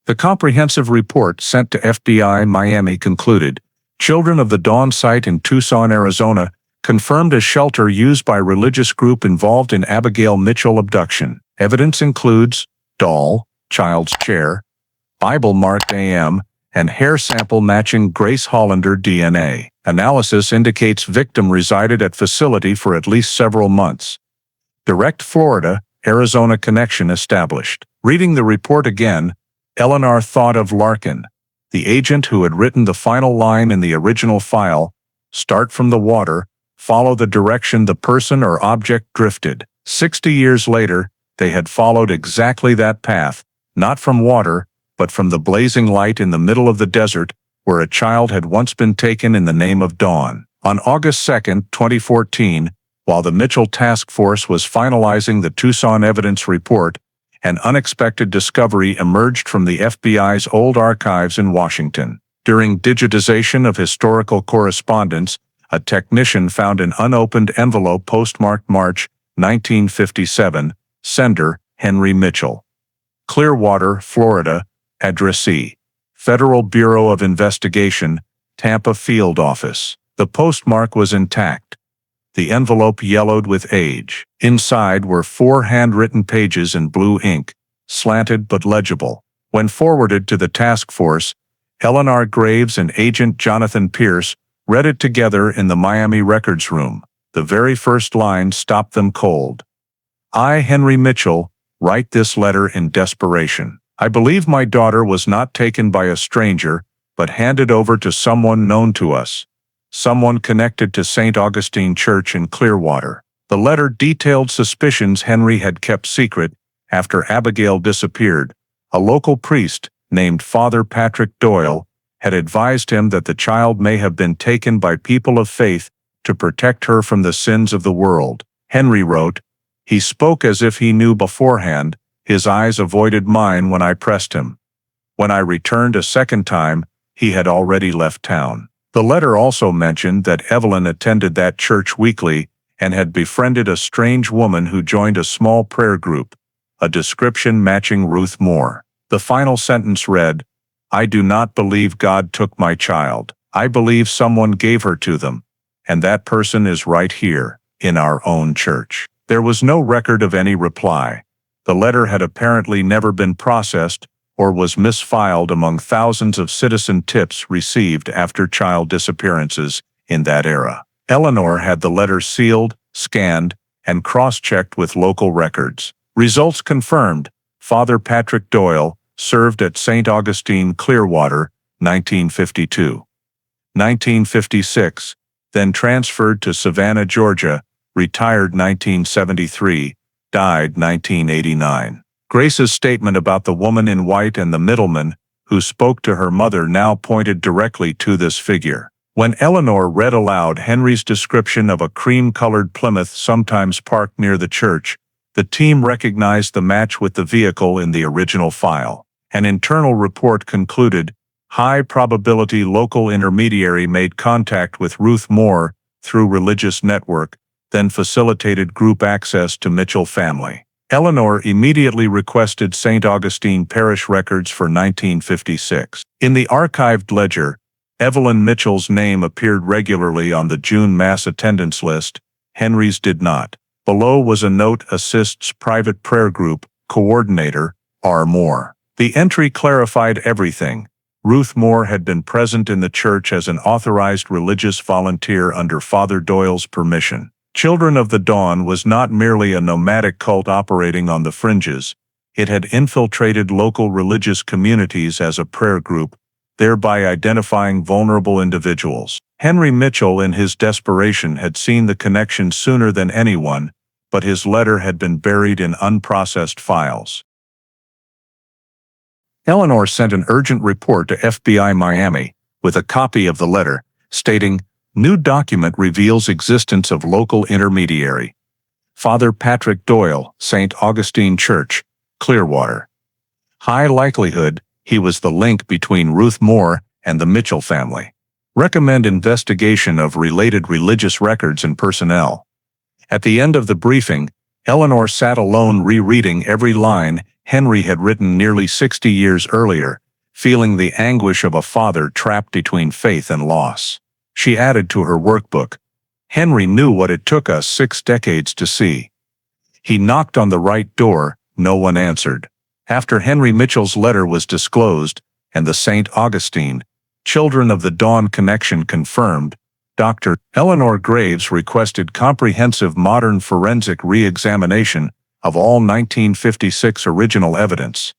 The comprehensive report sent to FBI Miami concluded, Children of the Dawn site in Tucson, Arizona, confirmed a shelter used by religious group involved in Abigail Mitchell abduction. Evidence includes doll, child's chair, Bible marked AM, and hair sample matching Grace Hollander DNA. Analysis indicates victim resided at facility for at least several months. Direct Florida, Arizona connection established. Reading the report again, Eleanor thought of Larkin, the agent who had written the final line in the original file, "Start from the water, follow the direction the person or object drifted." 60 years later, they had followed exactly that path, not from water, but from the blazing light in the middle of the desert, where a child had once been taken in the name of Dawn. On August 2, 2014, while the Mitchell Task Force was finalizing the Tucson evidence report, an unexpected discovery emerged from the FBI's old archives in Washington. During digitization of historical correspondence, a technician found an unopened envelope postmarked March 1957, sender, Henry Mitchell. Clearwater, Florida, addressee, Federal Bureau of Investigation, Tampa Field Office. The postmark was intact. The envelope yellowed with age. Inside were 4 handwritten pages in blue ink, slanted but legible. When forwarded to the task force, Eleanor Graves and Agent Jonathan Pierce read it together in the Miami records room. The very first line stopped them cold. "I, Henry Mitchell, write this letter in desperation. I believe my daughter was not taken by a stranger, but handed over to someone known to us. Someone connected to St. Augustine Church in Clearwater." The letter detailed suspicions Henry had kept secret after Abigail disappeared. A local priest, named Father Patrick Doyle, had advised him that the child may have been taken by people of faith to protect her from the sins of the world. Henry wrote, "He spoke as if he knew beforehand. His eyes avoided mine when I pressed him. When I returned a second time, he had already left town." The letter also mentioned that Evelyn attended that church weekly and had befriended a strange woman who joined a small prayer group, a description matching Ruth Moore. The final sentence read, "I do not believe God took my child. I believe someone gave her to them, and that person is right here, in our own church." There was no record of any reply. The letter had apparently never been processed or was misfiled among thousands of citizen tips received after child disappearances in that era. Eleanor had the letter sealed, scanned, and cross-checked with local records. Results confirmed. Father Patrick Doyle served at St. Augustine, Clearwater, 1952. 1956, then transferred to Savannah, Georgia, retired 1973, died 1989. Grace's statement about the woman in white and the middleman who spoke to her mother now pointed directly to this figure. When Eleanor read aloud Henry's description of a cream-colored Plymouth sometimes parked near the church, the team recognized the match with the vehicle in the original file. An internal report concluded, high probability local intermediary made contact with Ruth Moore through religious network, then facilitated group access to Mitchell family. Eleanor immediately requested St. Augustine Parish records for 1956. In the archived ledger, Evelyn Mitchell's name appeared regularly on the June mass attendance list. Henry's did not. Below was a note: assists private prayer group, coordinator, R. Moore. The entry clarified everything. Ruth Moore had been present in the church as an authorized religious volunteer under Father Doyle's permission. Children of the Dawn was not merely a nomadic cult operating on the fringes. It had infiltrated local religious communities as a prayer group, thereby identifying vulnerable individuals. Henry Mitchell, in his desperation, had seen the connection sooner than anyone, but his letter had been buried in unprocessed files. Eleanor sent an urgent report to FBI Miami with a copy of the letter, stating, "New document reveals existence of local intermediary. Father Patrick Doyle, St. Augustine Church, Clearwater. High likelihood he was the link between Ruth Moore and the Mitchell family. Recommend investigation of related religious records and personnel." At the end of the briefing, Eleanor sat alone rereading every line Henry had written nearly 60 years earlier, feeling the anguish of a father trapped between faith and loss. She added to her workbook, "Henry knew what it took us 6 decades to see. He knocked on the right door, no one answered." After Henry Mitchell's letter was disclosed, and the St. Augustine, Children of the Dawn connection confirmed, Dr. Eleanor Graves requested comprehensive modern forensic re-examination of all 1956 original evidence.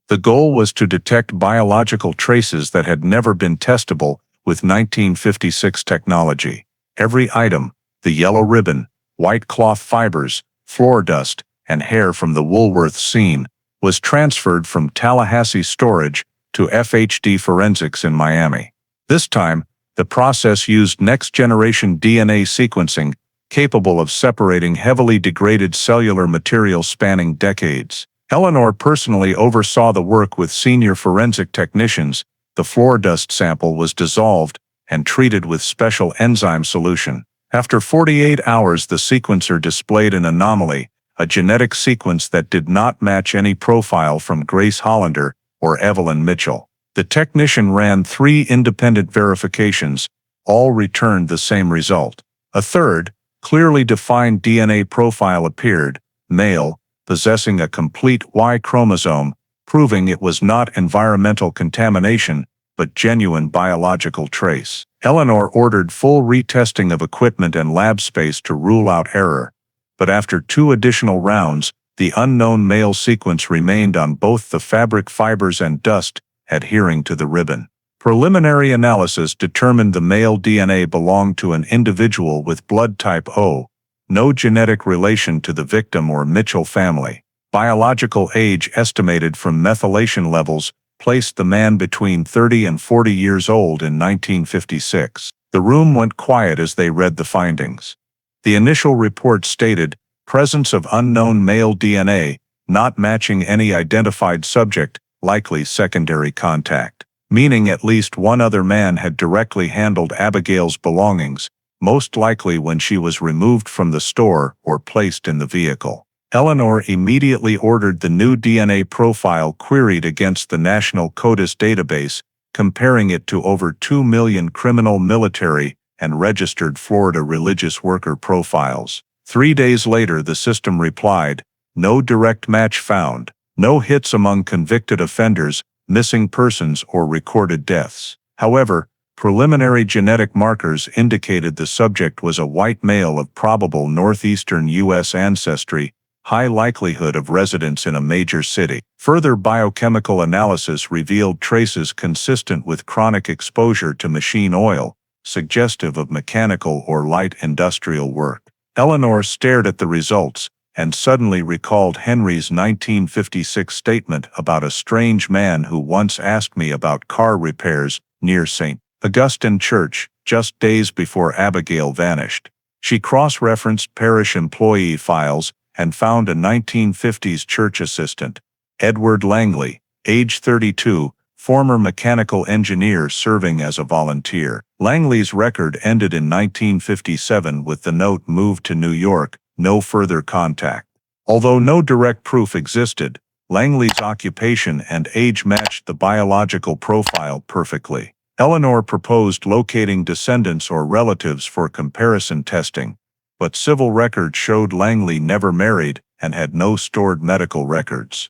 The goal was to detect biological traces that had never been testable with 1956 technology. Every item, the yellow ribbon, white cloth fibers, floor dust, and hair from the Woolworth scene, was transferred from Tallahassee storage to FHD Forensics in Miami. This time, the process used next-generation DNA sequencing capable of separating heavily degraded cellular material spanning decades. Eleanor personally oversaw the work with senior forensic technicians. The floor dust sample was dissolved and treated with special enzyme solution. After 48 hours, the sequencer displayed an anomaly, a genetic sequence that did not match any profile from Grace Hollander or Evelyn Mitchell. The technician ran 3 independent verifications, all returned the same result. A third, clearly defined DNA profile appeared, male, possessing a complete Y chromosome, proving it was not environmental contamination, but genuine biological trace. Eleanor ordered full retesting of equipment and lab space to rule out error, but after 2 additional rounds, the unknown male sequence remained on both the fabric fibers and dust, adhering to the ribbon. Preliminary analysis determined the male DNA belonged to an individual with blood type O, no genetic relation to the victim or Mitchell family. Biological age estimated from methylation levels placed the man between 30 and 40 years old in 1956. The room went quiet as they read the findings. The initial report stated, presence of unknown male DNA, not matching any identified subject, likely secondary contact, meaning at least one other man had directly handled Abigail's belongings, most likely when she was removed from the store or placed in the vehicle. Eleanor immediately ordered the new DNA profile queried against the National CODIS database, comparing it to over 2 million criminal, military, and registered Florida religious worker profiles. 3 days later, the system replied, no direct match found, no hits among convicted offenders, missing persons, or recorded deaths. However, preliminary genetic markers indicated the subject was a white male of probable northeastern U.S. ancestry, high likelihood of residence in a major city. Further biochemical analysis revealed traces consistent with chronic exposure to machine oil, suggestive of mechanical or light industrial work. Eleanor stared at the results and suddenly recalled Henry's 1956 statement about a strange man who once asked me about car repairs near St. Augustine Church, just days before Abigail vanished. She cross-referenced parish employee files and found a 1950s church assistant, Edward Langley, age 32, former mechanical engineer serving as a volunteer. Langley's record ended in 1957 with the note moved to New York, no further contact. Although no direct proof existed, Langley's occupation and age matched the biological profile perfectly. Eleanor proposed locating descendants or relatives for comparison testing, but civil records showed Langley never married and had no stored medical records.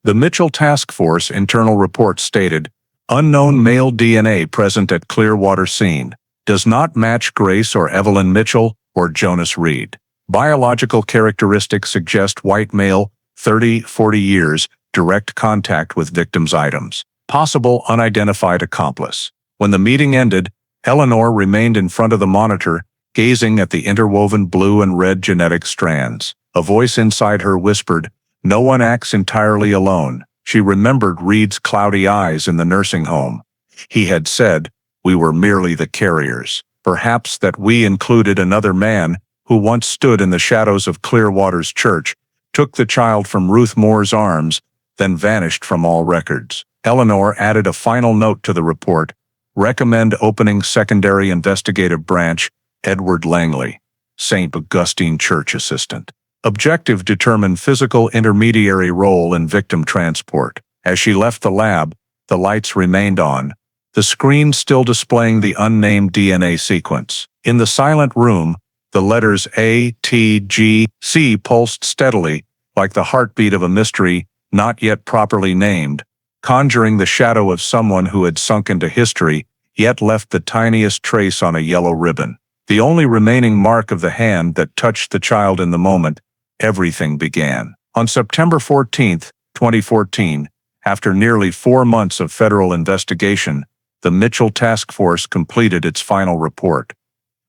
The Mitchell Task Force internal report stated, unknown male DNA present at Clearwater scene, does not match Grace or Evelyn Mitchell or Jonas Reed. Biological characteristics suggest white male, 30-40 years, direct contact with victim's items. Possible unidentified accomplice. When the meeting ended, Eleanor remained in front of the monitor, gazing at the interwoven blue and red genetic strands. A voice inside her whispered, no one acts entirely alone. She remembered Reed's cloudy eyes in the nursing home. He had said, we were merely the carriers. Perhaps that we included another man who once stood in the shadows of Clearwater's church, took the child from Ruth Moore's arms, then vanished from all records. Eleanor added a final note to the report, recommend opening secondary investigative branch, Edward Langley, St. Augustine Church assistant. Objective determine physical intermediary role in victim transport. As she left the lab, the lights remained on, the screen still displaying the unnamed DNA sequence. In the silent room, the letters A, T, G, C pulsed steadily, like the heartbeat of a mystery not yet properly named, conjuring the shadow of someone who had sunk into history, yet left the tiniest trace on a yellow ribbon. The only remaining mark of the hand that touched the child in the moment everything began. On September 14, 2014, after nearly 4 months of federal investigation, the Mitchell Task Force completed its final report,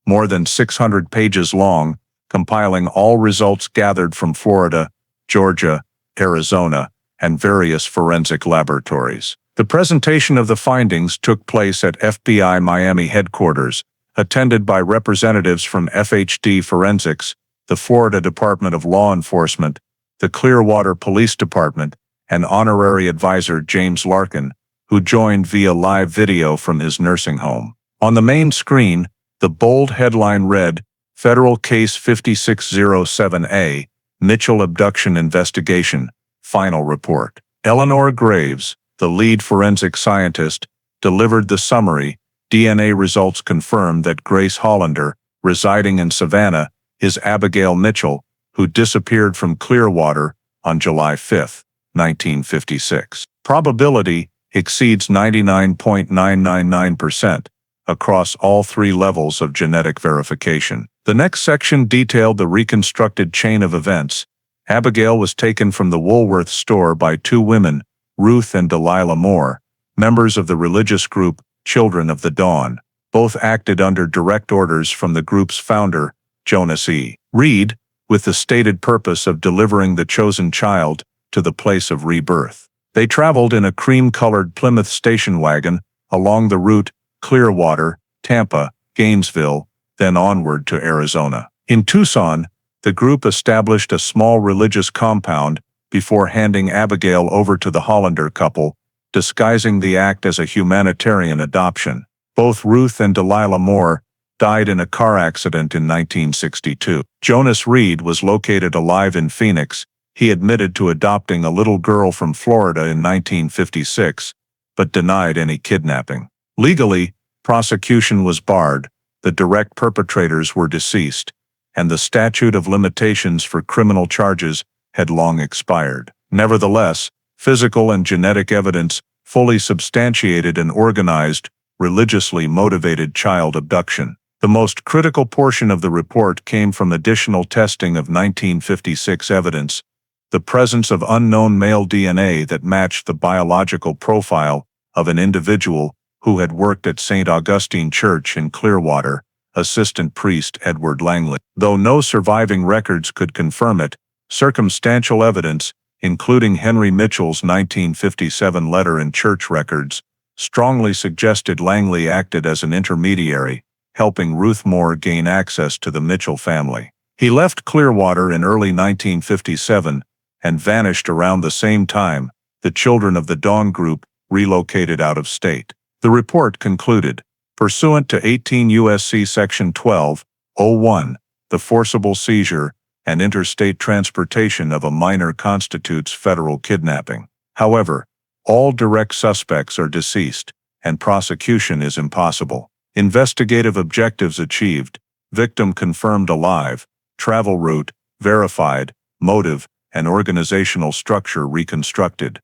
more than 600 pages long, compiling all results gathered from Florida, Georgia, Arizona, and various forensic laboratories. The presentation of the findings took place at FBI Miami headquarters, attended by representatives from FHD Forensics, the Florida Department of Law Enforcement, the Clearwater Police Department, and honorary advisor James Larkin, who joined via live video from his nursing home. On the main screen, the bold headline read, Federal Case 5607A, Mitchell Abduction Investigation, Final Report. Eleanor Graves, the lead forensic scientist, delivered the summary. DNA results confirm that Grace Hollander, residing in Savannah, is Abigail Mitchell, who disappeared from Clearwater on July 5, 1956. Probability exceeds 99.999% across all 3 levels of genetic verification. The next section detailed the reconstructed chain of events. Abigail was taken from the Woolworth store by 2 women, Ruth and Delilah Moore, members of the religious group Children of the Dawn. Both acted under direct orders from the group's founder, Jonas E. Reed, with the stated purpose of delivering the chosen child to the place of rebirth. They traveled in a cream-colored Plymouth station wagon along the route Clearwater, Tampa, Gainesville, then onward to Arizona. In Tucson, the group established a small religious compound before handing Abigail over to the Hollander couple, disguising the act as a humanitarian adoption. Both Ruth and Delilah Moore died in a car accident in 1962. Jonas Reed was located alive in Phoenix. He admitted to adopting a little girl from Florida in 1956, but denied any kidnapping. Legally, prosecution was barred, the direct perpetrators were deceased, and the statute of limitations for criminal charges had long expired. Nevertheless, physical and genetic evidence fully substantiated an organized, religiously motivated child abduction. The most critical portion of the report came from additional testing of 1956 evidence, the presence of unknown male DNA that matched the biological profile of an individual who had worked at St. Augustine Church in Clearwater, assistant priest Edward Langley. Though no surviving records could confirm it, circumstantial evidence, including Henry Mitchell's 1957 letter and church records, strongly suggested Langley acted as an intermediary, helping Ruth Moore gain access to the Mitchell family. He left Clearwater in early 1957 and vanished around the same time the Children of the Dawn group relocated out of state. The report concluded, pursuant to 18 U.S.C. Section 1201, the forcible seizure and interstate transportation of a minor constitutes federal kidnapping. However, all direct suspects are deceased, and prosecution is impossible. Investigative objectives achieved, victim confirmed alive, travel route verified, motive and organizational structure reconstructed.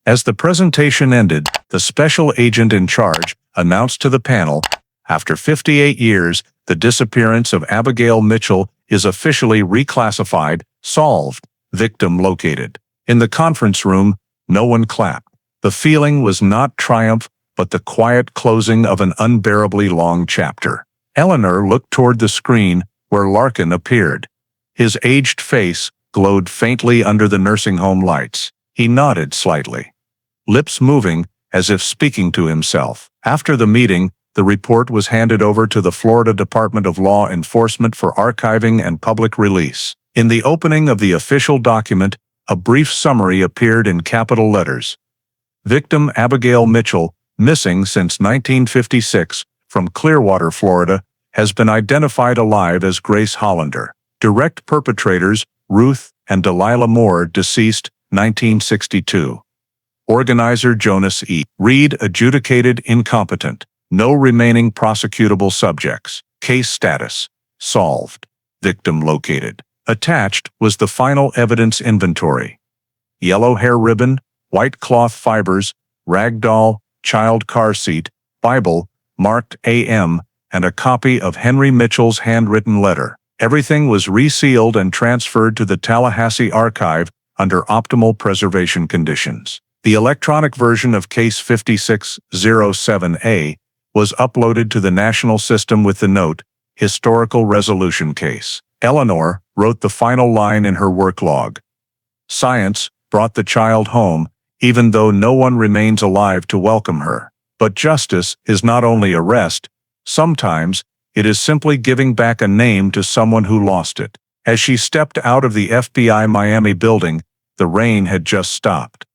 As the presentation ended, the special agent in charge announced to the panel, after 58 years, the disappearance of Abigail Mitchell is officially reclassified, solved, victim located. In the conference room, no one clapped. The feeling was not triumph, but the quiet closing of an unbearably long chapter. Eleanor looked toward the screen, where Larkin appeared. His aged face glowed faintly under the nursing home lights. He nodded slightly, lips moving as if speaking to himself. After the meeting, the report was handed over to the Florida Department of Law Enforcement for archiving and public release. In the opening of the official document, a brief summary appeared in capital letters. Victim Abigail Mitchell, missing since 1956, from Clearwater, Florida, has been identified alive as Grace Hollander. Direct perpetrators, Ruth and Delilah Moore, deceased, 1962. Organizer Jonas E. Reed, adjudicated incompetent. No remaining prosecutable subjects. Case status: solved. Victim located. Attached was the final evidence inventory. Yellow hair ribbon, white cloth fibers, rag doll, child car seat, Bible, marked AM, and a copy of Henry Mitchell's handwritten letter. Everything was resealed and transferred to the Tallahassee archive under optimal preservation conditions. The electronic version of Case 5607A was uploaded to the national system with the note, Historical Resolution Case. Eleanor wrote the final line in her work log. Science brought the child home, even though no one remains alive to welcome her. But justice is not only arrest, sometimes it is simply giving back a name to someone who lost it. As she stepped out of the FBI Miami building, the rain had just stopped.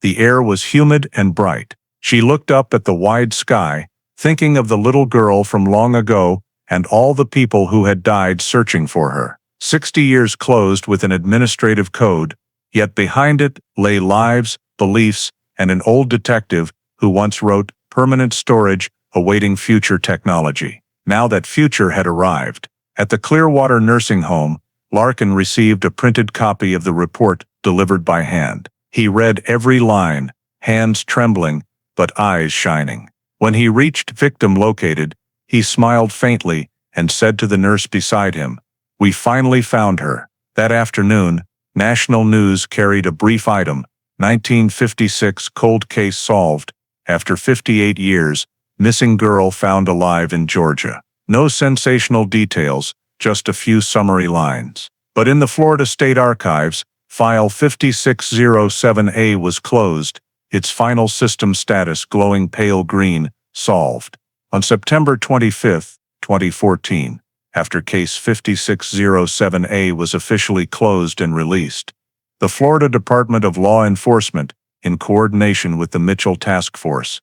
The air was humid and bright. She looked up at the wide sky, thinking of the little girl from long ago and all the people who had died searching for her. 60 years closed with an administrative code, yet behind it lay lives, beliefs, and an old detective who once wrote, "Permanent storage, awaiting future technology." Now that future had arrived. At the Clearwater nursing home, Larkin received a printed copy of the report delivered by hand. He read every line, hands trembling, but eyes shining. When he reached victim located, he smiled faintly and said to the nurse beside him, "We finally found her." That afternoon, national news carried a brief item, 1956 cold case solved. After 58 years, missing girl found alive in Georgia. No sensational details, just a few summary lines. But in the Florida State Archives, file 5607A was closed, its final system status glowing pale green, solved. On September 25, 2014, after case 5607A was officially closed and released, the Florida Department of Law Enforcement, in coordination with the Mitchell Task Force,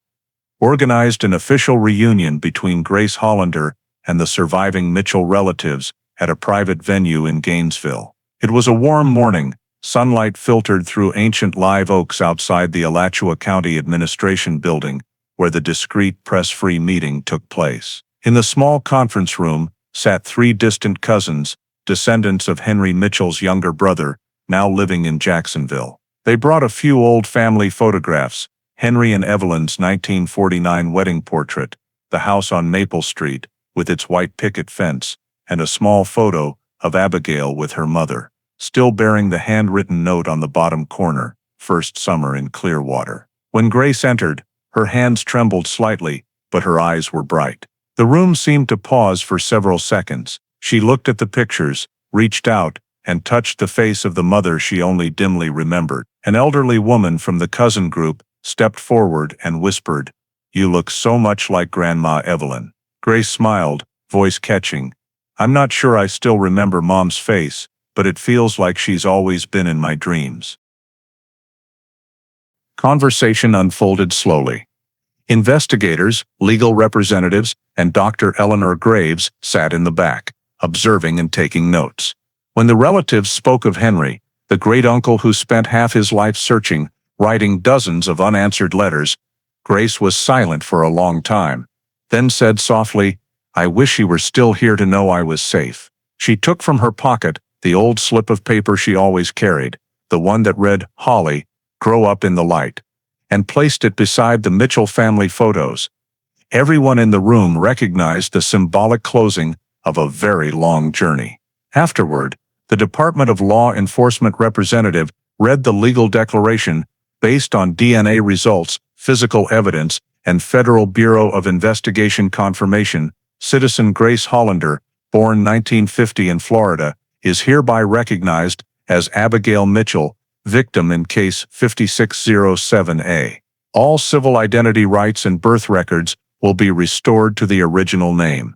organized an official reunion between Grace Hollander and the surviving Mitchell relatives at a private venue in Gainesville. It was a warm morning, sunlight filtered through ancient live oaks outside the Alachua County Administration Building, where the discreet press-free meeting took place. In the small conference room sat three distant cousins, descendants of Henry Mitchell's younger brother, now living in Jacksonville. They brought a few old family photographs, Henry and Evelyn's 1949 wedding portrait, the house on Maple Street, with its white picket fence, and a small photo of Abigail with her mother, still bearing the handwritten note on the bottom corner, "First summer in Clearwater." When Grace entered, her hands trembled slightly, but her eyes were bright. The room seemed to pause for several seconds. She looked at the pictures, reached out, and touched the face of the mother she only dimly remembered. An elderly woman from the cousin group stepped forward and whispered, "You look so much like Grandma Evelyn." Grace smiled, voice catching. "I'm not sure I still remember Mom's face, but it feels like she's always been in my dreams." Conversation unfolded slowly. Investigators, legal representatives, and Dr. Eleanor Graves sat in the back, observing and taking notes. When the relatives spoke of Henry, the great-uncle who spent half his life searching, writing dozens of unanswered letters, Grace was silent for a long time, then said softly, "I wish he were still here to know I was safe." She took from her pocket the old slip of paper she always carried, the one that read, "Holly, grow up in the light," and placed it beside the Mitchell family photos. Everyone in the room recognized the symbolic closing of a very long journey. Afterward, the Department of Law Enforcement representative read the legal declaration based on DNA results, physical evidence, and Federal Bureau of Investigation confirmation. Citizen Grace Hollander, born 1950 in Florida, is hereby recognized as Abigail Mitchell, victim in case 5607A. All civil identity rights and birth records will be restored to the original name.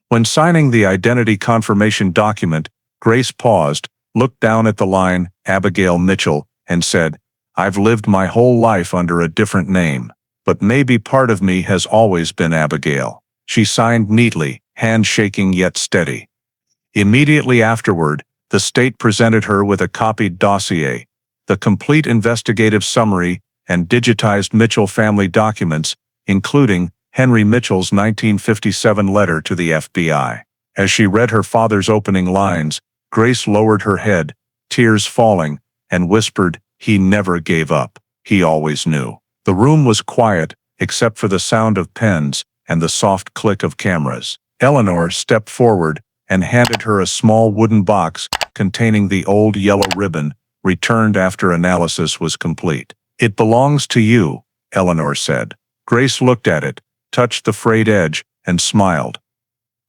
When signing the identity confirmation document, Grace paused, looked down at the line, "Abigail Mitchell," and said, "I've lived my whole life under a different name, but maybe part of me has always been Abigail." She signed neatly, hand shaking yet steady. Immediately afterward, the state presented her with a copied dossier, the complete investigative summary, and digitized Mitchell family documents, including Henry Mitchell's 1957 letter to the FBI. As she read her father's opening lines, Grace lowered her head, tears falling, and whispered, "He never gave up. He always knew." The room was quiet, except for the sound of pens and the soft click of cameras. Eleanor stepped forward and handed her a small wooden box containing the old yellow ribbon, returned after analysis was complete. "It belongs to you," Eleanor said. Grace looked at it, touched the frayed edge, and smiled.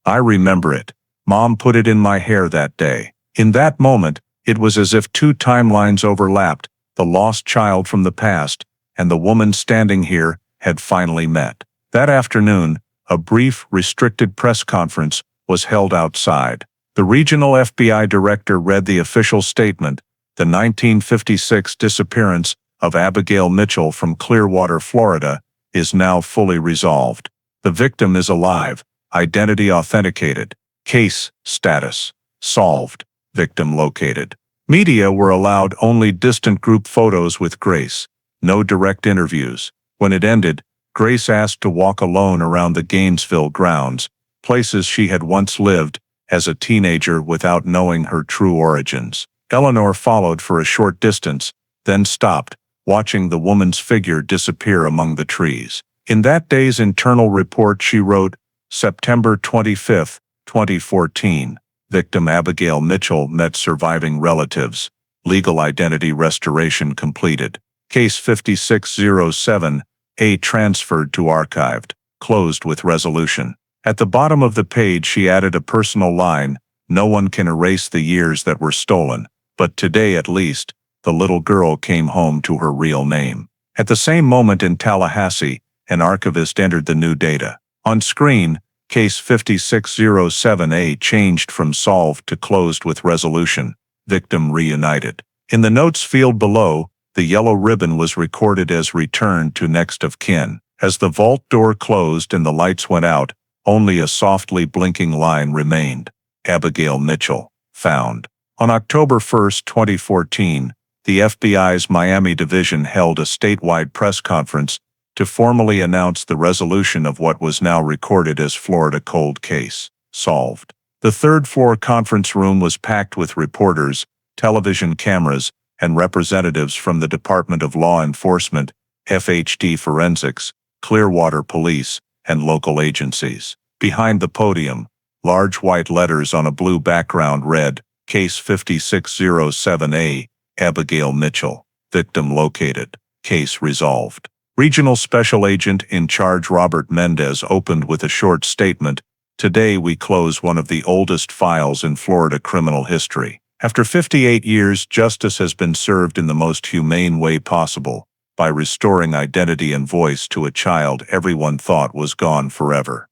"I remember it. Mom put it in my hair that day." In that moment, it was as if two timelines overlapped. The lost child from the past and the woman standing here had finally met. That afternoon, a brief, restricted press conference was held outside. The regional FBI director read the official statement: "The 1956 disappearance of Abigail Mitchell from Clearwater, Florida, is now fully resolved. The victim is alive, identity authenticated, case status solved, victim located." Media were allowed only distant group photos with Grace, no direct interviews. When it ended, Grace asked to walk alone around the Gainesville grounds, places she had once lived as a teenager without knowing her true origins. Eleanor followed for a short distance, then stopped, watching the woman's figure disappear among the trees. In that day's internal report she wrote, September 25, 2014. Victim Abigail Mitchell met surviving relatives. Legal identity restoration completed. Case 5607A transferred to archived. Closed with resolution. At the bottom of the page she added a personal line: "No one can erase the years that were stolen, but today at least, the little girl came home to her real name." At the same moment in Tallahassee, an archivist entered the new data. On screen, Case 5607A changed from solved to closed with resolution. Victim reunited. In the notes field below, the yellow ribbon was recorded as returned to next of kin. As the vault door closed and the lights went out, only a softly blinking line remained. Abigail Mitchell, found. On October 1, 2014, the FBI's Miami division held a statewide press conference to formally announce the resolution of what was now recorded as Florida Cold Case solved. The third-floor conference room was packed with reporters, television cameras, and representatives from the Department of Law Enforcement, FHD Forensics, Clearwater Police, and local agencies. Behind the podium, large white letters on a blue background read, Case 5607A, Abigail Mitchell, victim located, case resolved. Regional Special Agent in Charge Robert Mendez opened with a short statement: "Today we close one of the oldest files in Florida criminal history. After 58 years, justice has been served in the most humane way possible, by restoring identity and voice to a child everyone thought was gone forever."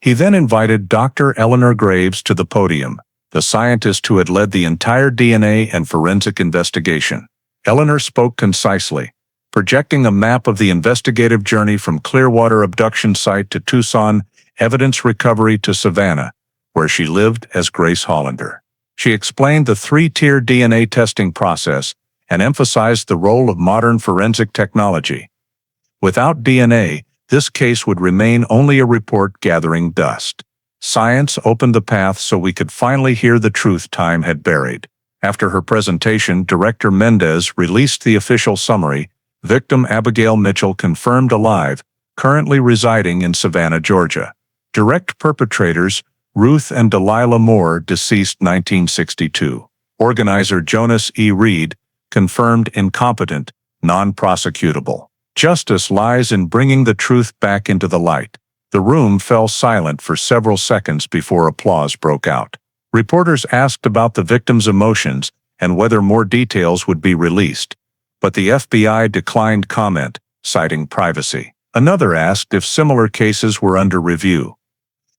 He then invited Dr. Eleanor Graves to the podium, the scientist who had led the entire DNA and forensic investigation. Eleanor spoke concisely, projecting a map of the investigative journey from Clearwater abduction site to Tucson, evidence recovery to Savannah, where she lived as Grace Hollander. She explained the three-tier DNA testing process and emphasized the role of modern forensic technology. Without DNA, this case would remain only a report gathering dust. Science opened the path so we could finally hear the truth time had buried. After her presentation, Director Mendez released the official summary: victim Abigail Mitchell confirmed alive, currently residing in Savannah, Georgia. Direct perpetrators, Ruth and Delilah Moore, deceased 1962. Organizer Jonas E. Reed, confirmed incompetent, non-prosecutable. Justice lies in bringing the truth back into the light. The room fell silent for several seconds before applause broke out. Reporters asked about the victim's emotions and whether more details would be released, but the FBI declined comment, citing privacy. Another asked if similar cases were under review.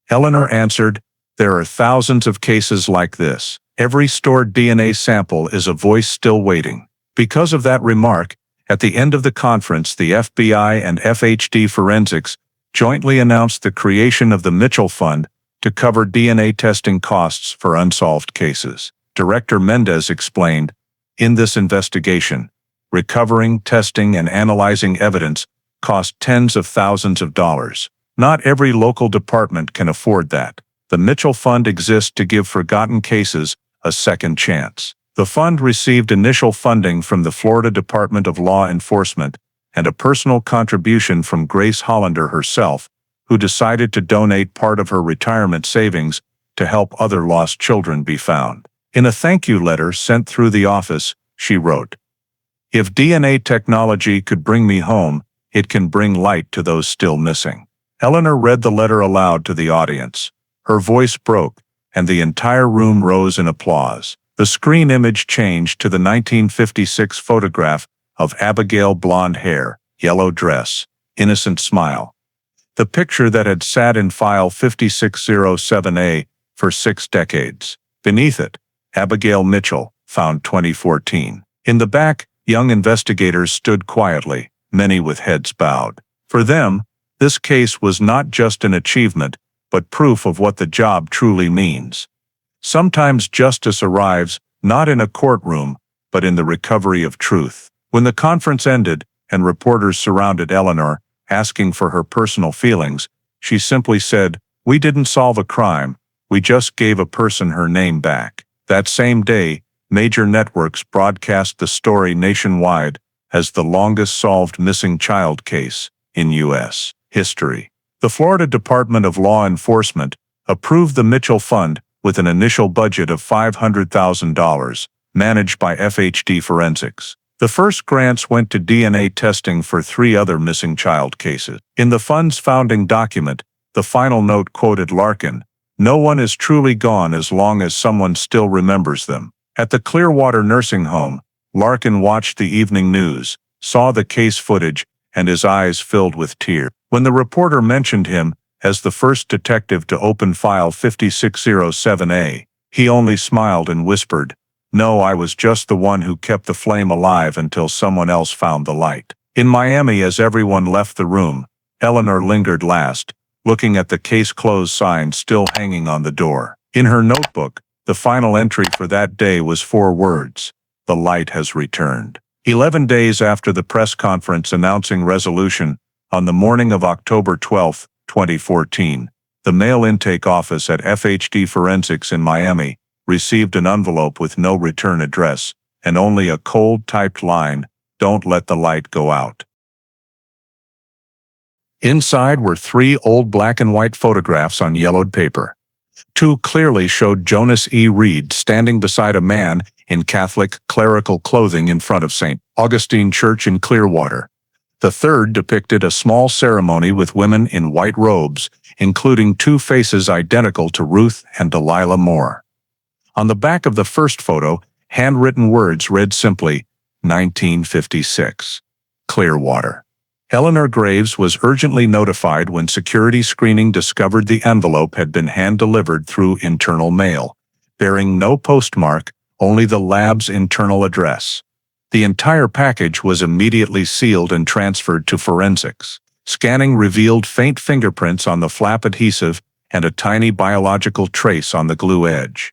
Eleanor answered, "There are thousands of cases like this. Every stored DNA sample is a voice still waiting." Because of that remark, at the end of the conference, the FBI and FHD Forensics jointly announced the creation of the Mitchell Fund to cover DNA testing costs for unsolved cases. Director Mendez explained, "In this investigation, recovering, testing, and analyzing evidence cost tens of thousands of dollars. Not every local department can afford that. The Mitchell Fund exists to give forgotten cases a second chance." The fund received initial funding from the Florida Department of Law Enforcement and a personal contribution from Grace Hollander herself, who decided to donate part of her retirement savings to help other lost children be found. In a thank you letter sent through the office, she wrote, "If DNA technology could bring me home, it can bring light to those still missing." Eleanor read the letter aloud to the audience. Her voice broke, and the entire room rose in applause. The screen image changed to the 1956 photograph of Abigail, blonde hair, yellow dress, innocent smile. The picture that had sat in file 5607A for 6 decades. Beneath it, Abigail Mitchell, found 2014. In the back, young investigators stood quietly, many with heads bowed. For them, this case was not just an achievement, but proof of what the job truly means. Sometimes justice arrives, not in a courtroom, but in the recovery of truth. When the conference ended, and reporters surrounded Eleanor, asking for her personal feelings, she simply said, "We didn't solve a crime, we just gave a person her name back." That same day, major networks broadcast the story nationwide as the longest solved missing child case in U.S. history. The Florida Department of Law Enforcement approved the Mitchell Fund with an initial budget of $500,000, managed by FHD Forensics. The first grants went to DNA testing for 3 other missing child cases. In the fund's founding document, the final note quoted Larkin, "No one is truly gone as long as someone still remembers them." At the Clearwater nursing home, Larkin watched the evening news, saw the case footage, and his eyes filled with tears. When the reporter mentioned him as the first detective to open file 5607A, he only smiled and whispered, "No, I was just the one who kept the flame alive until someone else found the light." In Miami, as everyone left the room, Eleanor lingered last, looking at the case closed sign still hanging on the door. In her notebook, the final entry for that day was 4 words: "The light has returned." 11 days after the press conference announcing resolution, on the morning of October 12, 2014, the mail intake office at FHD Forensics in Miami received an envelope with no return address and only a cold typed line, "Don't let the light go out." Inside were 3 old black and white photographs on yellowed paper. 2 clearly showed Jonas E. Reed standing beside a man in Catholic clerical clothing in front of St. Augustine Church in Clearwater. The third depicted a small ceremony with women in white robes, including 2 faces identical to Ruth and Delilah Moore. On the back of the first photo, handwritten words read simply, 1956. Clearwater. Eleanor Graves was urgently notified when security screening discovered the envelope had been hand-delivered through internal mail, bearing no postmark, only the lab's internal address. The entire package was immediately sealed and transferred to forensics. Scanning revealed faint fingerprints on the flap adhesive and a tiny biological trace on the glue edge.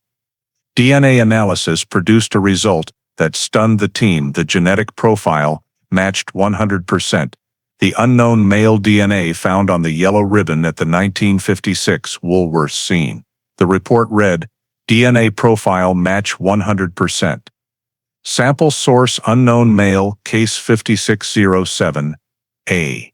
DNA analysis produced a result that stunned the team. The genetic profile matched 100%. The unknown male DNA found on the yellow ribbon at the 1956 Woolworth scene. The report read, "DNA profile match 100%. Sample source unknown male, case 5607A."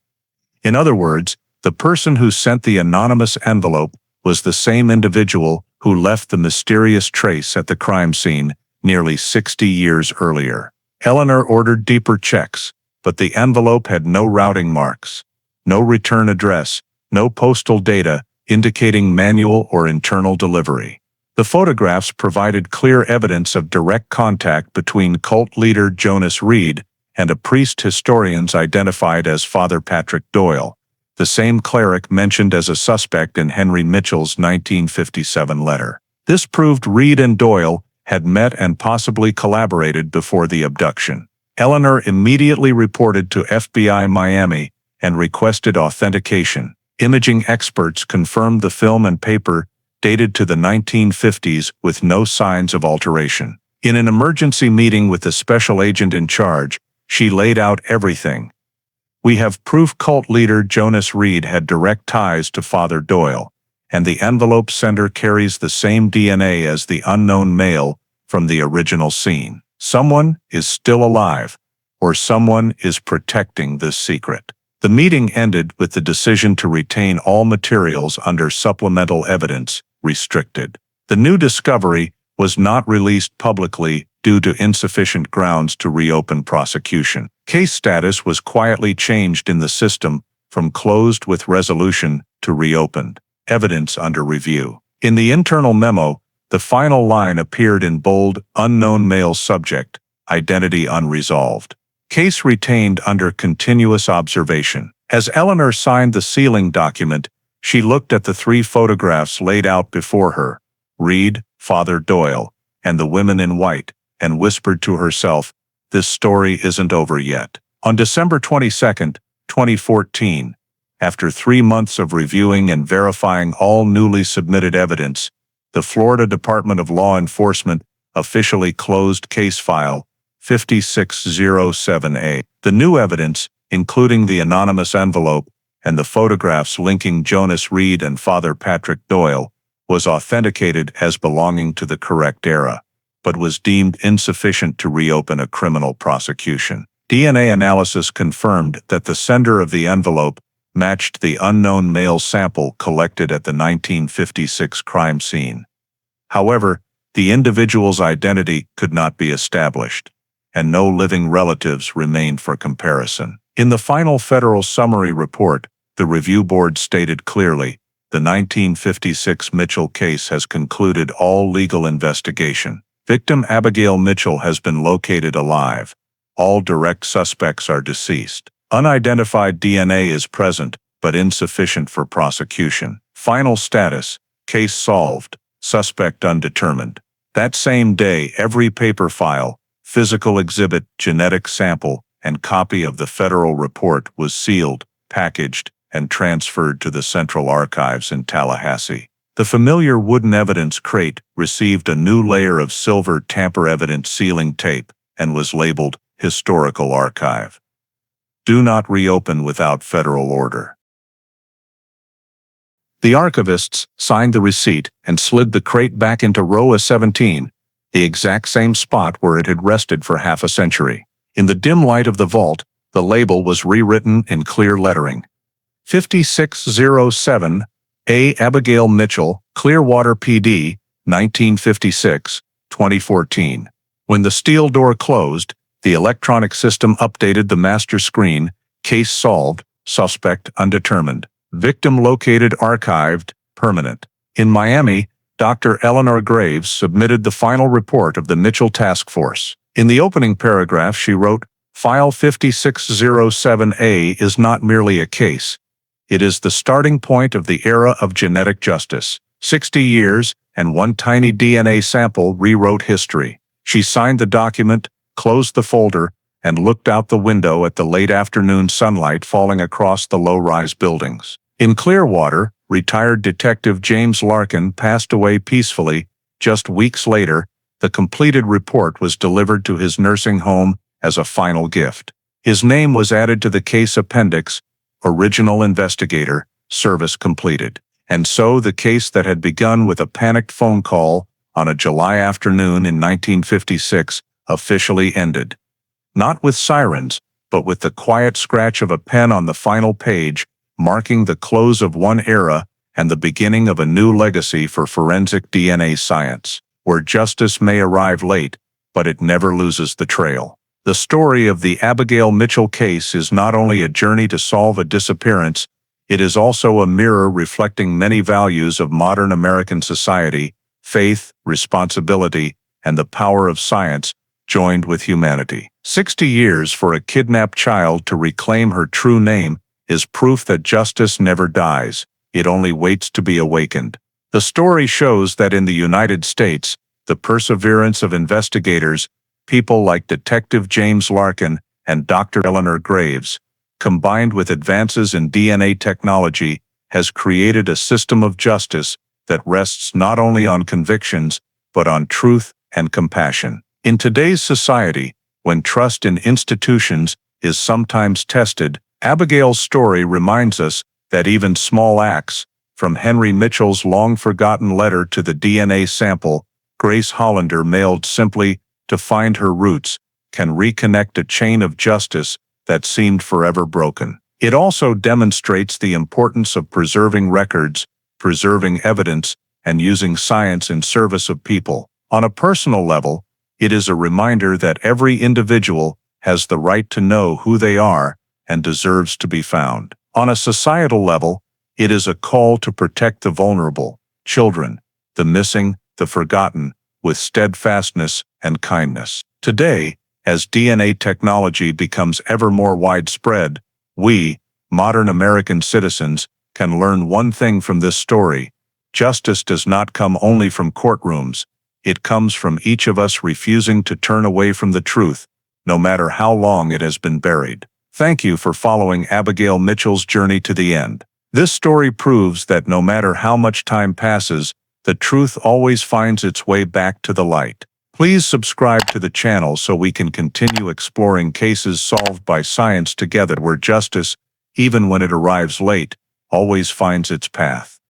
In other words, the person who sent the anonymous envelope was the same individual who left the mysterious trace at the crime scene nearly 60 years earlier. Eleanor ordered deeper checks, but the envelope had no routing marks, no return address, no postal data indicating manual or internal delivery. The photographs provided clear evidence of direct contact between cult leader Jonas Reed and a priest historians identified as Father Patrick Doyle, the same cleric mentioned as a suspect in Henry Mitchell's 1957 letter. This proved Reed and Doyle had met and possibly collaborated before the abduction. Eleanor immediately reported to FBI Miami and requested authentication. Imaging experts confirmed the film and paper dated to the 1950s with no signs of alteration. In an emergency meeting with the special agent in charge, she laid out everything. "We have proof cult leader Jonas Reed had direct ties to Father Doyle, and the envelope sender carries the same DNA as the unknown male from the original scene. Someone is still alive. or someone is protecting this secret. The meeting ended with the decision to retain all materials under supplemental evidence, restricted. The new discovery was not released publicly due to insufficient grounds to reopen prosecution. Case status was quietly changed in the system from closed with resolution to reopened. Evidence under review. In the internal memo, the final line appeared in bold, unknown male subject, identity unresolved. Case retained under continuous observation. As Eleanor signed the sealing document, she looked at the 3 photographs laid out before her, Reed, Father Doyle, and the women in white, and whispered to herself, "This story isn't over yet." On December 22, 2014, after 3 months of reviewing and verifying all newly submitted evidence, the Florida Department of Law Enforcement officially closed case file 5607A. The new evidence, including the anonymous envelope and the photographs linking Jonas Reed and Father Patrick Doyle, was authenticated as belonging to the correct era, but was deemed insufficient to reopen a criminal prosecution. DNA analysis confirmed that the sender of the envelope matched the unknown male sample collected at the 1956 crime scene. However, the individual's identity could not be established, and no living relatives remained for comparison. In the final federal summary report, the review board stated clearly, the 1956 Mitchell case has concluded all legal investigation. Victim Abigail Mitchell has been located alive. All direct suspects are deceased. Unidentified DNA is present, but insufficient for prosecution. Final status, case solved, suspect undetermined. That same day, every paper file, physical exhibit, genetic sample, and copy of the federal report was sealed, packaged, and transferred to the Central Archives in Tallahassee. The familiar wooden evidence crate received a new layer of silver tamper-evident sealing tape and was labeled Historical Archive. Do not reopen without federal order. The archivists signed the receipt and slid the crate back into row 17, the exact same spot where it had rested for half a century. In the dim light of the vault, the label was rewritten in clear lettering. 5607, A. Abigail Mitchell, Clearwater PD, 1956, 2014. When the steel door closed, the electronic system updated the master screen, case solved, suspect undetermined, victim located archived, permanent. In Miami, Dr. Eleanor Graves submitted the final report of the Mitchell Task Force. In the opening paragraph she wrote, File 5607A is not merely a case. It is the starting point of the era of genetic justice. 60 years and one tiny DNA sample rewrote history. She signed the document, closed the folder, and looked out the window at the late afternoon sunlight falling across the low-rise buildings. In Clearwater, retired Detective James Larkin passed away peacefully. Just weeks later, the completed report was delivered to his nursing home as a final gift. His name was added to the case appendix, Original Investigator, Service Completed. And so the case that had begun with a panicked phone call on a July afternoon in 1956 officially ended. Not with sirens, but with the quiet scratch of a pen on the final page, marking the close of one era and the beginning of a new legacy for forensic DNA science, where justice may arrive late, but it never loses the trail. The story of the Abigail Mitchell case is not only a journey to solve a disappearance, it is also a mirror reflecting many values of modern American society: faith, responsibility, and the power of science, joined with humanity. 60 years for a kidnapped child to reclaim her true name is proof that justice never dies, it only waits to be awakened. The story shows that in the United States, the perseverance of investigators, people like Detective James Larkin and Dr. Eleanor Graves, combined with advances in DNA technology, has created a system of justice that rests not only on convictions, but on truth and compassion. In today's society, when trust in institutions is sometimes tested, Abigail's story reminds us that even small acts, from Henry Mitchell's long-forgotten letter to the DNA sample Grace Hollander mailed simply to find her roots, can reconnect a chain of justice that seemed forever broken. It also demonstrates the importance of preserving records, preserving evidence, and using science in service of people. On a personal level, it is a reminder that every individual has the right to know who they are and deserves to be found. On a societal level, it is a call to protect the vulnerable, children, the missing, the forgotten, with steadfastness and kindness. Today, as DNA technology becomes ever more widespread, we, modern American citizens, can learn one thing from this story. Justice does not come only from courtrooms. It comes from each of us refusing to turn away from the truth, no matter how long it has been buried. Thank you for following Abigail Mitchell's journey to the end. This story proves that no matter how much time passes, the truth always finds its way back to the light. Please subscribe to the channel so we can continue exploring cases solved by science together, where justice, even when it arrives late, always finds its path.